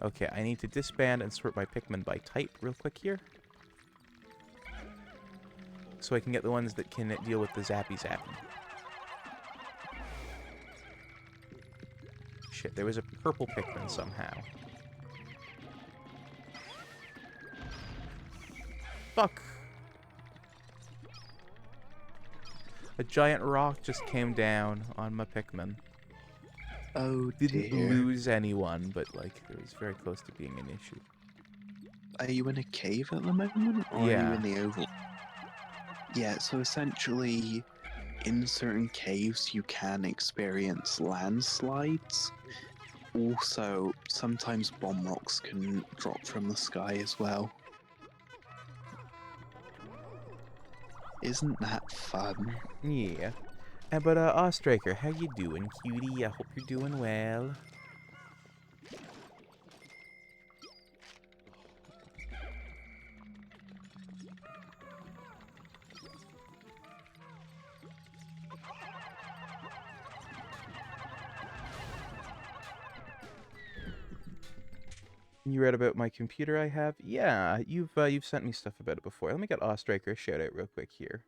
Okay, I need to disband and sort my Pikmin by type real quick here. So I can get the ones that can deal with the zappy zappy. Shit, there was a purple Pikmin somehow. Fuck! A giant rock just came down on my Pikmin. Oh Didn't dear. lose anyone, but like it was very close to being an issue. Are you in a cave at the moment, or are you Yeah. in the oval? Yeah, so essentially, in certain caves you can experience landslides. Also, sometimes bomb rocks can drop from the sky as well. Isn't that fun? Yeah. But Ostraker, how you doing, cutie? I hope you're doing well. You read about my computer I have? Yeah, you've sent me stuff about it before. Let me get Ostraker a shout out real quick here.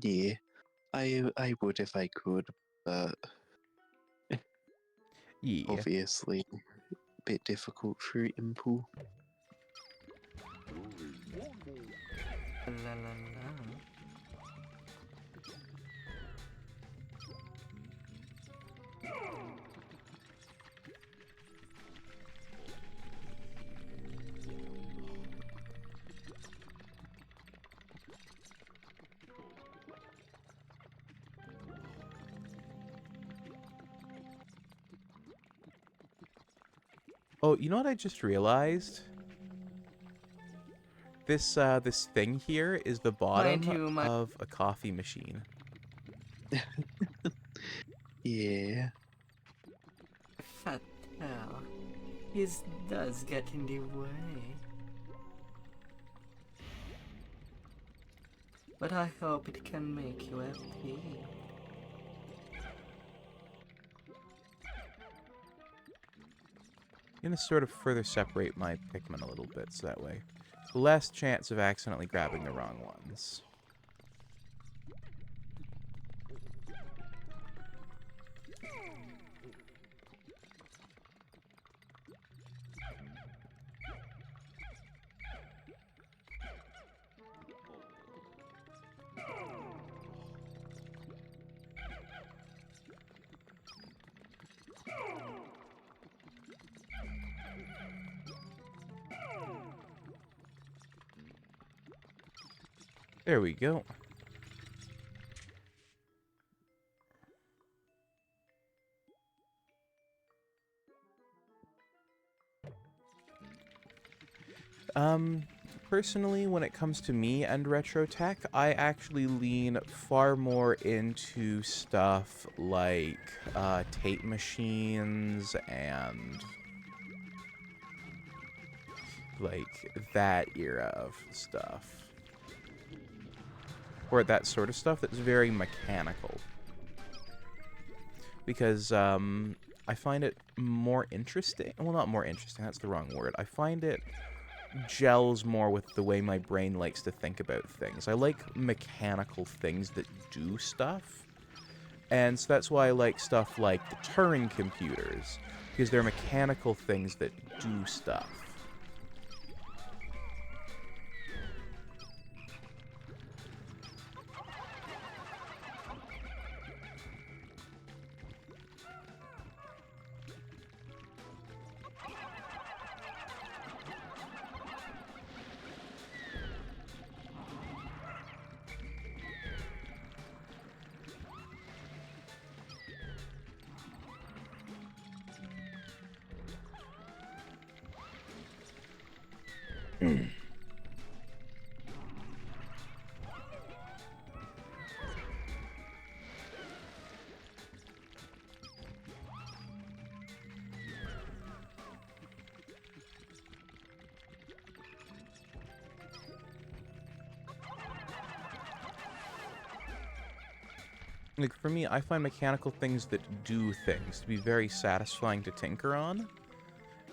Yeah, I would if I could, but Yeah. obviously a bit difficult for Impu. La la la. Oh, you know what I just realized? This thing here is the bottom of a coffee machine. Yeah. Fat hell. His does get in the way. But I hope it can make you happy. I'm gonna sort of further separate my Pikmin a little bit, so that way less chance of accidentally grabbing the wrong ones. There we go. Personally, when it comes to me and retro tech, I actually lean far more into stuff like tape machines and like that era of stuff. Or that sort of stuff that's very mechanical. Because I find it more interesting. Well, not more interesting, that's the wrong word. I find it gels more with the way my brain likes to think about things. I like mechanical things that do stuff. And so that's why I like stuff like the Turing computers, because they're mechanical things that do stuff. Like, for me, I find mechanical things that do things to be very satisfying to tinker on,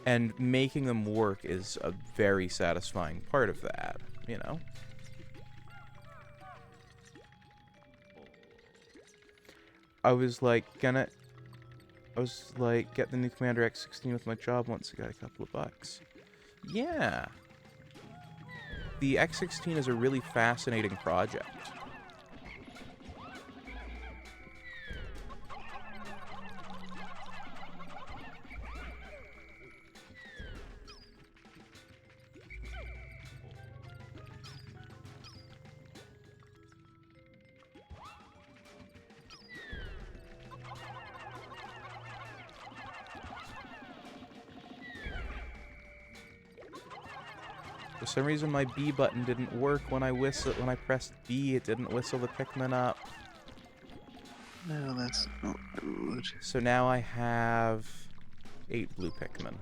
and making them work is a very satisfying part of that, you know? I was like, get the new Commander X16 with my job once I got a couple of bucks. Yeah. The X16 is a really fascinating project. For some reason, my B button didn't work when I pressed B. It didn't whistle the Pikmin up. No, that's not good. So now I have 8 blue Pikmin.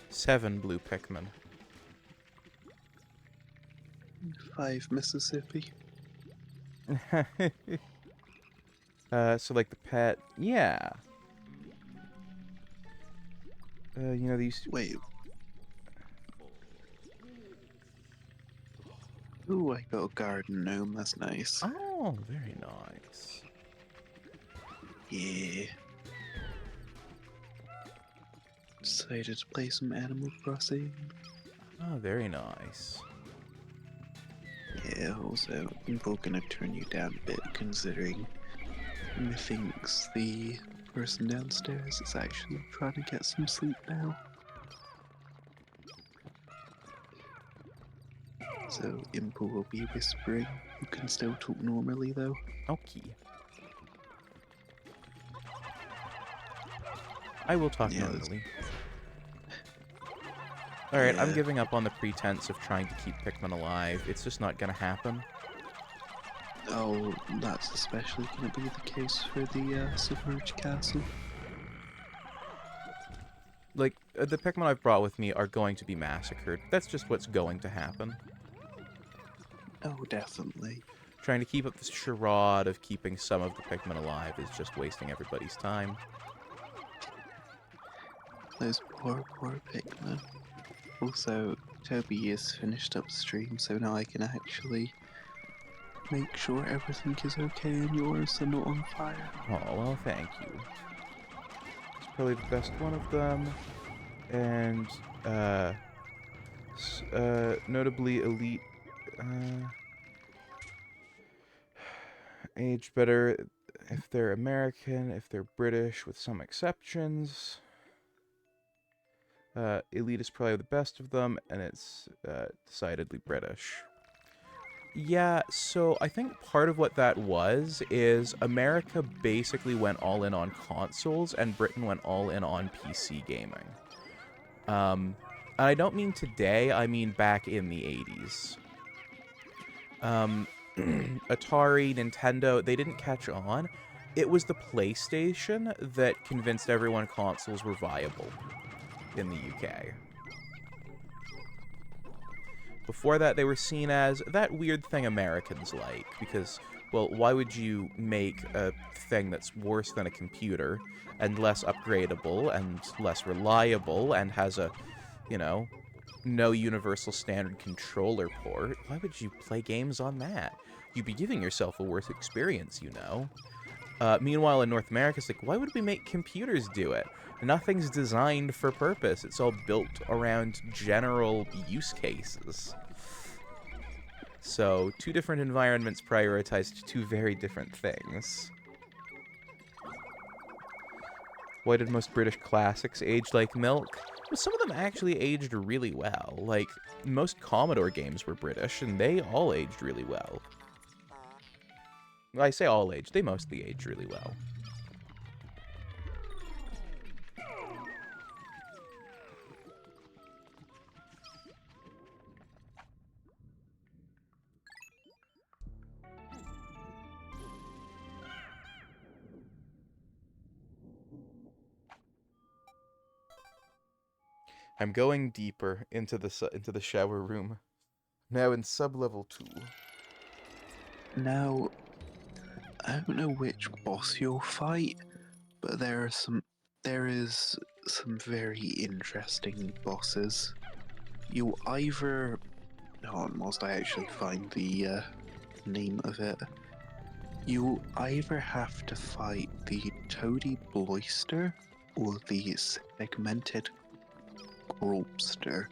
Seven blue Pikmin. 5 Mississippi. So like the pet, yeah. You know these. Wait. Ooh, I got a garden gnome. That's nice. Oh, very nice. Yeah. Decided to play some Animal Crossing. Oh, very nice. Yeah, also, I'm probably gonna turn you down a bit considering methinks the person downstairs is actually trying to get some sleep now. So, Impu will be whispering. You can still talk normally though. Okay. I will talk Yeah, that's- normally. Alright, I'm Yeah. giving up on the pretense of trying to keep Pikmin alive. It's just not gonna happen. Oh, that's especially gonna be the case for the submerged castle. Like, the Pikmin I've brought with me are going to be massacred. That's just what's going to happen. Oh, definitely. Trying to keep up this charade of keeping some of the Pikmin alive is just wasting everybody's time. Those poor Pikmin. Also, Toby is finished up stream, so now I can actually make sure everything is okay and yours are not on fire. Oh, well, thank you. It's probably the best one of them. And, notably elite, age better if they're American, if they're British, with some exceptions. Elite is probably the best of them, and it's decidedly British. Yeah, so I think part of what that was is America basically went all in on consoles, and Britain went all in on PC gaming. And I don't mean today, I mean back in the 80s. Atari, Nintendo, they didn't catch on. It was the PlayStation that convinced everyone consoles were viable in the UK. Before that, they were seen as that weird thing Americans like, because, well, why would you make a thing that's worse than a computer, and less upgradable, and less reliable, and has a, you know, no universal standard controller port? Why would you play games on that? You'd be giving yourself a worse experience, you know? Meanwhile, in North America, it's like, why would we make computers do it? Nothing's designed for purpose. It's all built around general use cases. So, two different environments prioritized two very different things. Why did most British classics age like milk? Well, some of them actually aged really well. Like, most Commodore games were British, and they all aged really well. I say all aged, they mostly aged really well. I'm going deeper into the shower room. Now in sub-level 2. Now, I don't know which boss you'll fight, but there is some very interesting bosses. You'll either, hold on, whilst I actually find the name of it, you'll either have to fight the Toady Bloister or the Segmented Grobster.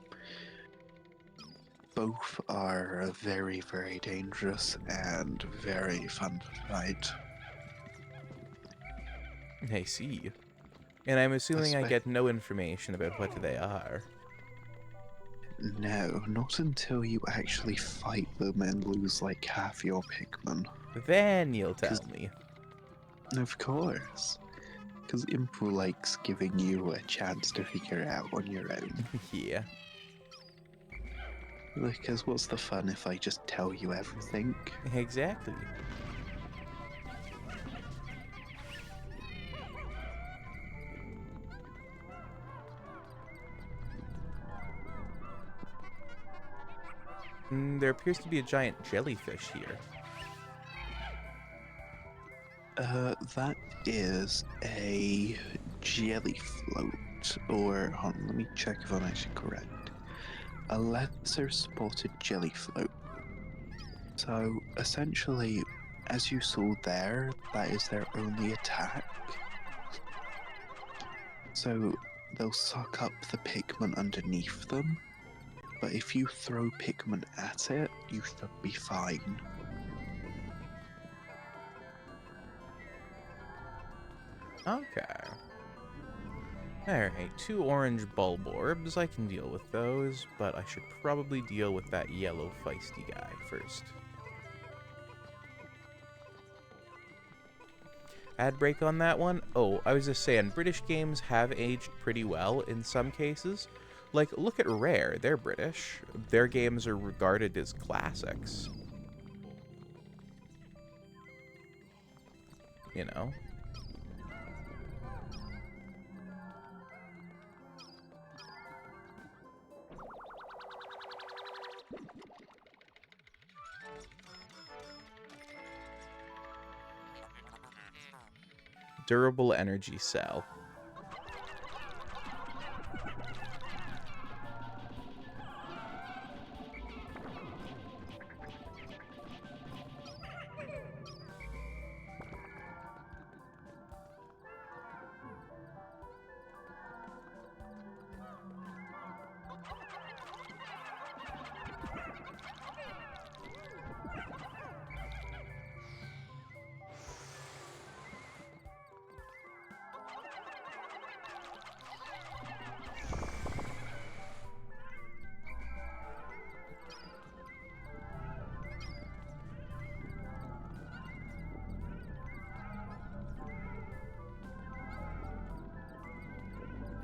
Both are very, very dangerous and very fun to fight. I see. And I'm assuming I Espe- get no information about what they are. No, not until you actually fight them and lose like half your Pikmin. Then you'll tell me. Of course. Because Impu likes giving you a chance to figure it out on your own. Yeah. Because what's the fun if I just tell you everything? Exactly. There appears to be a giant jellyfish here. That is a jelly float, or hold on, let me check if I'm actually correct. A lesser spotted jelly float. So essentially, as you saw there, that is their only attack. So they'll suck up the Pikmin underneath them, but if you throw Pikmin at it, you should be fine. Okay. Alright, 2 orange bulb orbs. I can deal with those, but I should probably deal with that yellow feisty guy first. Ad break on that one? Oh, I was just saying, British games have aged pretty well in some cases. Like, look at Rare, they're British. Their games are regarded as classics. You know? Durable energy cell.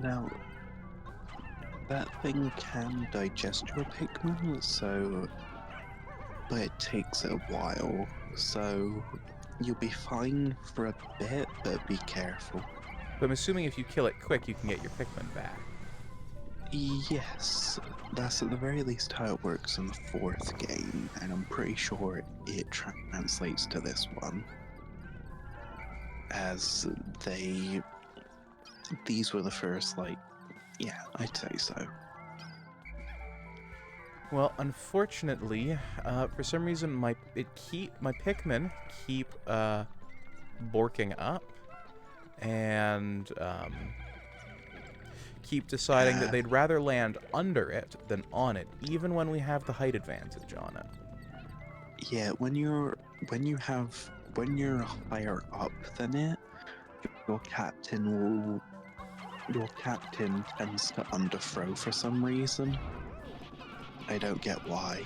Now, that thing can digest your Pikmin, so... But it takes a while, so... You'll be fine for a bit, but be careful. But I'm assuming if you kill it quick, you can get your Pikmin back. Yes, that's at the very least how it works in the fourth game, and I'm pretty sure it translates to this one. As these were the first, yeah, I'd say so. Well, unfortunately, for some reason, my Pikmin keep borking up, and keep deciding that they'd rather land under it than on it, even when we have the height advantage on it. Yeah, when you're higher up than it, your captain tends to underthrow for some reason. I don't get why.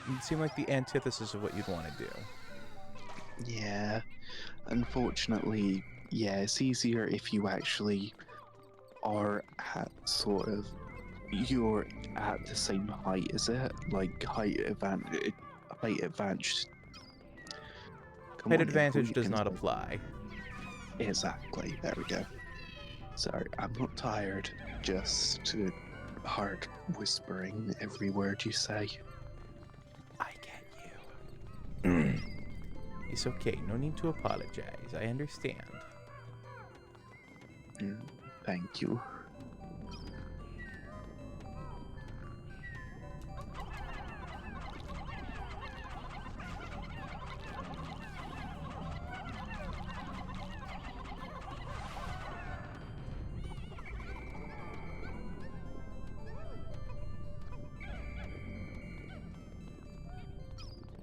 It'd seem like the antithesis of what you'd want to do. Yeah, unfortunately, yeah, it's easier if you actually are at you're at the same height as it, like height advantage. Height April, advantage you does can not say- apply. Exactly, there we go. Sorry, I'm not tired, just hard whispering every word you say. I get you. It's okay, no need to apologize. I understand. Thank you.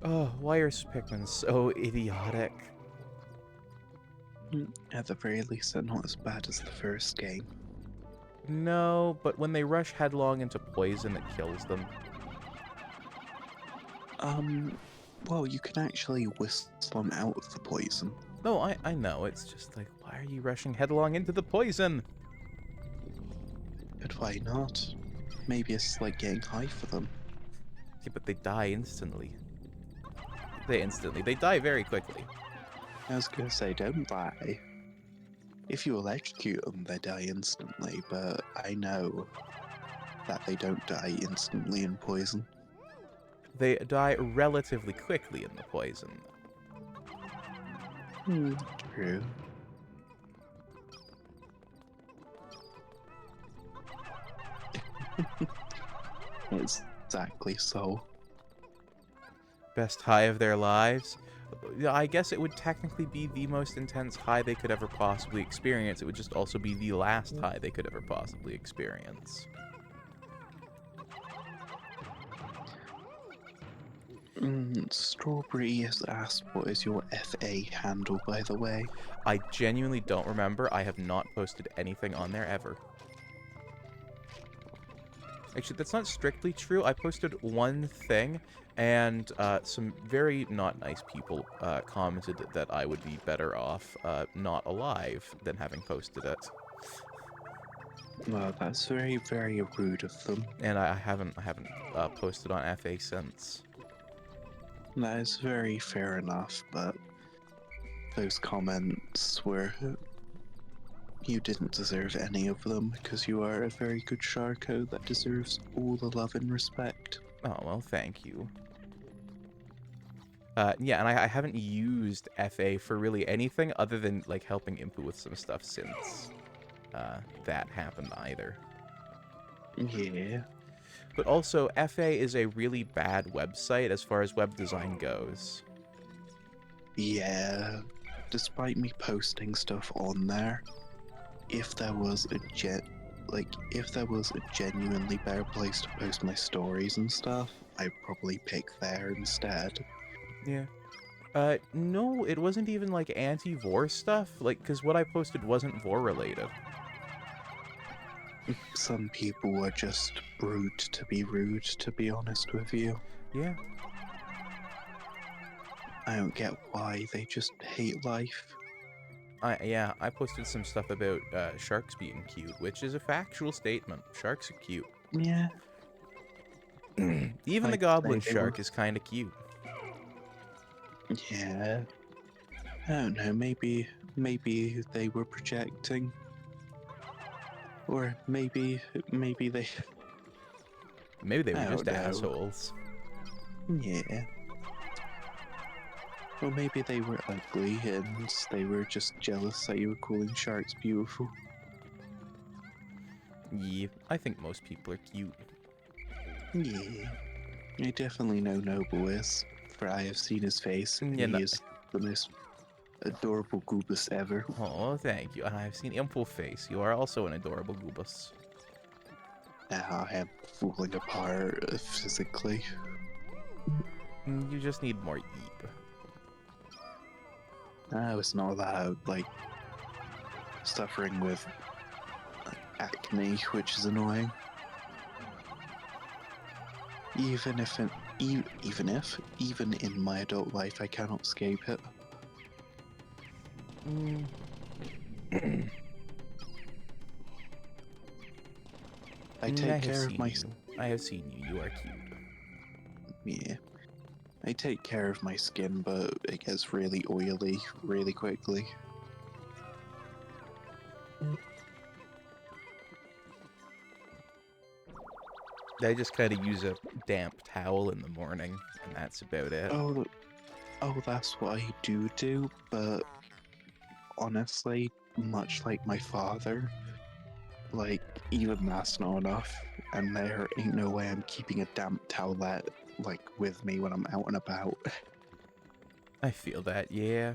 Oh, why are Pikmin so idiotic? At the very least, they're not as bad as the first game. No, but when they rush headlong into poison, it kills them. Well, you can actually whisk them out of the poison. No, I know, it's just like, why are you rushing headlong into the poison? But why not? Maybe it's like getting high for them. Yeah, but they die instantly. They die very quickly. I was gonna say, don't die. If you electrocute them, they die instantly, but I know that they don't die instantly in poison. They die relatively quickly in the poison. True. It's exactly so. Best high of their lives? I guess it would technically be the most intense high they could ever possibly experience. It would just also be the last high they could ever possibly experience. Strawberry has asked, what is your FA handle, by the way? I genuinely don't remember. I have not posted anything on there ever. Actually, that's not strictly true. I posted one thing, and some very not nice people commented that I would be better off not alive than having posted it. Well, that's very, very rude of them. And I haven't posted on FA since. That is very fair enough, but those comments were... You didn't deserve any of them, because you are a very good Sharko that deserves all the love and respect. Oh, well, thank you. Yeah, and I haven't used FA for really anything other than, like, helping Impu with some stuff since that happened either. Yeah. But also, FA is a really bad website as far as web design goes. Yeah. Despite me posting stuff on there, if there was a genuinely better place to post my stories and stuff, I'd probably pick there instead. Yeah. No, it wasn't even, like, anti-vor stuff, like, because what I posted wasn't vor-related. Some people are just rude to be rude, to be honest with you. Yeah. I don't get why, they just hate life. I posted some stuff about sharks being cute, which is a factual statement. Sharks are cute. Yeah, Even the I'd goblin say they were. shark is kind of cute. Yeah, I don't know. Maybe they were projecting, or maybe they. Maybe they were I just don't know. assholes. Yeah. Or maybe they were ugly and they were just jealous that you were calling sharks beautiful. Yeah, I think most people are cute. Yeah. I definitely know Noble is, for I have seen his face, and Yeah, no. he is the most adorable goobus ever. Oh, thank you. I've seen Impul Face. You are also an adorable goobus. Now I am falling apart physically. You just need more Eep. I was not allowed, like, suffering with acne, which is annoying. Even in my adult life, I cannot escape it. I take care of my I have seen you. You are cute. yeah. I take care of my skin, but it gets really oily really quickly. I just kind of use a damp towel in the morning, and that's about it. Oh, that's what I do, but honestly, much like my father, like, even that's not enough, and there ain't no way I'm keeping a damp towelette, like, with me when I'm out and about. I feel that, yeah.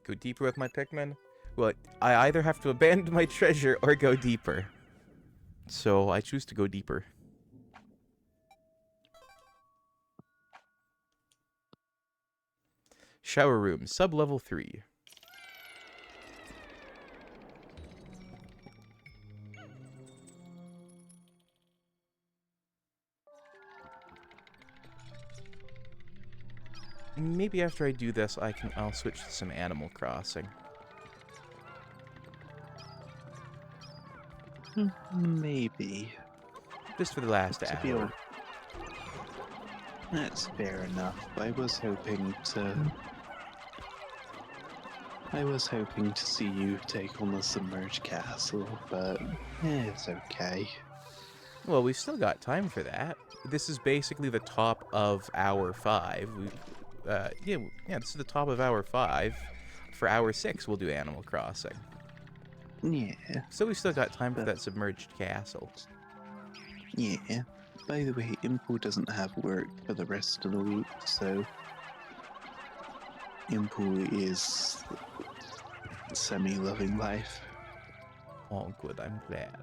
Go deeper with my Pikmin? Well, I either have to abandon my treasure or go deeper. So I choose to go deeper. Shower room, sub-level 3. Maybe after I do this, I'll switch to some Animal Crossing. Maybe. Just for the last To be hour. honest, that's fair enough. I was hoping to see you take on the submerged castle, but it's okay. Well, we've still got time for that. This is basically the top of hour 5. Yeah, this is the top of hour 5. For hour 6, we'll do Animal Crossing. Yeah, So we still got time for but that submerged castle. yeah. By the way, Impul doesn't have work for the rest of the week, so Impul is semi-loving life. Oh, good, I'm glad.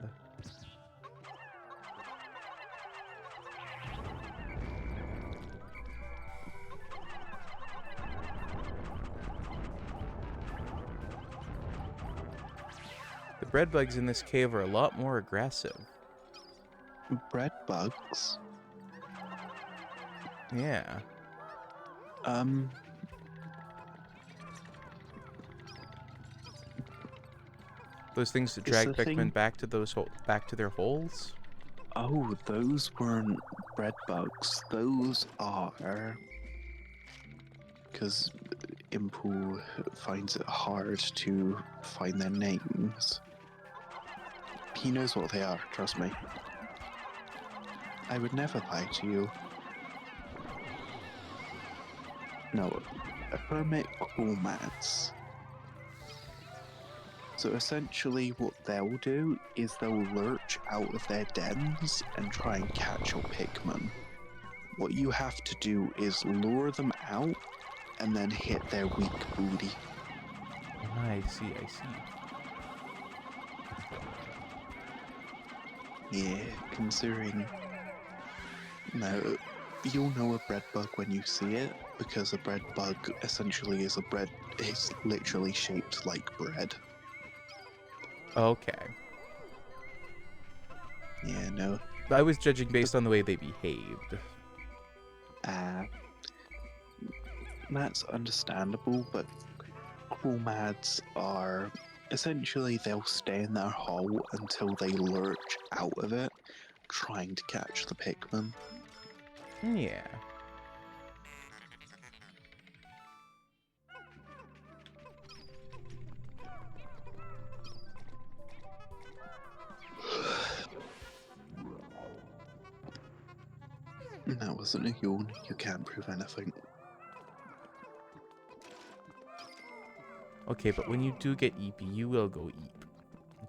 The bread bugs in this cave are a lot more aggressive. Bread bugs? Yeah. Those things that Is drag the thing... Pikmin back to their holes? Oh, those weren't bread bugs. Those are... Because Impul finds it hard to find their names. He knows what they are, trust me. I would never lie to you. No, hermit crawlmats. So essentially what they'll do is they'll lurch out of their dens and try and catch your Pikmin. What you have to do is lure them out and then hit their weak booty. I see. Yeah, considering. No, you'll know a bread bug when you see it, because a bread bug essentially is a bread. It's literally shaped like bread. Okay. Yeah, no. I was judging based on the way they behaved. Uh, that's understandable, but crawmads are essentially they'll stay in their hole until they lurch out of it, trying to catch the Pikmin. Yeah. That wasn't a yawn. You can't prove anything. Okay, but when you do get eepy, you will go eep.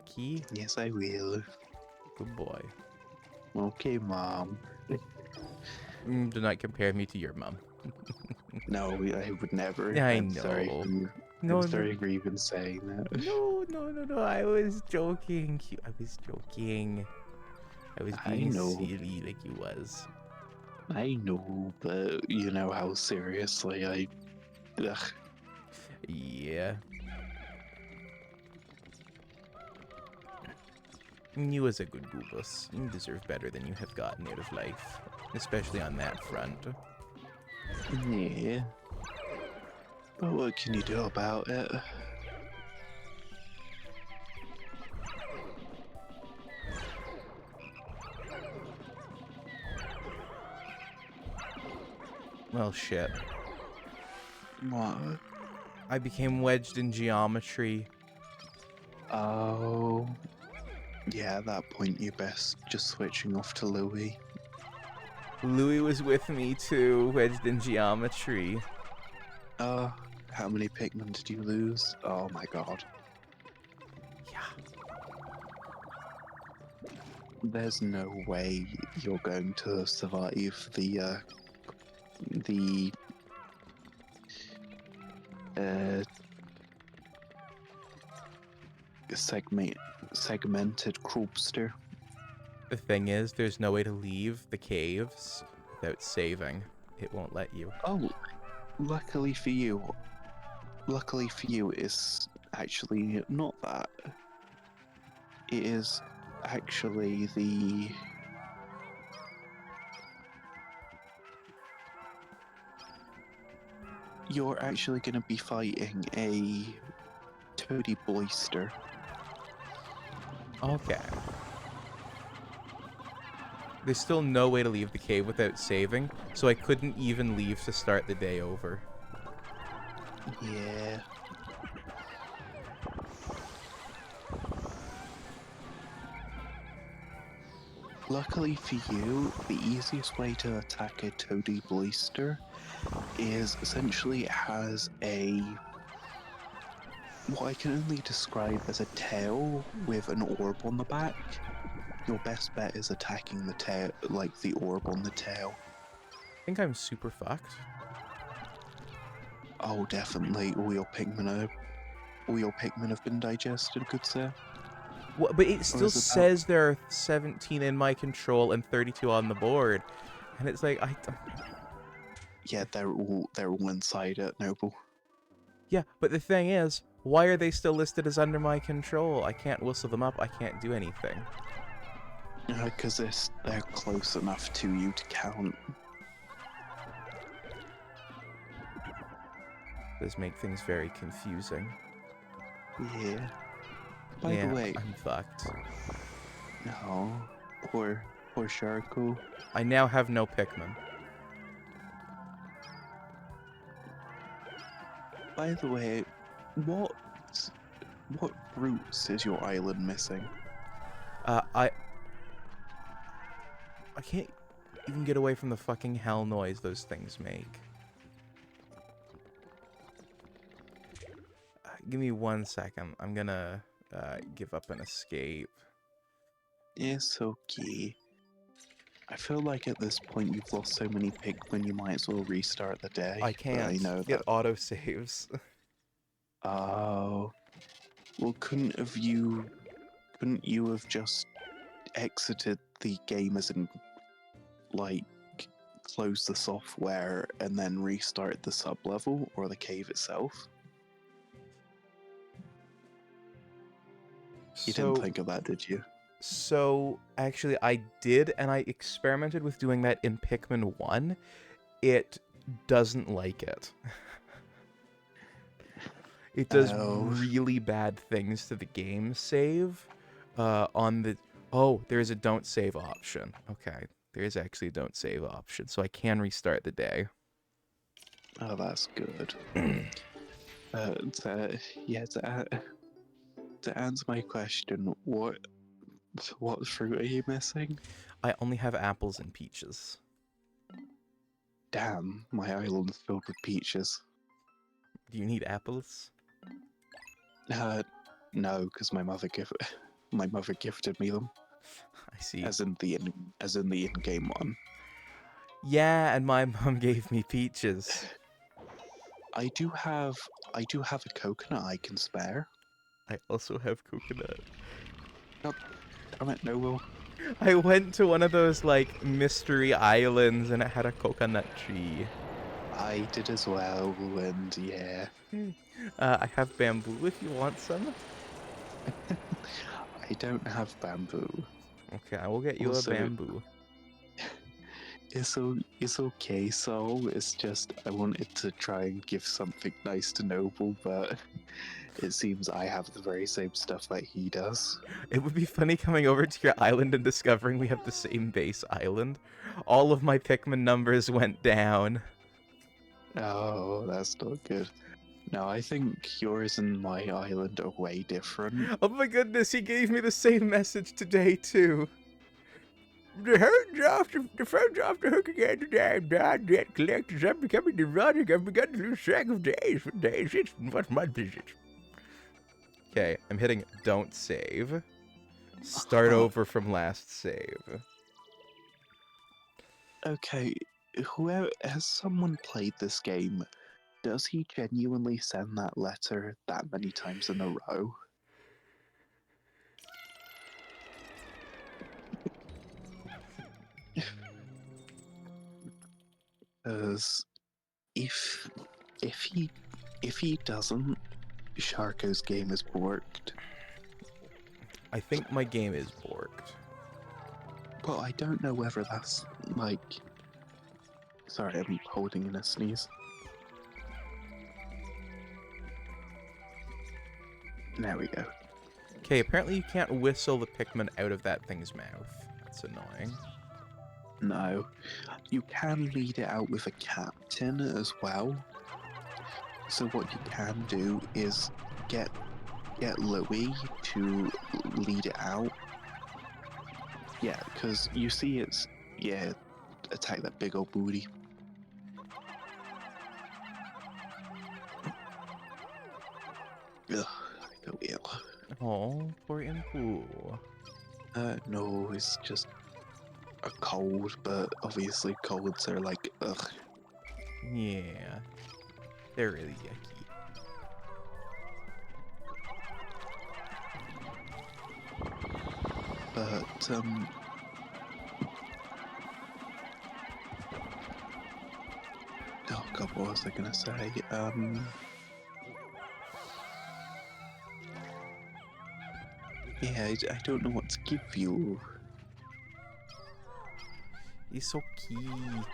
Okay? Yes, I will. Good boy. Okay, Mom. Do not compare me to your mum. No, I would never. I I'm sorry. know. I'm No, no, sorry for even saying that. no. I was joking. I was joking. I was I being know. silly like you was. I know, but you know how seriously I. Ugh. Yeah. You was a good goobus. You deserve better than you have gotten out of life. Especially on that front. Yeah. But what can you do about it? Well, shit. What? I became wedged in geometry. Oh. Yeah, at that point, you best just switching off to Louis. Louis was with me too, wedged in geometry. How many Pikmin did you lose? Oh my god. Yeah. There's no way you're going to survive the uh segmented crobster. The thing is, there's no way to leave the caves without saving. It won't let you. Oh, luckily for you, it's actually not that. It is actually the. You're actually going to be fighting a toady boister. Okay. There's still no way to leave the cave without saving, so I couldn't even leave to start the day over. Yeah. Luckily for you, the easiest way to attack a toady boister is essentially it has what I can only describe as a tail with an orb on the back. Your best bet is attacking the tail, like the orb on the tail. I think I'm super fucked. Oh, definitely. All your Pikmin have been digested, good sir. What, but it Or still is it that? says there are 17 in my control and 32 on the board. And it's like, Yeah, they're all inside it, Noble. yeah, but the thing is, why are they still listed as under my control? I can't whistle them up, I can't do anything. Because they're close enough to you to count. Does make things very confusing. Yeah. By Yeah, the way, I'm fucked. no, poor Sharko. I now have no Pikmin. By the way, what roots is your island missing? I can't even get away from the fucking hell noise those things make. Give me 1 second. I'm gonna give up an escape. It's okay. I feel like at this point you've lost so many Pikmin you might as well restart the day. I But can't. I know It that. autosaves. Oh. Well, couldn't you have just exited the game as in, like, close the software and then restart the sub-level or the cave itself? You didn't think of that, did you? So, actually, I did, and I experimented with doing that in Pikmin 1. It doesn't like it. It does Oh. really bad things to the game save. On the... Oh, there's a don't save option. Okay, there is actually a don't save option, so I can restart the day. Oh, that's good. Yeah, to answer my question, what fruit are you missing? I only have apples and peaches. Damn, my island's filled with peaches. Do you need apples? No, because my mother gifted me them, I see. as in the in-game one. Yeah, and my mom gave me peaches. I do have a coconut I can spare. I also have coconut. Damn it, no, Will. I went to one of those, like, mystery islands and it had a coconut tree. I did as well, and yeah. I have bamboo if you want some. I don't have bamboo. Okay, I will get you Also, a bamboo. It's okay, so it's just I wanted to try and give something nice to Noble, but it seems I have the very same stuff that he does. It would be funny coming over to your island and discovering we have the same base island. All of my Pikmin numbers went down. Oh, that's not good. No, I think yours and my island are way different. Oh my goodness, he gave me the same message today too. The phone's off the hook again today. Not yet collectors. I'm becoming neurotic. I've begun to lose track of days. What day is it? What month is it? Okay, I'm hitting don't save. Start over from last save. Okay, whoever has someone played this game, does he genuinely send that letter that many times in a row? Because if he doesn't, Sharko's game is borked. I think my game is borked. But I don't know whether that's like. Sorry, I'm holding in a sneeze. There we go. Okay, apparently you can't whistle the Pikmin out of that thing's mouth. That's annoying. No. You can lead it out with a captain as well. So what you can do is get Louis to lead it out. Yeah, because you see it's... Yeah, attack that big old booty. Ugh, I go ill. Oh, poor Impu. No, it's just a cold, but obviously colds are like, ugh. Yeah. They're really yucky. But, oh god, what was I gonna say? Yeah, I don't know what to give you. It's okay.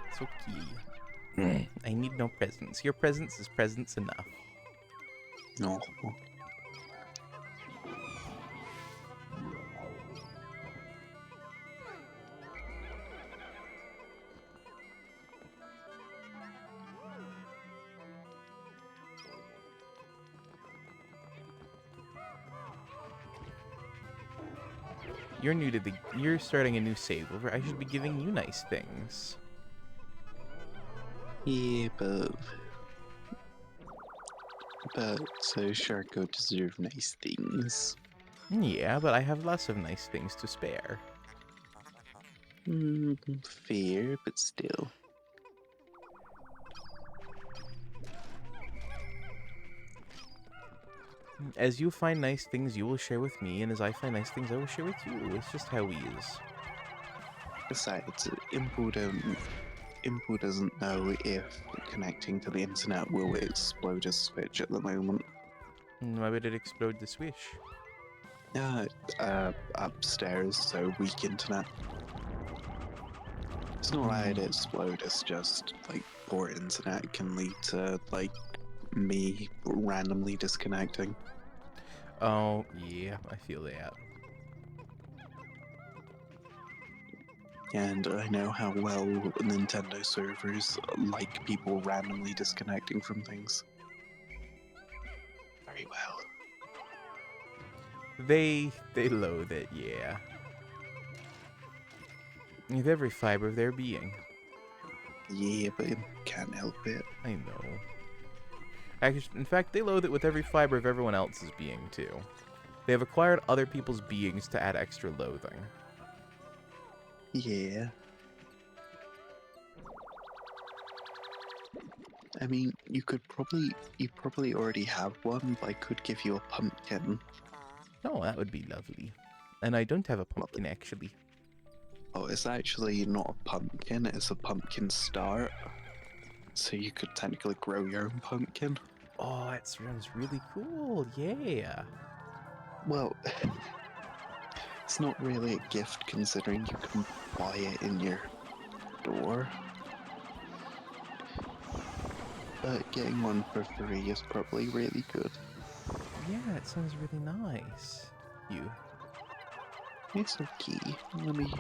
It's okay. I need no presents. Your presence is presents enough. No. You're new to the... You're starting a new save over. I should be giving you nice things. Yeah, but so Sharko deserve nice things. Yeah, but I have lots of nice things to spare. Fair, but still. As you find nice things, you will share with me, and as I find nice things, I will share with you. It's just how we is. Besides, Impu doesn't know if connecting to the internet will explode a switch at the moment. Why would it explode the Swish? Upstairs, so weak internet. It's not like it explode, it's just like poor internet can lead to like me randomly disconnecting. Oh, yeah, I feel that. And I know how well Nintendo servers like people randomly disconnecting from things. Very well. They loathe it, yeah. With every fiber of their being. Yeah, but it can't help it. I know. Actually, in fact, they loathe it with every fiber of everyone else's being, too. They have acquired other people's beings to add extra loathing. Yeah. I mean, you probably already have one, but I could give you a pumpkin. Oh, that would be lovely. And I don't have a Well, pumpkin, actually. oh, it's actually not a pumpkin, it's a pumpkin start. So you could technically grow your own pumpkin. Oh, that sounds really cool. Yeah. Well, it's not really a gift considering you can buy it in your door. But getting one for free is probably really good. Yeah, it sounds really nice. You. It's okay. Let me.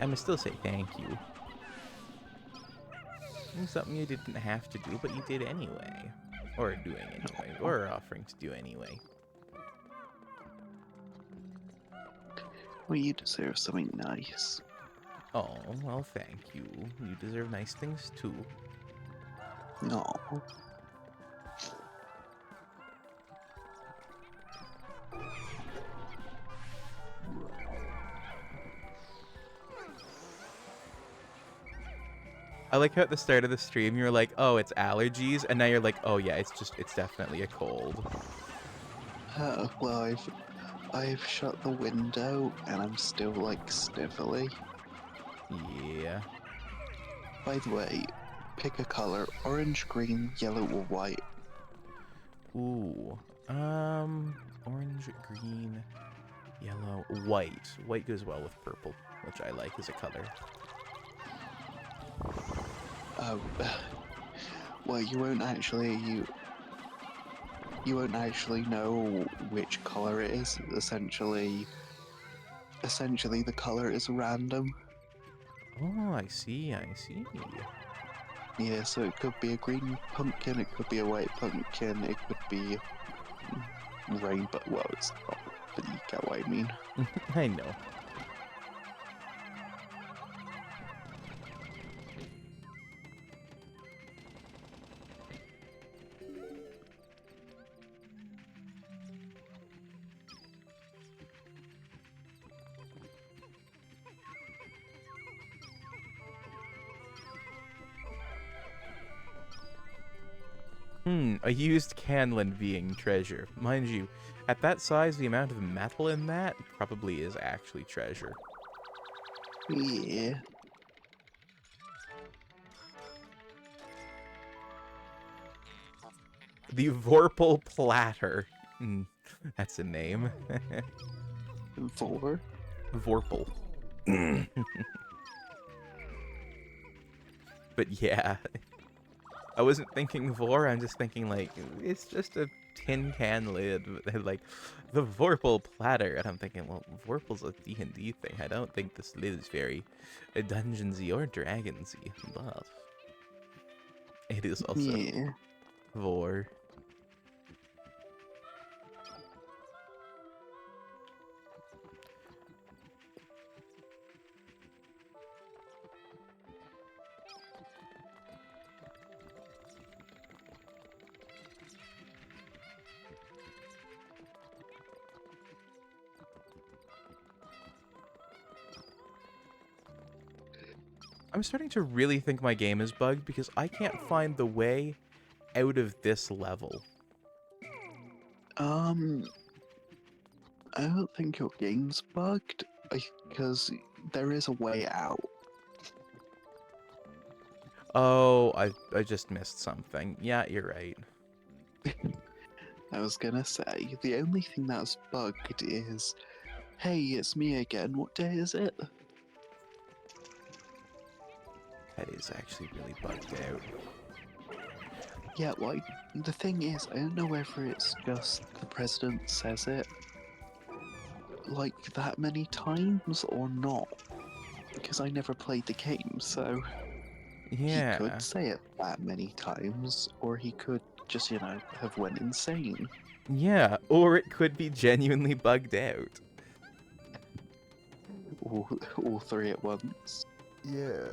I must still say thank you. It's something you didn't have to do, but you did anyway. Or doing anyway. Or offering to do anyway. Well, you deserve something nice. Oh, well, thank you. You deserve nice things, too. No. I like how at the start of the stream you were like, oh, it's allergies, and now you're like, oh yeah, it's definitely a cold. Well, I've shut the window and I'm still like sniffly. Yeah. By the way, pick a color: orange, green, yellow, or white. Ooh. Orange, green, yellow, white. White goes well with purple, which I like as a color. Oh, well, you won't actually know which color it is. Essentially, the color is random. Oh, I see, I see. Yeah, so it could be a green pumpkin, it could be a white pumpkin, it could be rainbow. Well, it's not, but you get what I mean. I know. A used Canlin being treasure. Mind you, at that size, the amount of metal in that probably is actually treasure. Yeah. The Vorpal Platter. That's a name. Four. Vorpal. But yeah, I wasn't thinking Vor, I'm just thinking like, it's just a tin can lid, but like, the Vorpal Platter, and I'm thinking, well, Vorpal's a D&D thing, I don't think this lid is very Dungeonsy or Dragonsy, but it is also Yeah. Vor. I'm starting to really think my game is bugged because I can't find the way out of this level. I don't think your game's bugged, because there is a way out. Oh, I just missed something. Yeah, you're right. I was gonna say, the only thing that's bugged is, hey, it's me again, what day is it? That is actually really bugged out. Yeah, like, the thing is, I don't know whether it's just the president says it, like, that many times or not. Because I never played the game, so he could Yeah. say it that many times, or he could just, have went insane. Yeah, or it could be genuinely bugged out. All three at once. Yeah.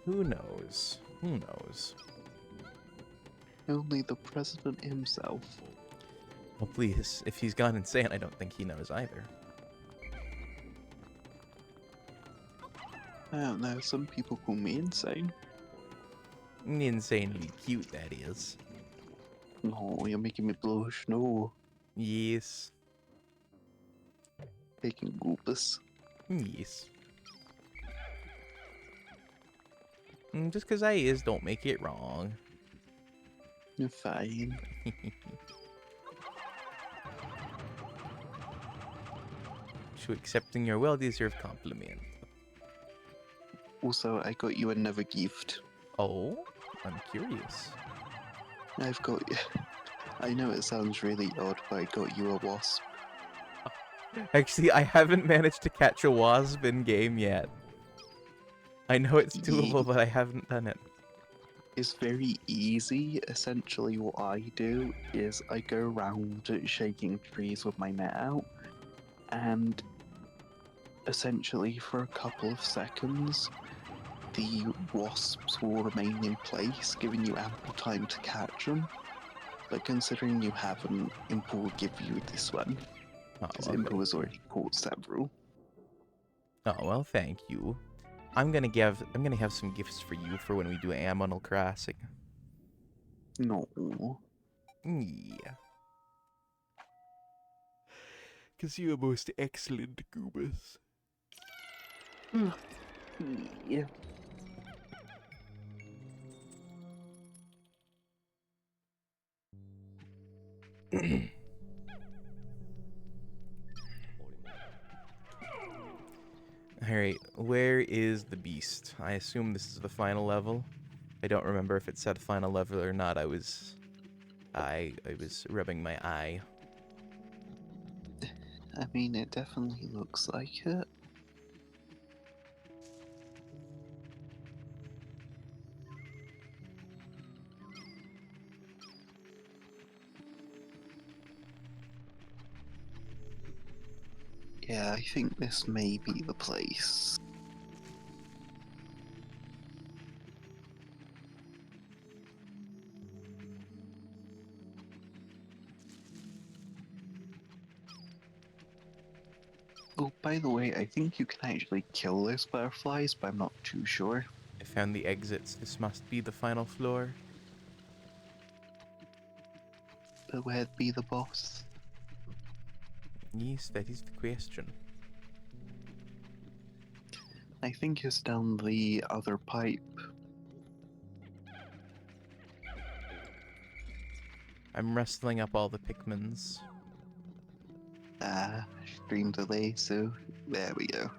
Who knows? Who knows? Only the president himself. Well, please, if he's gone insane, I don't think he knows either. I don't know, some people call me insane. Insanely cute, that is. No, you're making me blush, no. Yes. Taking goopus. Yes. Just 'cause I is don't make it wrong. You're fine. To accepting your well-deserved compliment. Also, I got you another gift. Oh, I'm curious. I've got you. I know it sounds really odd, but I got you a wasp. Actually, I haven't managed to catch a wasp in game yet. I know it's doable, but I haven't done it. It's very easy. Essentially, what I do is I go around shaking trees with my net out, and essentially for a couple of seconds, the wasps will remain in place, giving you ample time to catch them. But considering you haven't, Imp will give you this one, Oh, because well, Imp thank has you. already caught several. Oh, well, thank you. I'm gonna have some gifts for you for when we do Animal Crossing. No. Yeah. Cause you're a most excellent Goobus. Yeah. Alright, where is the beast? I assume this is the final level. I don't remember if it said final level or not. I was rubbing my eye. I mean, it definitely looks like it. Yeah, I think this may be the place. Oh, by the way, I think you can actually kill those butterflies, but I'm not too sure. I found the exits. This must be the final floor. But where'd be the boss? Yes, that is the question. I think it's down the other pipe. I'm rustling up all the Pikmins. Stream delay, so there we go.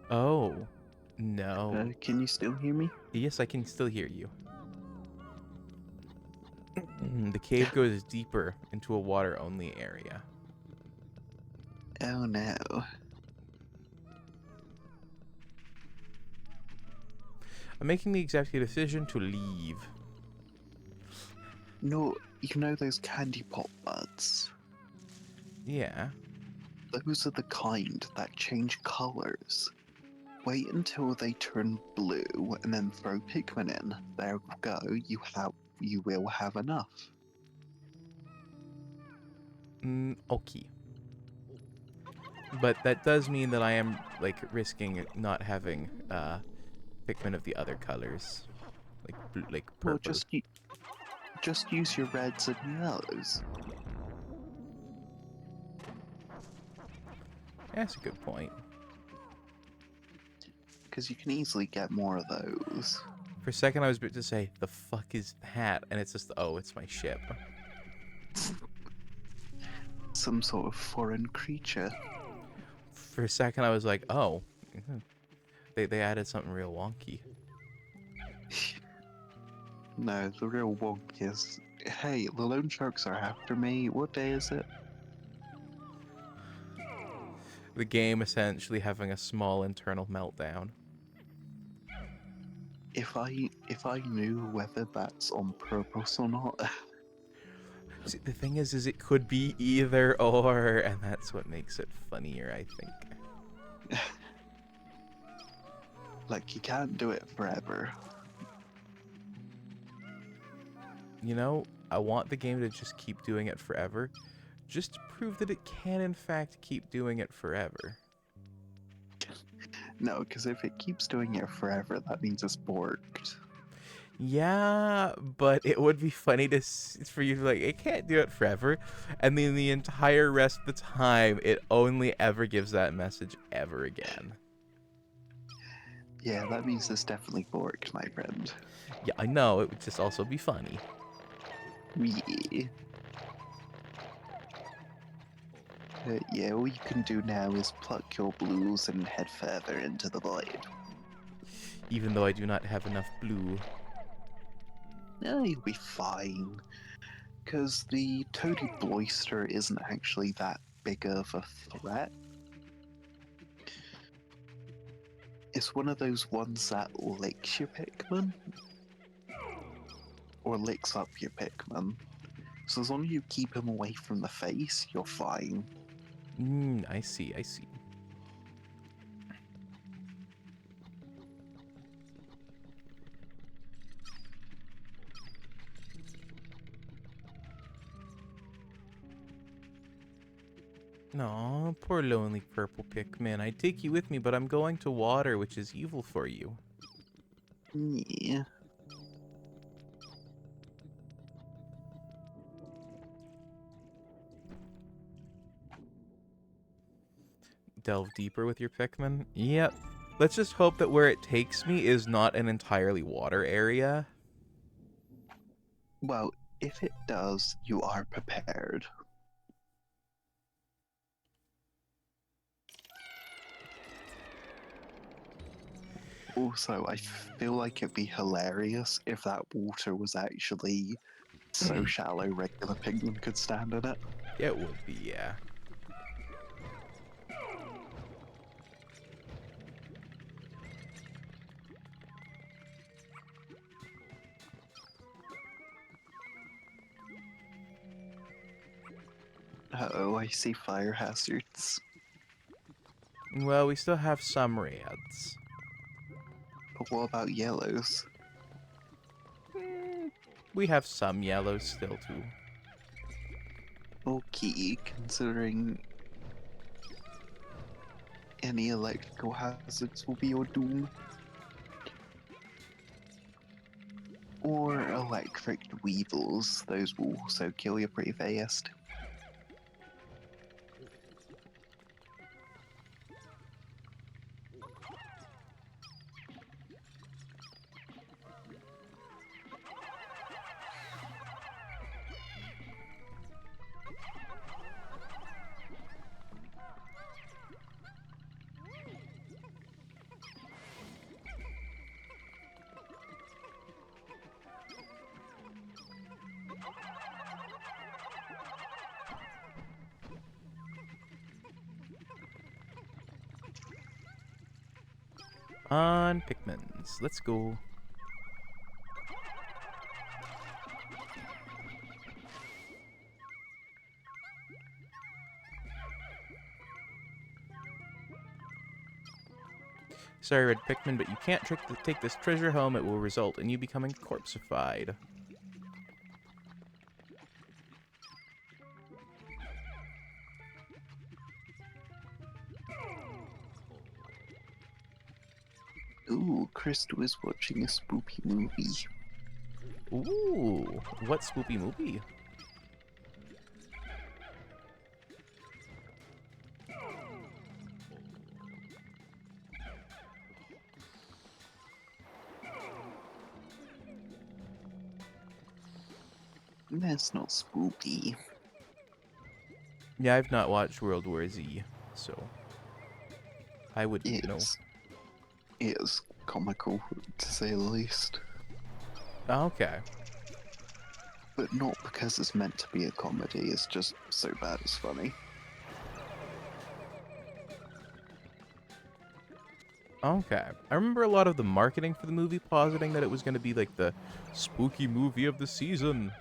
Oh, no. Can you still hear me? Yes, I can still hear you. The cave goes deeper into a water-only area. Oh no. I'm making the executive decision to leave. No, you know those candy pop buds? Yeah. Those are the kind that change colors. Wait until they turn blue and then throw Pikmin in. There we go, you will have enough. Okay. But that does mean that I am, like, risking not having, Pikmin of the other colors. Like Well, purple. just use your reds and yellows. That's a good point. Because you can easily get more of those. For a second, I was about to say, the fuck is that? And it's just, oh, it's my ship. Some sort of foreign creature. For a second, I was like, oh. They added something real wonky. No, the real wonk is, hey, the loan sharks are after me. What day is it? The game essentially having a small internal meltdown. If I knew whether that's on purpose or not. See, the thing is it could be either or, and that's what makes it funnier, I think. Like, you can't do it forever. You know, I want the game to just keep doing it forever, just to prove that it can, in fact, keep doing it forever. No, because if it keeps doing it forever, that means it's borked. Yeah, but it would be funny for you to like, it can't do it forever, and then the entire rest of the time, it only ever gives that message ever again. Yeah, that means it's definitely borked, my friend. Yeah, I know, it would just also be funny. Yeah. Yeah, all you can do now is pluck your blues and head further into the void. Even though I do not have enough blue. No, you'll be fine. Because the Toady Bloister isn't actually that big of a threat. It's one of those ones that licks your Pikmin. Or licks up your Pikmin. So as long as you keep him away from the face, you're fine. I see, I see. Aw, poor lonely purple Pikmin. I'd take you with me, but I'm going to water, which is evil for you. Yeah. Delve deeper with your Pikmin? Yep. Let's just hope that where it takes me is not an entirely water area. Well, if it does, you are prepared. Also, I feel like it'd be hilarious if that water was actually so shallow regular Pikmin could stand in it. It would be, yeah. Uh-oh, I see fire hazards. Well, we still have some reds. But what about yellows? We have some yellows still, too. Okay, considering any electrical hazards will be your doom. Or electric weevils, those will also kill you pretty fast. On Pikmins. Let's go. Sorry, Red Pikmin, but you can't take this treasure home. It will result in you becoming corpseified. Ooh, Crystal is watching a spooky movie. Ooh, what spoopy movie? That's not spooky. Yeah, I've not watched World War Z, so I wouldn't know. It's comical, to say the least. Okay. But not because it's meant to be a comedy, it's just so bad it's funny. Okay. I remember a lot of the marketing for the movie positing that it was going to be like the spooky movie of the season,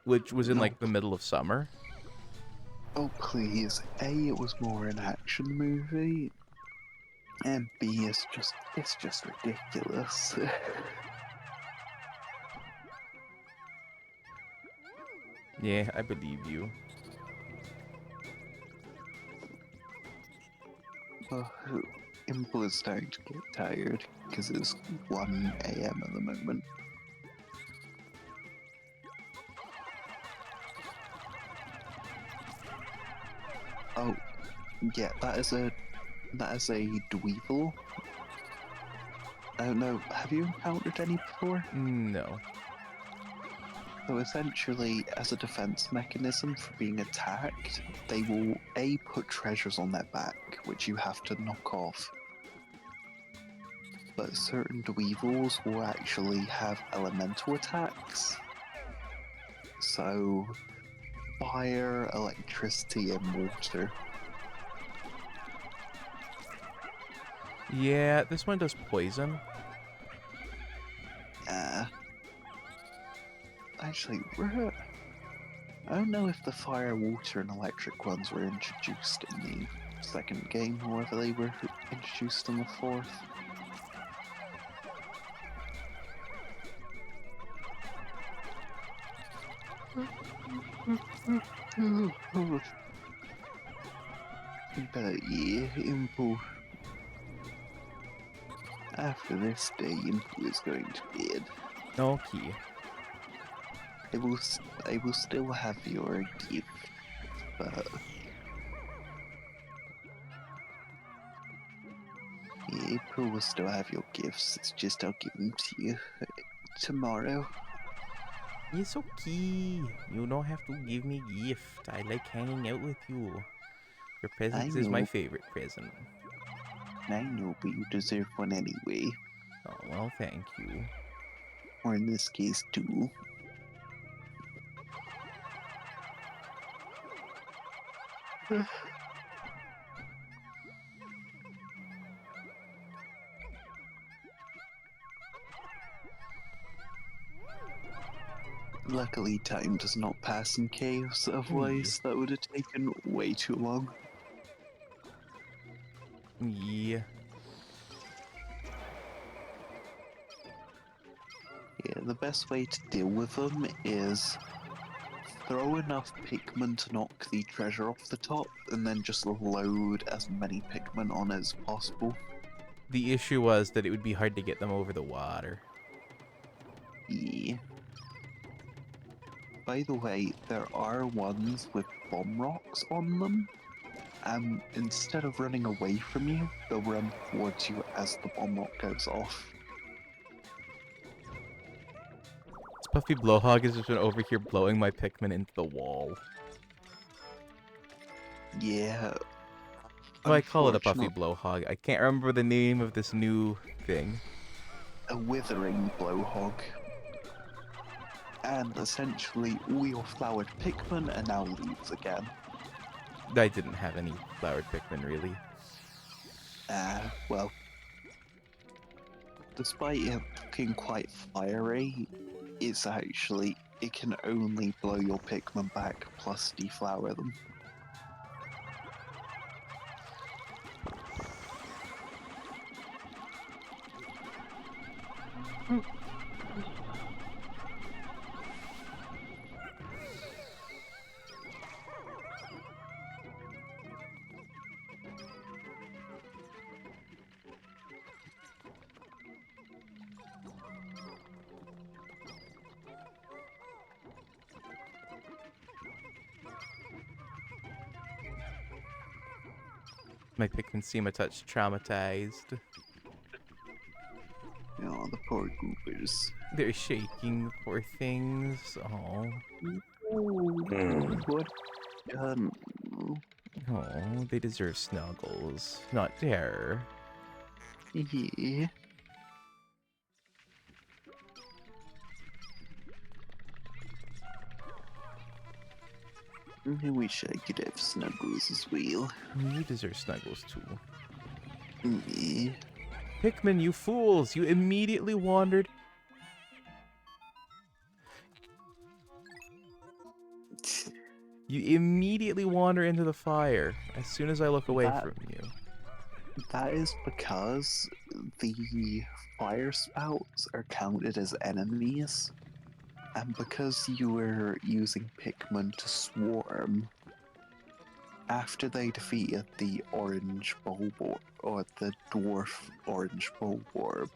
which was in No. like the middle of summer. Oh please, A, it was more an action movie, and B, it's just ridiculous. Yeah, I believe you. Imple is starting to get tired, because it's 1 AM at the moment. Oh, yeah, that is a dweevil. Oh no, have you encountered any before? No. So essentially, as a defense mechanism for being attacked, they will A, put treasures on their back, which you have to knock off. But certain dweevils will actually have elemental attacks. So, fire, electricity, and water. Yeah, this one does poison. Actually, I don't know if the fire, water, and electric ones were introduced in the second game, or whether they were introduced in the fourth. But yeah, Impu. After this day, Impu is going to bed. Okay. I will still have your gift, but yeah, Impu will still have your gifts. It's just I'll give them to you tomorrow. It's okay. You don't have to give me gift. I like hanging out with you. Your presence is my know. favorite present. I know, but you deserve one anyway. Oh, well, thank you. Or in this case, two. Luckily, time does not pass in chaos, otherwise that would have taken way too long. Yeah. Yeah, the best way to deal with them is throw enough Pikmin to knock the treasure off the top, and then just load as many Pikmin on as possible. The issue was that it would be hard to get them over the water. Yeah. By the way, there are ones with bomb rocks on them. Instead of running away from you, they'll run towards you as the bomb rock goes off. This Puffy Blowhog has just been over here blowing my Pikmin into the wall. Yeah. Well, I call it a Puffy unfortunate- Blowhog. I can't remember the name of this new thing. A withering blowhog. And essentially, all your flowered Pikmin are now leaves again. I didn't have any flowered Pikmin, really. Well, despite it looking quite fiery, it can only blow your Pikmin back plus deflower them. My Pikmin seem a touch traumatized. Oh, the poor goobers. They're shaking, poor things. Oh. What? Um, Oh, they deserve snuggles, not terror. yeah. I wish I could have snuggles as well. You deserve snuggles too. Yeah. Pikmin, you fools! You immediately wandered. You immediately wander into the fire as soon as I look away That- from you. That is because the fire spouts are counted as enemies, and because you were using Pikmin to swarm, after they defeated the orange bulborb, or the dwarf orange bulborb,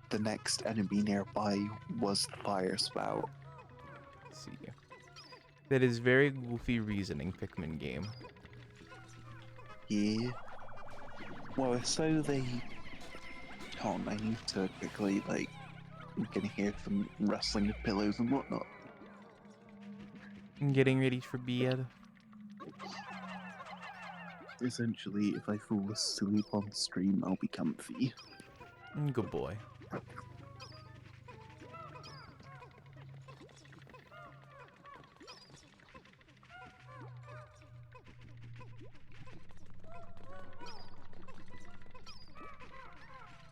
the next enemy nearby was the fire spout. Let's see. That is very goofy reasoning, Pikmin game. Yeah. Well, so they. Hold on, I need to quickly, like, I'm gonna hear some rustling of pillows and whatnot. I'm getting ready for bed. Essentially, if I fall asleep on stream, I'll be comfy. Good boy.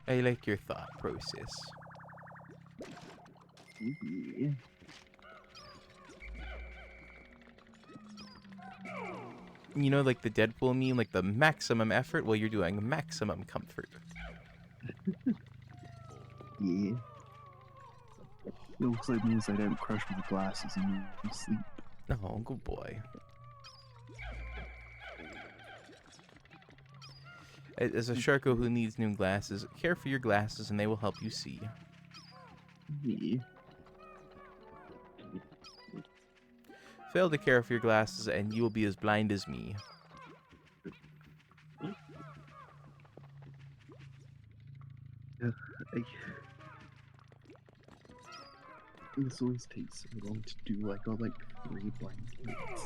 I like your thought process. Yeah. You know, like the Deadpool meme, like the maximum effort? Well, you're doing maximum comfort. Yeah. It also means I don't crush my glasses in my sleep. Oh, good boy. As a Sharko who needs new glasses, care for your glasses and they will help you see. Yeah. Fail to care for your glasses and you will be as blind as me. I... This always takes so long to do. I got like 3 blankets.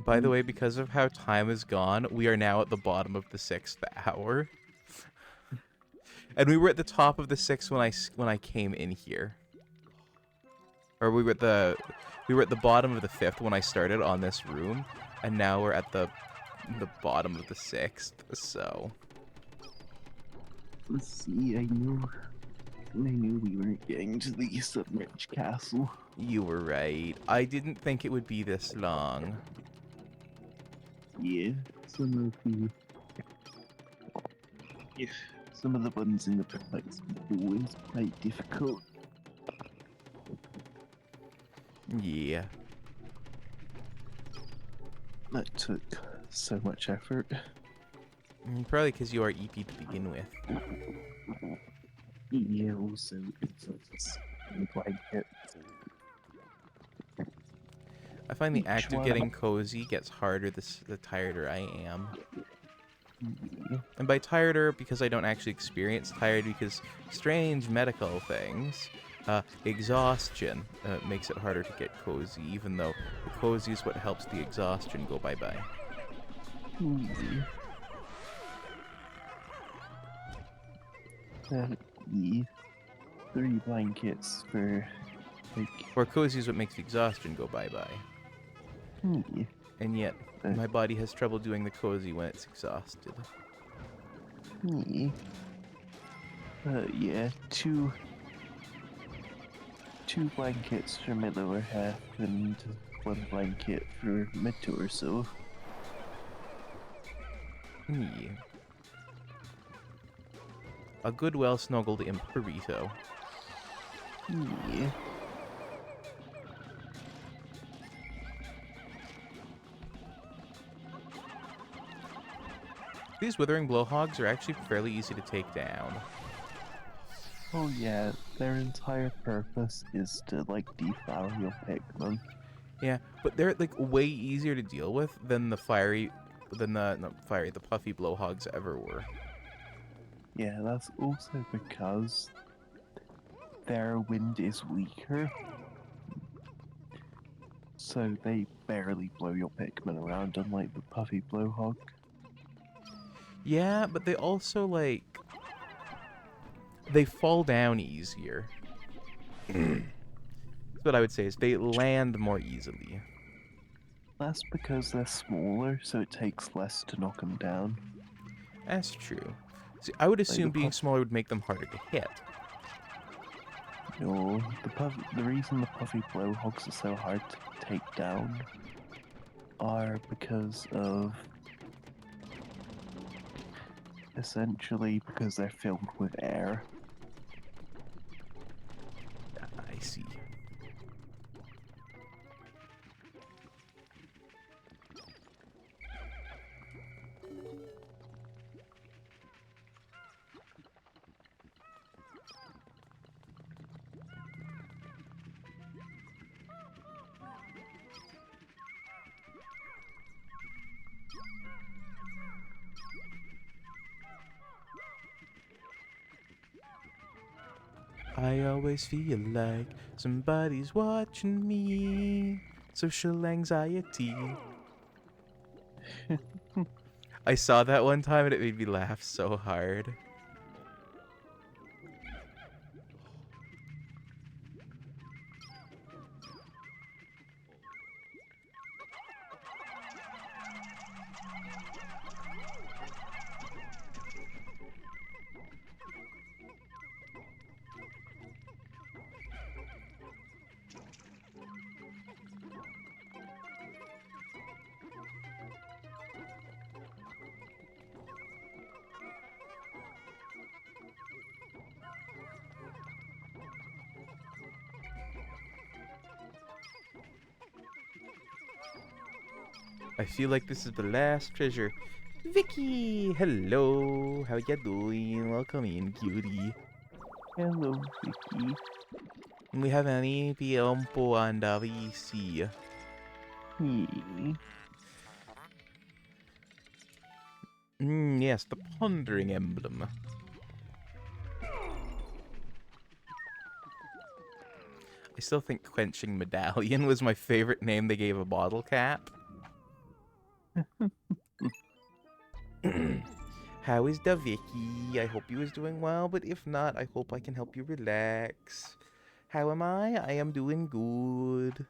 By the way, because of how time has gone, we are now at the bottom of the 6th hour. And we were at the top of the 6th when I came in here. Or we were at the bottom of the 5th when I started on this room, and now we're at the bottom of the 6th. So, Let's see, I knew we weren't getting to the submerged castle. you were right. I didn't think it would be this long. Yeah, some of the ones in the perplexed pool is quite difficult. Yeah. That took so much effort. Probably because you are EP to begin with. Yeah, also it's blanket. I find the Each act of one. getting cozy gets harder the tireder I am. Yeah. And by tireder, because I don't actually experience tired, because strange medical things, exhaustion makes it harder to get cozy, even though the cozy is what helps the exhaustion go bye-bye. Yeah. Yeah. 3 blankets for like. Or cozy is what makes the exhaustion go bye-bye. Yeah. And yet, my body has trouble doing the cozy when it's exhausted. Yeah. Yeah, two blankets for my lower half and 1 blanket for my torso. Yeah. A good, well-snuggled imp burrito. Yeah. These withering blowhogs are actually fairly easy to take down. Oh yeah, their entire purpose is to like deflower your Pikmin. Yeah, but they're like way easier to deal with than the the puffy blowhogs ever were. Yeah, that's also because their wind is weaker, so they barely blow your Pikmin around, unlike the puffy blowhog. Yeah, but they also like they fall down easier. That's what I would say is they land more easily. That's because they're smaller, so it takes less to knock them down. That's true. See, I would Like assume being smaller would make them harder to hit. no, the reason the puffy blowhogs are so hard to take down are because of essentially because they're filled with air. I see. I always feel like somebody's watching me. Social anxiety. I saw that one time and it made me laugh so hard. I feel like this is the last treasure. Vicky! Hello! How ya doing? Welcome in, cutie. Hello, Vicky. We have any tiempo and VC. Yeah. Yes, the Pondering Emblem. I still think Quenching Medallion was my favorite name they gave a bottle cap. How is the Vicky? I hope you is doing well, but if not, I hope I can help you relax. How am I? I am doing good.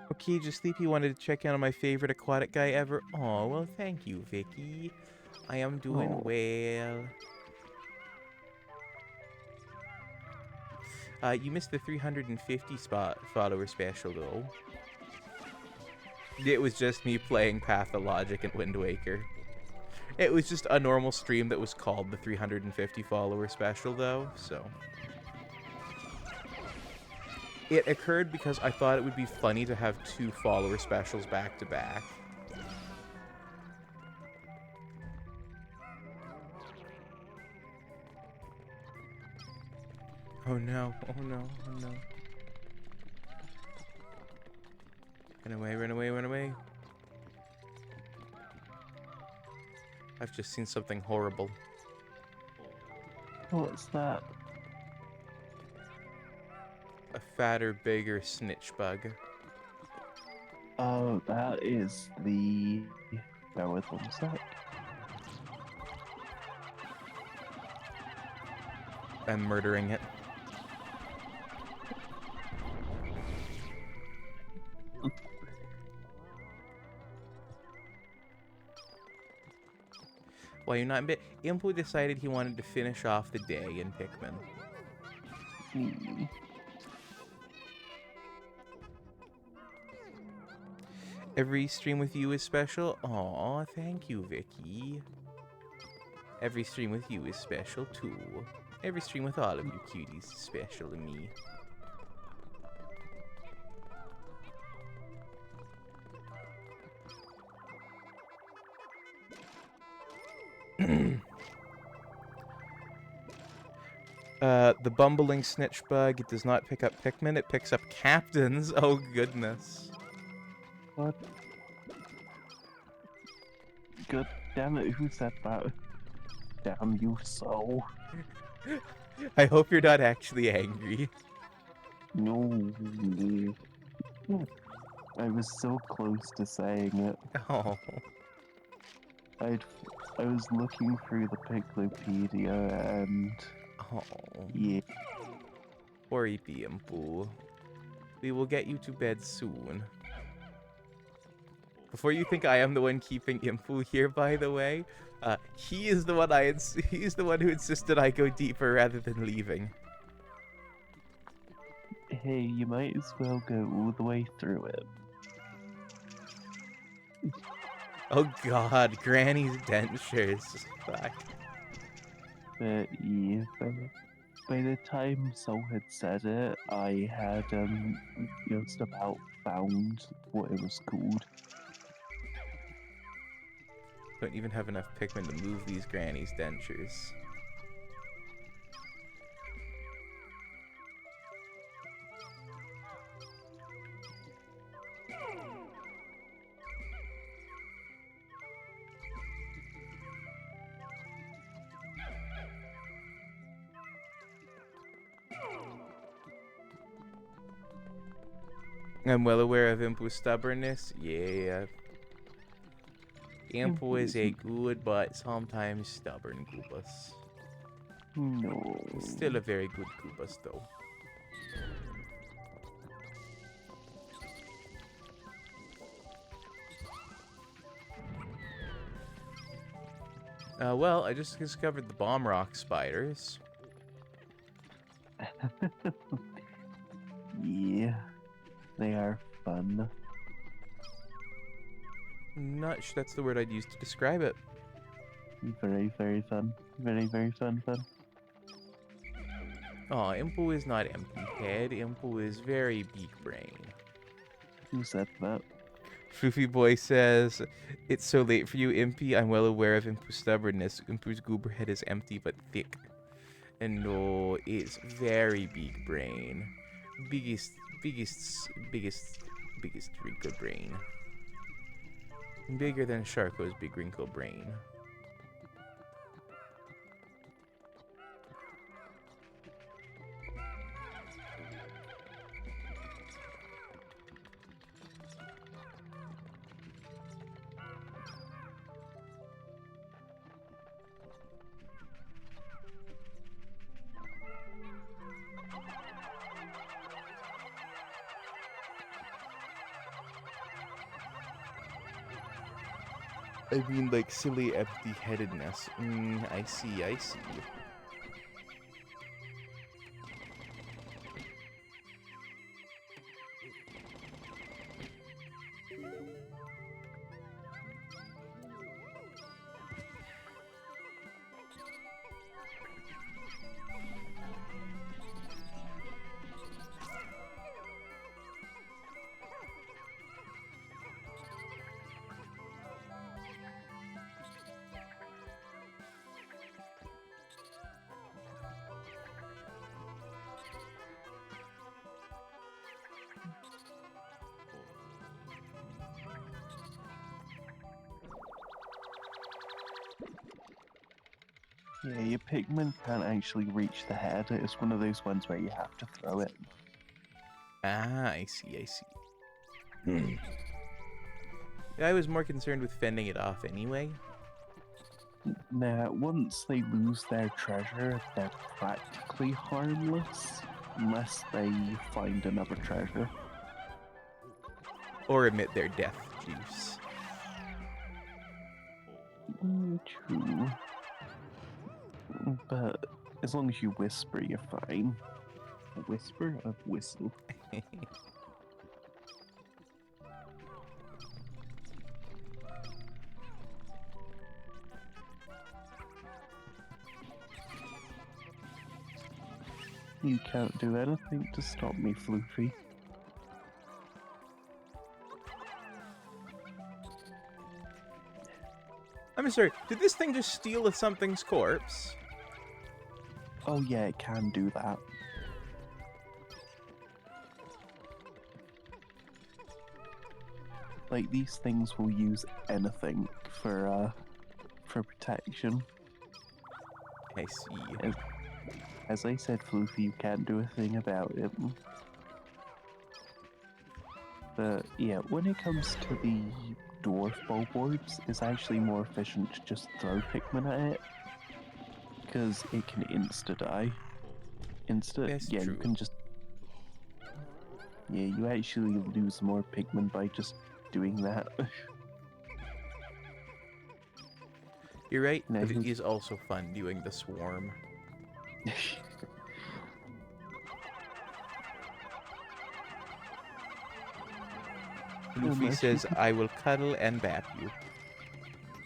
Okay, just Sleepy wanted to check in on my favorite aquatic guy ever. Oh, well, thank you, Vicky. I am doing Oh. well. You missed the 350 follower special, though. It was just me playing Pathologic and Wind Waker. It was just a normal stream that was called the 350 follower special, though, so... It occurred because I thought it would be funny to have 2 follower specials back to back. Oh no, oh no, oh no. Run away, run away, run away. I've just seen something horrible. What's that? A fatter, bigger snitch bug. Oh, that is the... Bear with 1 sec. I'm murdering it. Well, you're not a bit. Impu decided he wanted to finish off the day in Pikmin. Hmm. Every stream with you is special. Aw, thank you, Vicky. Every stream with you is special too. Every stream with all of you cuties is special to me. The bumbling snitch bug, it does not pick up Pikmin, it picks up captains. Oh goodness. What? God damn it, who said that? Damn you so. I hope you're not actually angry. No. I was so close to saying it. Oh. I was looking through the Piclopedia and Oh. yeah. Worry, Impu. We will get you to bed soon. Before you think I am the one keeping Impu here, by the way, he is the one he's the one who insisted I go deeper rather than leaving. Hey, you might as well go all the way through it. Oh god, Granny's dentures. Fuck. But yeah, by the time Sol had said it, I had just about found what it was called. Don't even have enough Pikmin to move these Granny's dentures. I'm well aware of Impu's stubbornness. Yeah. Impu is a good but sometimes stubborn Goobus. No. Still a very good Goobus though. Well, I just discovered the bomb rock spiders. Yeah, they are fun. Not sure that's the word I'd use to describe it. Very, very fun. Very, very fun. Oh, Impu is not empty head. Impu is very big brain. Who said that? Foofy Boy says, "It's so late for you, Impy. I'm well aware of Impu's stubbornness. Impu's goober head is empty but thick. And no, it's very big brain. Biggest wrinkle brain. Bigger than Sharko's big wrinkle brain." I mean, like, silly empty-headedness. I see, I see. Yeah, your Pikmin can't actually reach the head. It's one of those ones where you have to throw it. Ah, I see, I see. Yeah, I was more concerned with fending it off anyway. Now, once they lose their treasure, they're practically harmless, unless they find another treasure. Or emit their death juice. True. But as long as you whisper, you're fine. A whisper? A whistle. You can't do anything to stop me, Floofy. I'm sorry, did this thing just steal something's corpse? Oh yeah, it can do that. Like, these things will use anything for protection. I see. As I said, Floofy, you can't do a thing about it. But yeah, when it comes to the dwarf billboards, it's actually more efficient to just throw Pikmin at it. Because it can insta-die. That's Yeah, true. you can just... Yeah, you actually lose more Pikmin by just doing that. You're right, No, but it who's- is also fun doing the swarm. Luffy Unless you says, can- I will cuddle and bap you.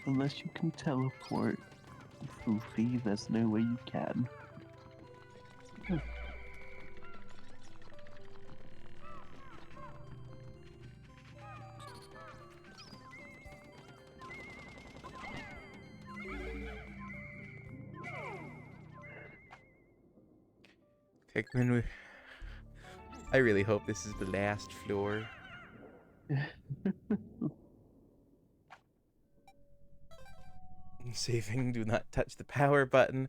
Unless you can teleport, Floofy, there's no way you can. Pikmin, I really hope this is the last floor. Saving, do not touch the power button.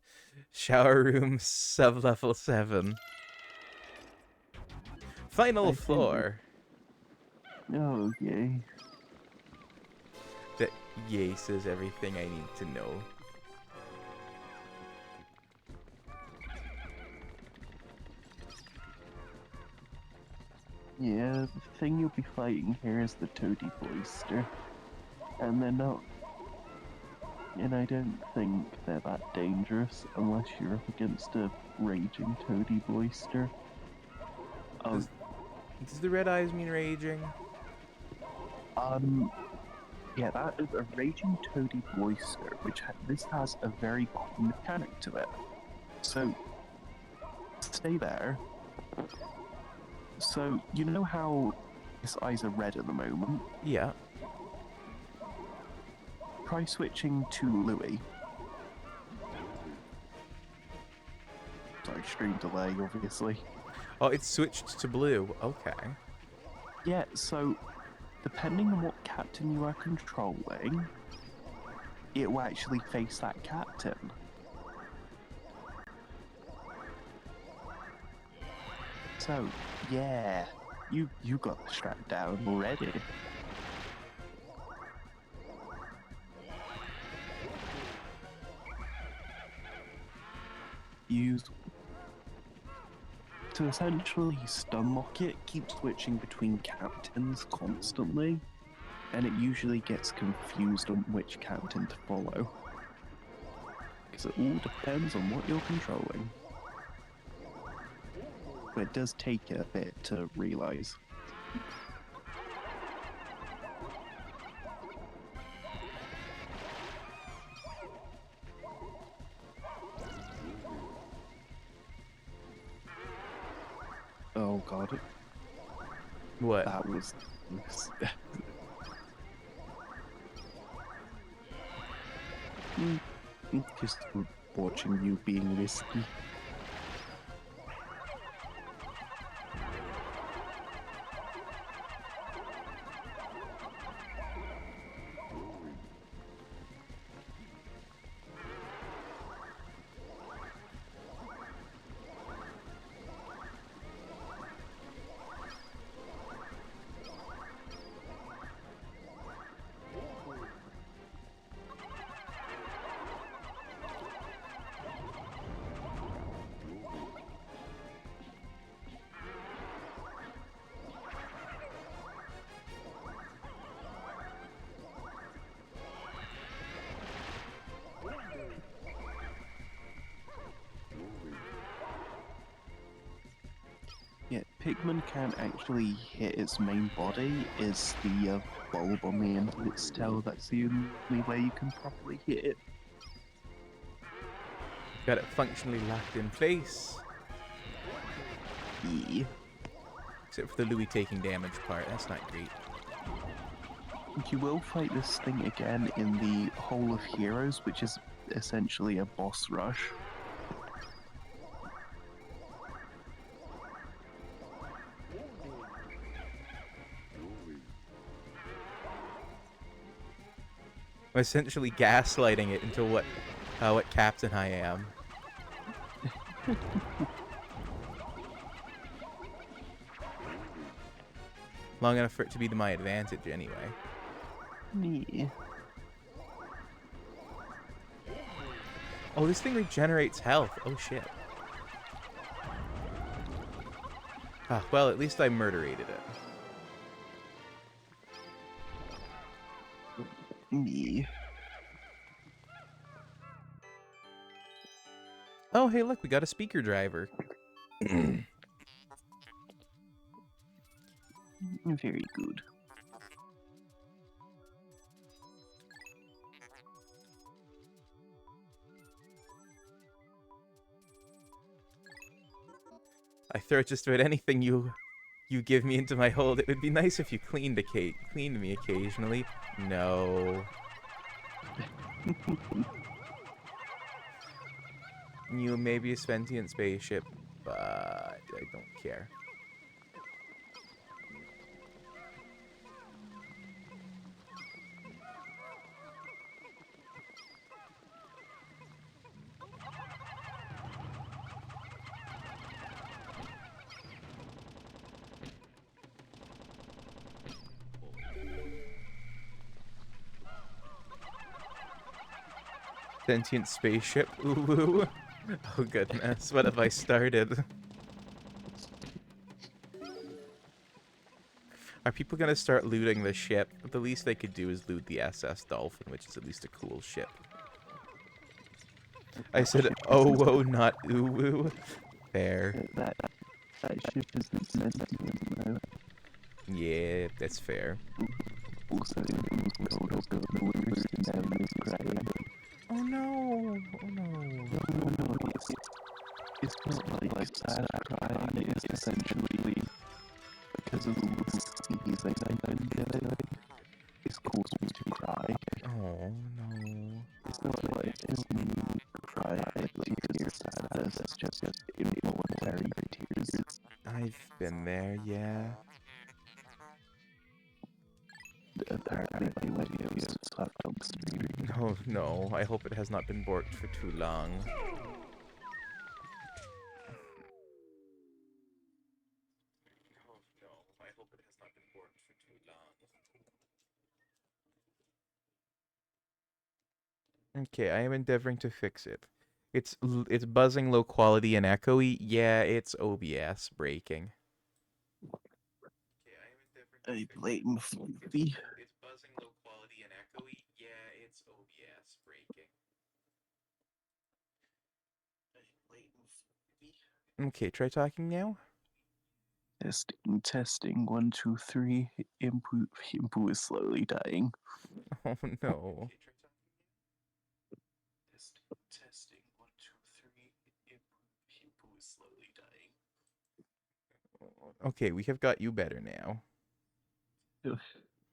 Shower room, sub-level 7. Final I think- floor. Oh, yay. That yay says everything I need to know. Yeah, the thing you'll be fighting here is the Toady Boister. And they're not... And I don't think they're that dangerous unless you're up against a raging Toady Boister. Oh, Does the red eyes mean raging? yeah, that is a raging Toady Boister, this has a very cool mechanic to it. So, stay there. So, you know how his eyes are red at the moment? Yeah. Try switching to Louis. Sorry, stream delay, obviously. Oh, it's switched to blue. Okay. Yeah, so depending on what captain you are controlling, it will actually face that captain. So, yeah, you got the strap down already. Use to essentially stun lock it, keep switching between captains constantly, and it usually gets confused on which captain to follow. Because it all depends on what you're controlling. But it does take a bit to realize. Oh god, What? that was... Just watching you being risky. Pikmin can't actually hit its main body is the bulb on the end of its tail. That's the only way you can properly hit it. Got it functionally locked in place. Yeah. Except for the Louis taking damage part. That's not great. You will fight this thing again in the Hall of Heroes, which is essentially a boss rush. I'm essentially gaslighting it into what captain I am. Long enough for it to be to my advantage, anyway. Yeah. Oh, this thing regenerates health. Oh, shit. Ah, well, at least I murderated it. Yeah. Oh, hey, look, we got a speaker driver. Very good. I throw just about anything you give me into my hold. It would be nice if you cleaned me occasionally. No. You may be a sentient spaceship, but I don't care. Sentient spaceship. Ooh. Oh goodness, what have I started? Are people gonna start looting the ship? The least they could do is loot the SS Dolphin, which is at least a cool ship. I said, oh, whoa, not ooh woo. Fair. That ship isn't sentient, though. Yeah, that's fair. Also, it was told us that the worst down this grade. Oh no! Oh no! No, it's not like sad crying, it's essentially because of all the sneeze I've been getting. It's caused me to cry. Oh no! It's not like it's me cry like tears sadness, it's just involuntary tears. I've been there, yeah. Apparently my videos slapped on stream. Oh no, I hope it has not been borked for too long. Oh no, I hope it has not been borked for too long. Okay, I am endeavoring to fix it. It's buzzing, low quality, and echoey. Yeah, it's OBS breaking. Okay, I am endeavoring to A fix it. blatant fluffy. It's buzzing, low quality, and echoey. Yeah, it's OBS breaking. Okay, try talking now. Testing, 1, 2, 3. Impu is slowly dying. Oh no. Testing, 1, 2, 3. Impu is slowly dying. Okay, we have got you better now.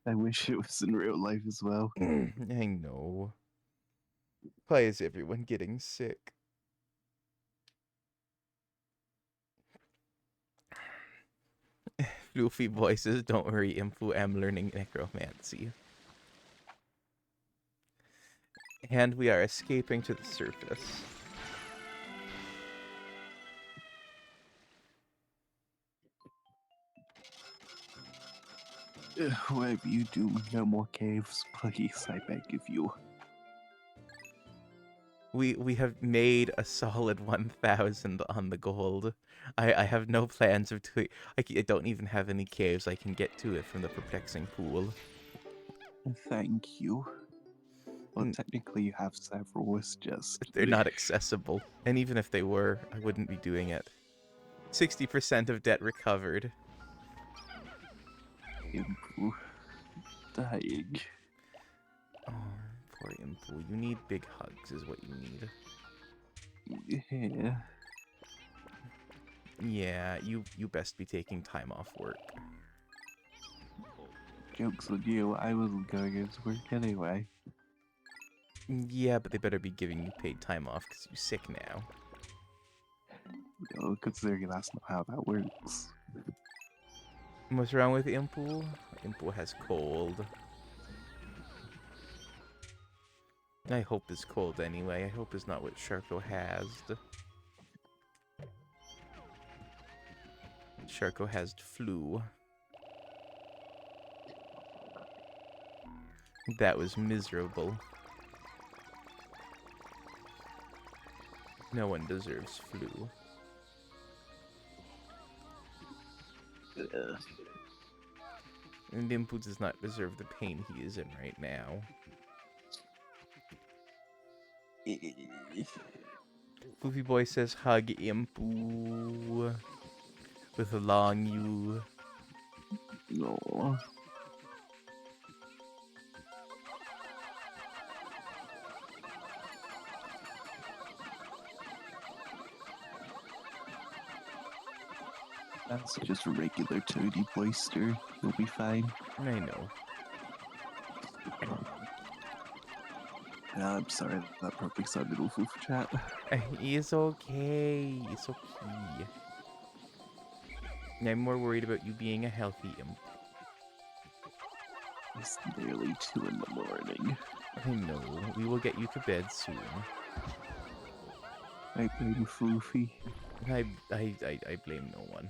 I wish it was in real life as well. I know. Why is everyone getting sick? Floofy voices, don't worry, Imfu, I'm learning necromancy. And we are escaping to the surface. Whatever you do, no more caves, please, I beg of you. We have made a solid 1,000 on the gold. I have no plans of doing... I don't even have any caves I can get to it from the perplexing pool. Thank you. Well, technically you have several, it's just... They're not accessible. And even if they were, I wouldn't be doing it. 60% of debt recovered. Impu. Dying. Oh, poor Impu. You need big hugs is what you need. Yeah. Yeah, you best be taking time off work. Joke's on you, I wasn't going into work anyway. Yeah, but they better be giving you paid time off because you're sick now. No, considering that's not how that works. What's wrong with Impu? Impu has cold. I hope it's cold anyway. I hope it's not what Sharko has. Sharko has flu. That was miserable. No one deserves flu. And Impu does not deserve the pain he is in right now. Floofy Boy says hug Impu with a long U. No. That's just a regular toady boister. You'll be fine. I know. I'm sorry, that probably sounded awful for chat. It's okay. It's okay. I'm more worried about you being a healthy imp. It's nearly 2 in the morning. I know. We will get you to bed soon. I blame Floofy. I blame no one.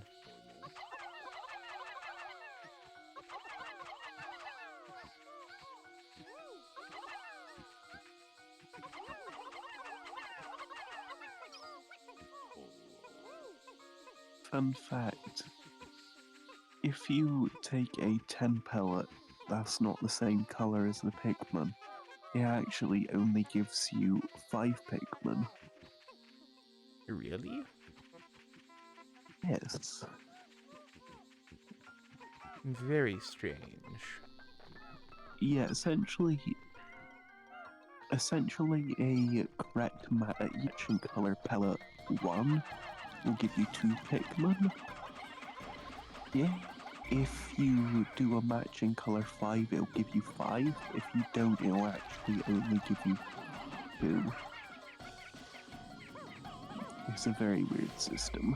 Fun fact. If you take a 10 pellet that's not the same colour as the Pikmin, it actually only gives you 5 Pikmin. Really? Yes. Very strange. Yeah, essentially a correct matching colour pellet 1 will give you 2 Pikmin. Yeah. If you do a matching colour 5, it'll give you 5. If you don't, it'll actually only give you 2. It's a very weird system.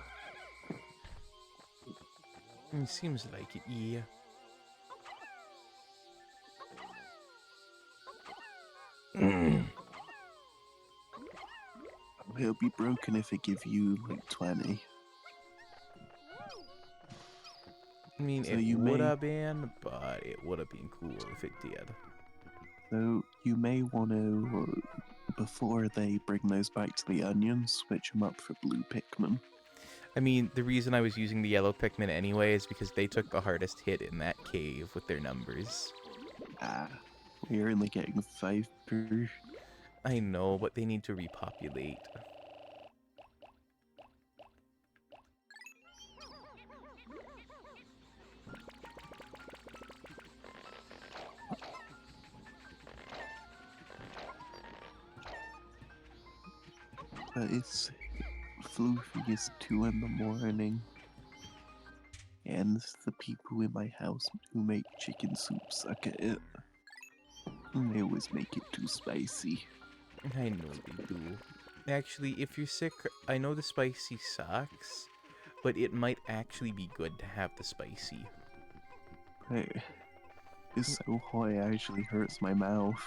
It seems like it, yeah. It'll be broken if it give you like 20. I mean, So it you would may- have been, but it would have been cool if it did. So you may want to, before they bring those back to the onion, switch them up for blue Pikmin. I mean, the reason I was using the yellow Pikmin anyway is because they took the hardest hit in that cave with their numbers. Ah, we're only getting 5 per. I know, but they need to repopulate. But it's Floofy is 2 in the morning. And the people in my house who make chicken soup suck at it. And they always make it too spicy. I know they do. Actually, if you're sick, I know the spicy sucks, but it might actually be good to have the spicy. It's so hot it actually hurts my mouth.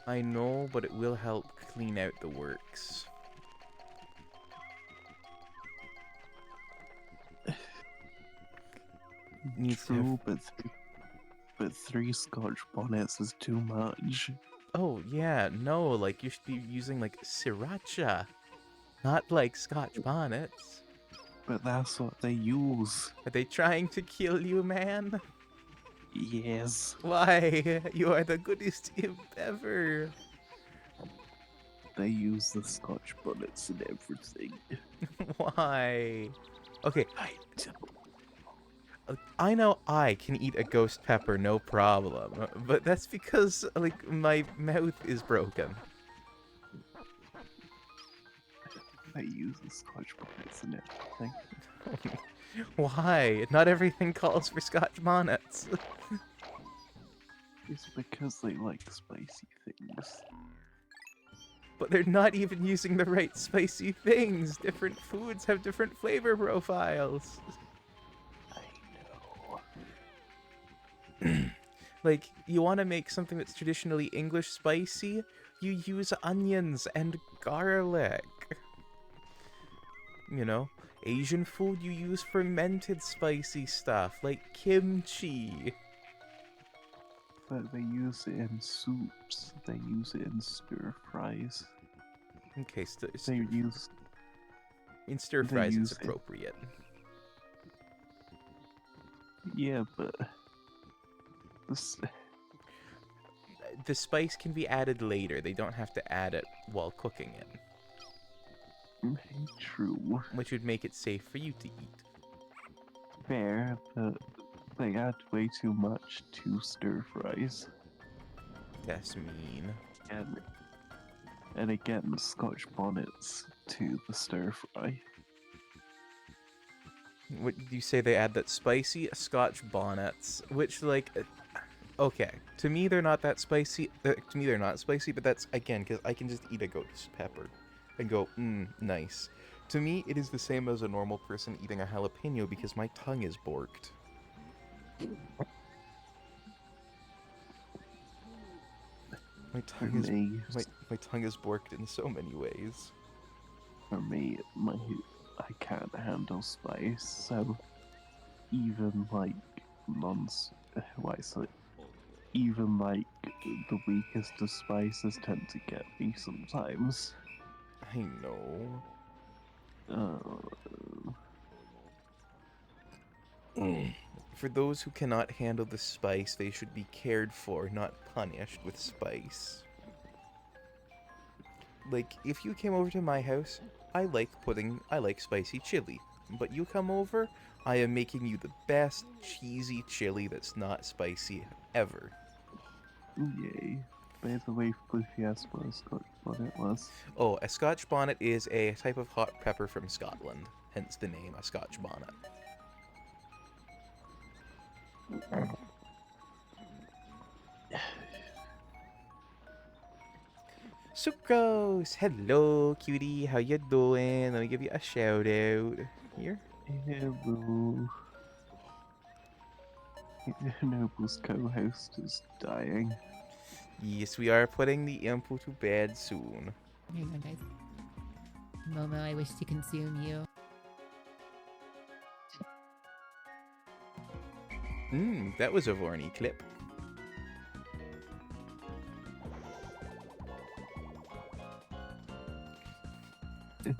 I know, but it will help clean out the works. Needs to True, have... but 3 Scotch bonnets is too much. Oh, yeah, no, like, you should be using, like, sriracha, not, like, Scotch bonnets. But that's what they use. Are they trying to kill you, man? Yes. Why? You are the goodest imp ever. They use the Scotch bonnets and everything. Why? Okay, I, I know I can eat a ghost pepper no problem, but that's because, like, my mouth is broken. They use the Scotch bonnets and everything. Why? Not everything calls for Scotch bonnets. It's because they like spicy things. But they're not even using the right spicy things. Different foods have different flavor profiles. I know. Like, you want to make something that's traditionally English spicy? You use onions and garlic. You know? Asian food, you use fermented spicy stuff, like kimchi. But they use it in soups. They use it in stir fries. Okay, They use in stir they fries, it's use it. appropriate. Yeah, but this The spice can be added later. They don't have to add it while cooking it, true. which would make it safe for you to eat. Fair, but they add way too much to stir fries. That's mean. And again, Scotch bonnets to the stir fry. What do you say they add that spicy Scotch bonnets, which like, okay, to me they're not that spicy. To me they're not spicy, but that's again because I can just eat a ghost pepper and go, nice. To me, it is the same as a normal person eating a jalapeno because my tongue is borked. My For tongue is me, my tongue is borked in so many ways. for me, I can't handle spice, so even like even like the weakest of spices tend to get me sometimes. I know. Uh, For those who cannot handle the spice, they should be cared for, not punished with spice. Like, if you came over to my house, I like spicy chili. But you come over, I am making you the best cheesy chili that's not spicy ever. yay. By the way, Fluffy asked what a Scotch bonnet was. Oh, a Scotch bonnet is a type of hot pepper from Scotland, hence the name, a Scotch bonnet. Sucrose! Hello, cutie. How you doing? Let me give you a shout out. Here. Hello. Noble's co-host is dying. Yes, we are putting the info to bed soon. Hang on, guys. Momo, I wish to consume you. That was a Vorny clip.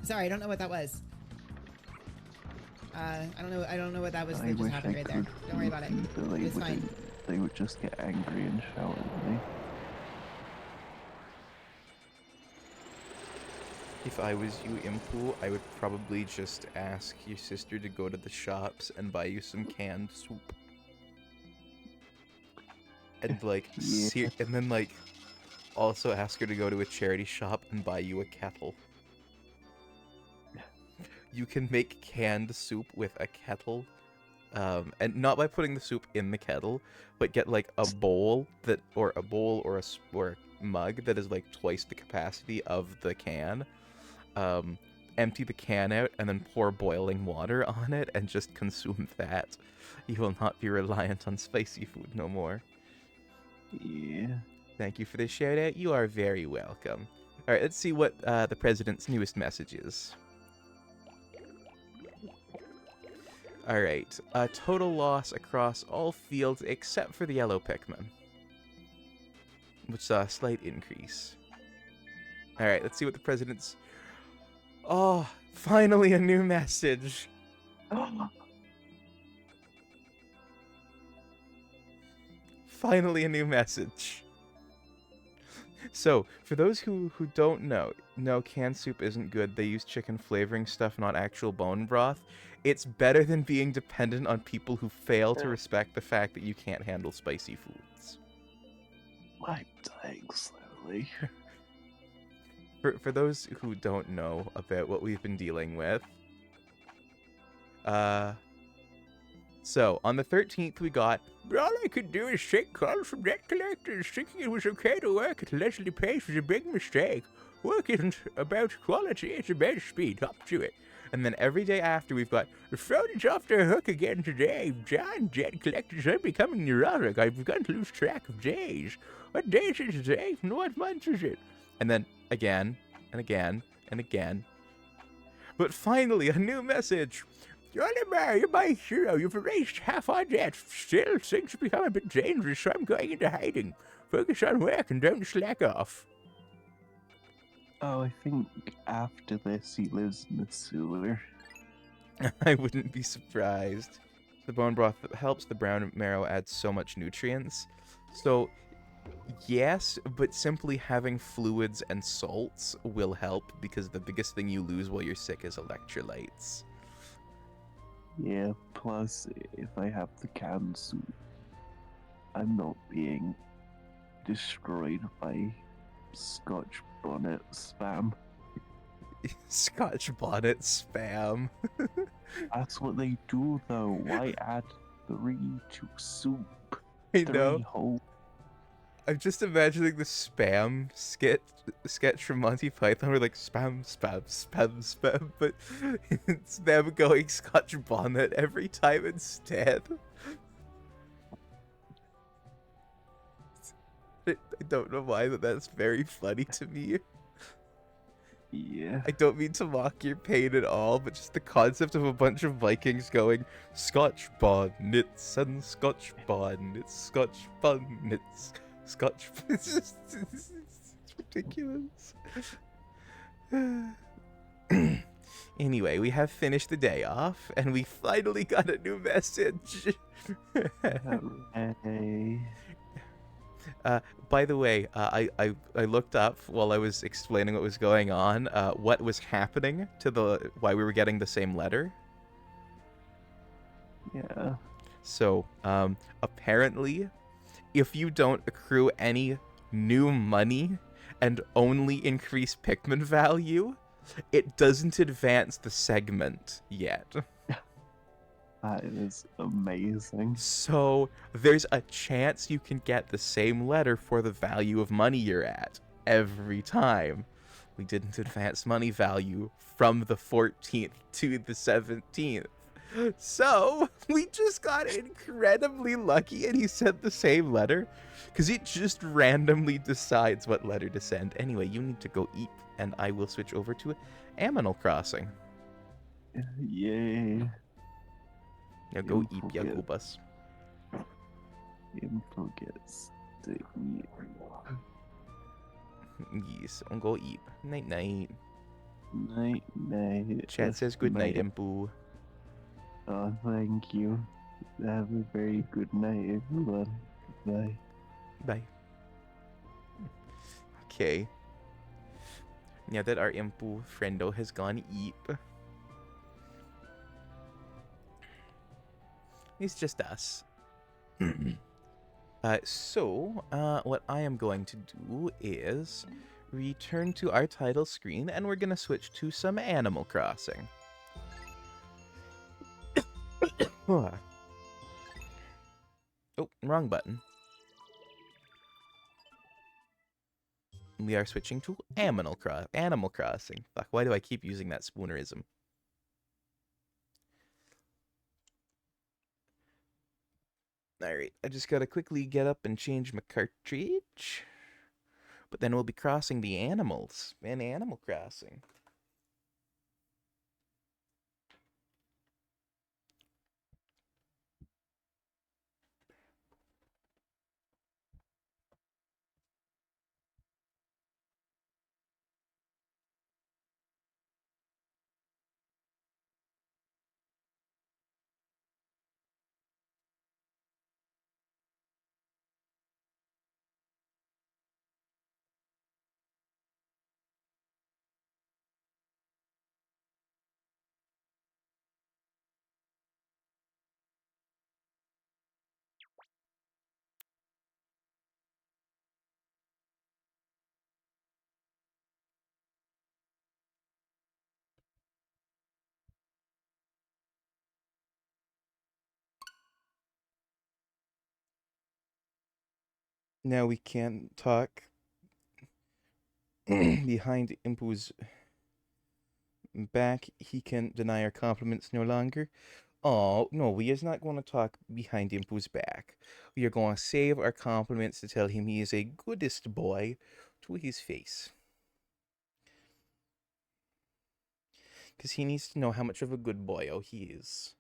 Sorry, I don't know what that was. I don't know what that was I that just wish happened I right there. could Don't worry about it. feed, but It's fine. they would just get angry and shout at me. If I was you, Impu, I would probably just ask your sister to go to the shops and buy you some canned soup. And like, Yeah. and then like, also ask her to go to a charity shop and buy you a kettle. You can make canned soup with a kettle, and not by putting the soup in the kettle, but get like a bowl or a mug that is like twice the capacity of the can. Empty the can out and then pour boiling water on it and just consume that. You will not be reliant on spicy food no more. Yeah. Thank you for the shout out. You are very welcome. All right, let's see what the president's newest message is. All right, total loss across all fields except for the yellow Pikmin, which saw a slight increase. All right, let's see what the president's... Oh, finally a new message. Finally a new message. So, for those who don't know, no, canned soup isn't good. They use chicken flavoring stuff, not actual bone broth. It's better than being dependent on people who fail to respect the fact that you can't handle spicy foods. I'm dying slowly. For those who don't know about what we've been dealing with, so on the 13th we got, all I could do is take calls from debt collectors, thinking it was okay to work at Leslie Pace was a big mistake. Work isn't about quality, it's about speed. Up to it. And then every day after we've got, the phone is off their hook again today. John, debt collectors are becoming neurotic. I've begun to lose track of days. What day is it today? What month is it? And then again, and again, and again. But finally, a new message. Oliver, you're my hero. You've erased half our debt. Still, things have become a bit dangerous, so I'm going into hiding. Focus on work and don't slack off. Oh, I think after this he lives in the sewer. I wouldn't be surprised. The bone broth helps the brown marrow add so much nutrients. So, yes, but simply having fluids and salts will help because the biggest thing you lose while you're sick is electrolytes. Yeah, plus if I have the canned soup, I'm not being destroyed by Scotch bonnet spam. Scotch bonnet spam. That's what they do though. Why add 3 to soup? I 3 know. whole. I'm just imagining the spam sketch from Monty Python where like spam, spam, spam, spam, but it's them going Scotch bonnet every time instead. I don't know why, but that's very funny to me. Yeah. I don't mean to mock your pain at all, but just the concept of a bunch of Vikings going Scotch bonnets and Scotch bonnets, Scotch bonnets, Scotch. It's ridiculous. Anyway, we have finished the day off, and we finally got a new message. Hooray. By the way, I looked up while I was explaining what was going on, what was happening to why we were getting the same letter. Yeah. So, apparently, if you don't accrue any new money and only increase Pikmin value, it doesn't advance the segment yet. That is amazing. So there's a chance you can get the same letter for the value of money you're at every time. We didn't advance money value from the 14th to the 17th. So we just got incredibly lucky and he sent the same letter because it just randomly decides what letter to send. Anyway, you need to go eat and I will switch over to Aminal Crossing. Yay. Now go Don't eat, forget. Yakubas. Info gets to eat. Yes, I'll go eat. Night night. Night, night. Chat says good night, Night. Impu. Oh, thank you. Have a very good night, everyone. Bye. Bye. Okay. Now that our Impu friendo has gone eat, it's just us. So, what I am going to do is return to our title screen and we're going to switch to some Animal Crossing. Oh, wrong button. We are switching to Animal Crossing. Fuck, why do I keep using that spoonerism? Alright, I just gotta quickly get up and change my cartridge. But then we'll be crossing the animals in Animal Crossing. Now we can't talk behind Impu's back. He can deny our compliments no longer. Oh, no, we is not going to talk behind Impu's back. We are going to save our compliments to tell him he is a goodest boy to his face. Because he needs to know how much of a good boyo he is.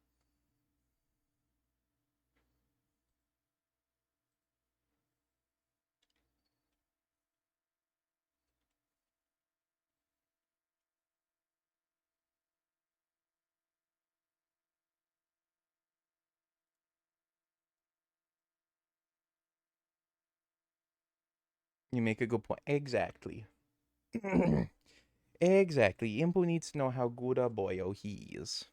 You make a good point. Exactly. Exactly. Impu needs to know how good a boyo he is.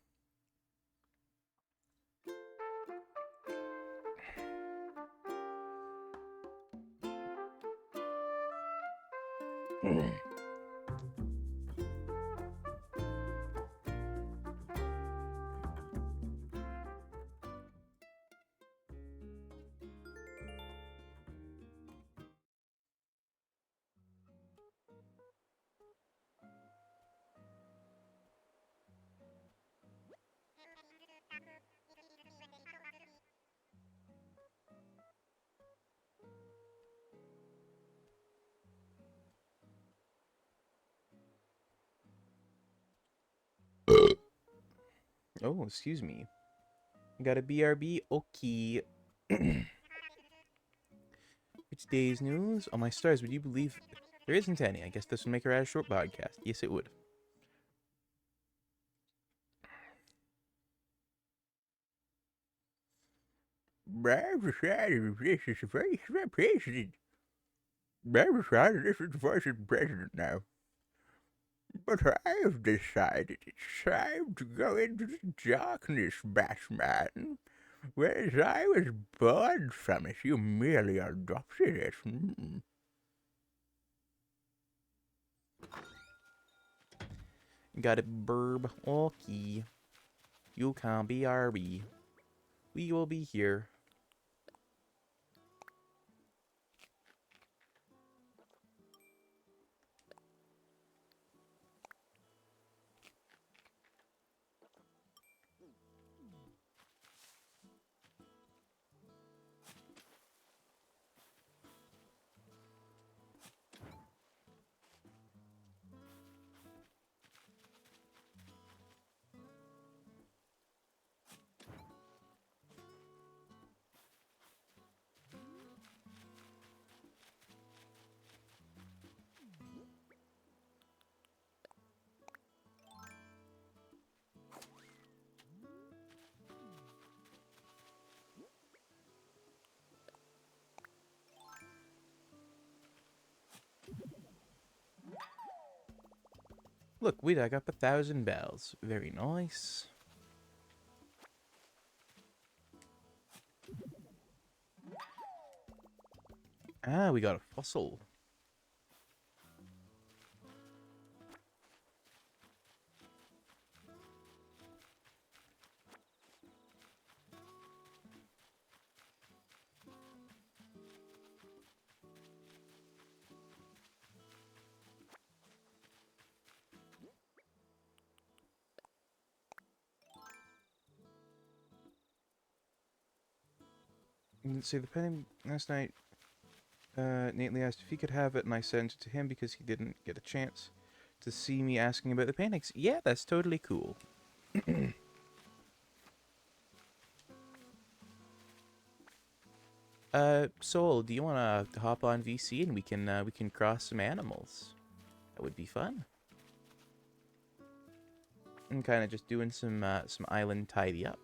Oh, excuse me. Got a BRB? Okay. Which day's news? Oh my stars, would you believe there isn't any? I guess this would make a rather short podcast. Yes, it would. I'm decided this is the vice president. I'm decided this is the vice president now. But I've decided it's time to go into the darkness, Batman. Whereas I was born from it, you merely adopted it. Got it, burb. Okay. You can't be RB. We will be here. Look, we dug up 1,000 bells. Very nice. Ah, we got a fossil. See, the penny last night, Nately asked if he could have it, and I sent it to him because he didn't get a chance to see me asking about the paintings. Yeah, that's totally cool. Soul, do you want to hop on VC and we can cross some animals? That would be fun. And kind of just doing some island tidy up.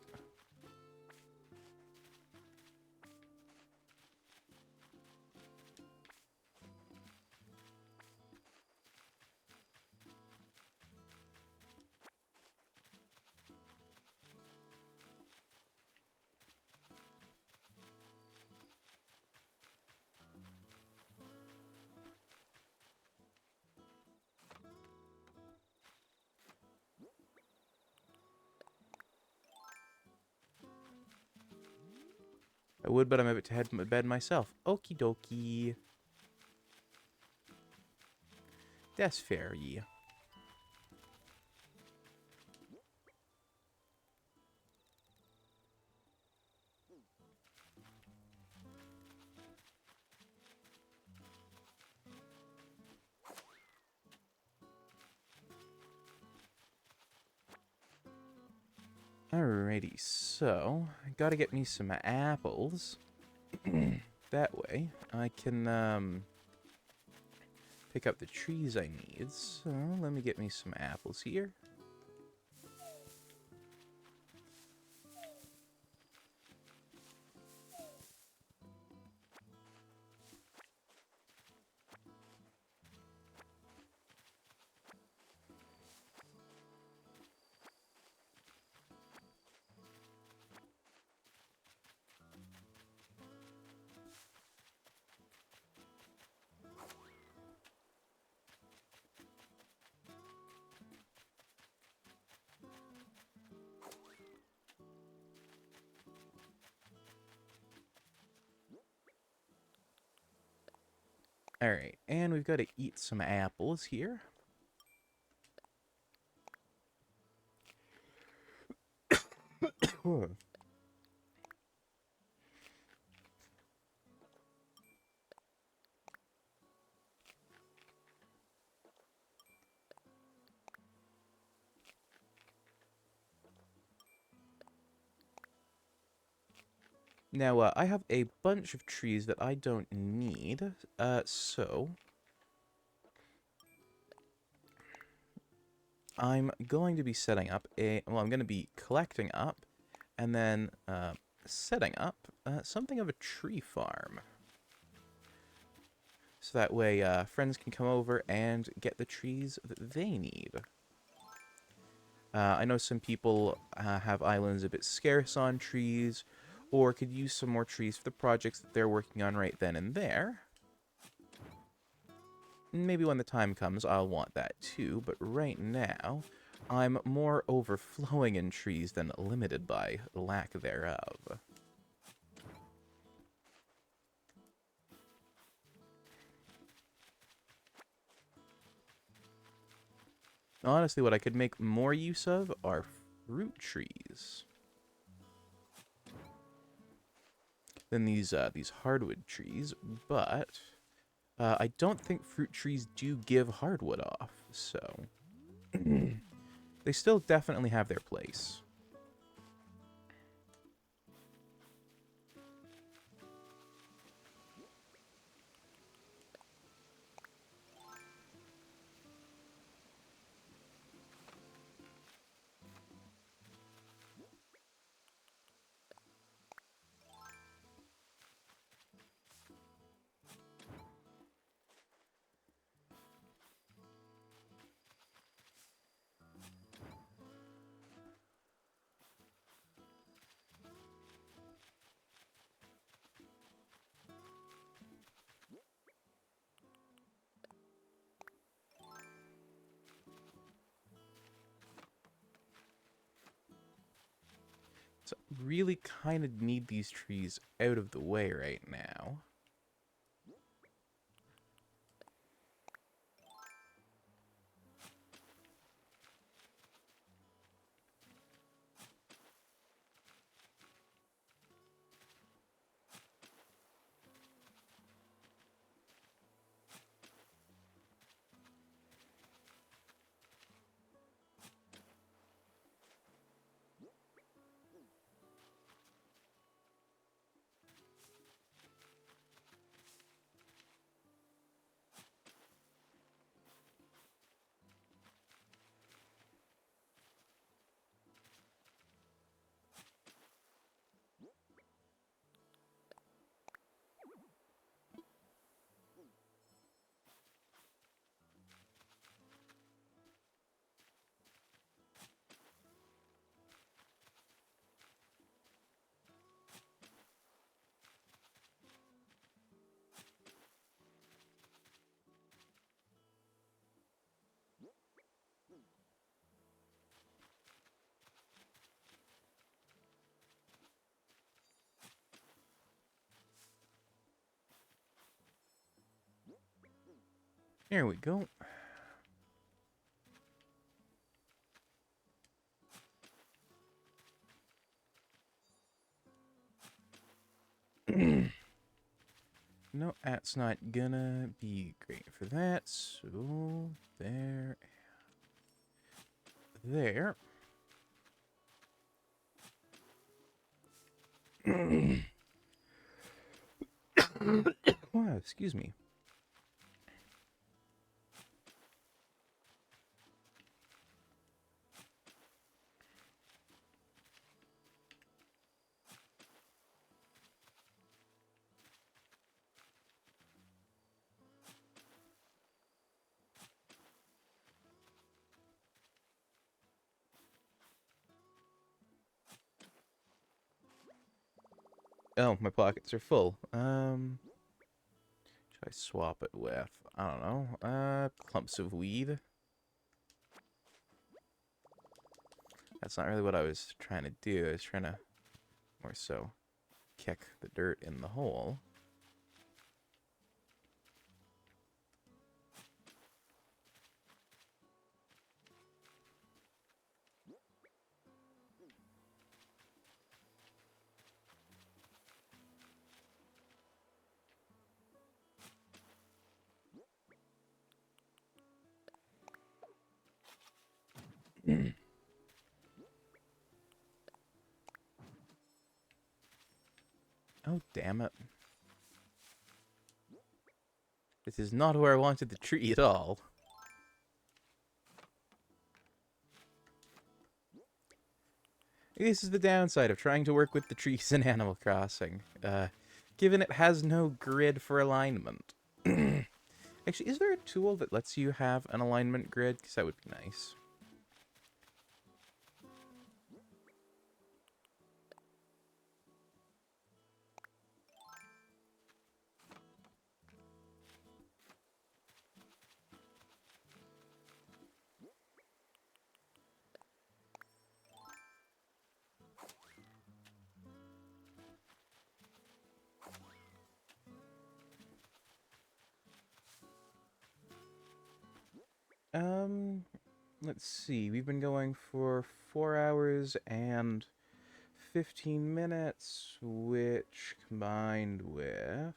I would, but I'm about to head to bed myself. Okie dokie. That's fair, yeah. Alrighty, so I gotta get me some apples. That way, I can pick up the trees I need. So let me get me some apples here. Alright, and we've got to eat some apples here. Now, I have a bunch of trees that I don't need, so I'm going to be setting up well, I'm going to be collecting up and then setting up something of a tree farm. So that way friends can come over and get the trees that they need. I know some people have islands a bit scarce on trees, or could use some more trees for the projects that they're working on right then and there. Maybe when the time comes, I'll want that too, but right now, I'm more overflowing in trees than limited by lack thereof. Honestly, what I could make more use of are fruit trees than these hardwood trees, but I don't think fruit trees do give hardwood off, so they still definitely have their place. So I really kind of need these trees out of the way right now. Here we go. No, that's not gonna be great for that. So, there. There. Wow, excuse me. Oh, my pockets are full. Should I swap it with, I don't know, clumps of weed? That's not really what I was trying to do. I was trying to, more so, kick the dirt in the hole. Oh, damn it. This is not where I wanted the tree at all. This is the downside of trying to work with the trees in Animal Crossing. Given it has no grid for alignment. Actually, is there a tool that lets you have an alignment grid? Because that would be nice. Let's see. We've been going for 4 hours and 15 minutes, which combined with...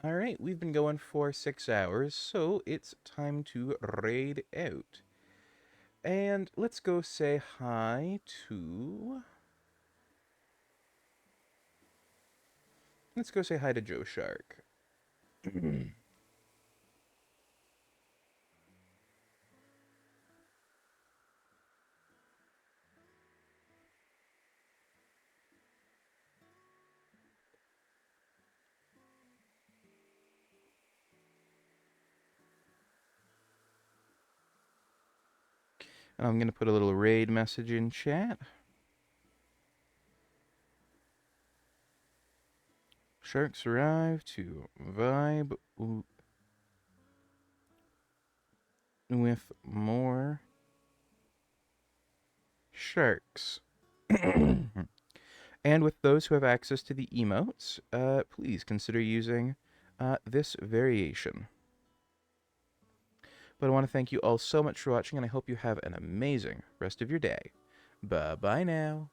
Alright, we've been going for 6 hours, so it's time to raid out. And let's go say hi to... Let's go say hi to Joe Shark. I'm going to put a little raid message in chat. Sharks arrive to vibe with more sharks. And with those who have access to the emotes, please consider using this variation. But I want to thank you all so much for watching, and I hope you have an amazing rest of your day. Bye-bye now.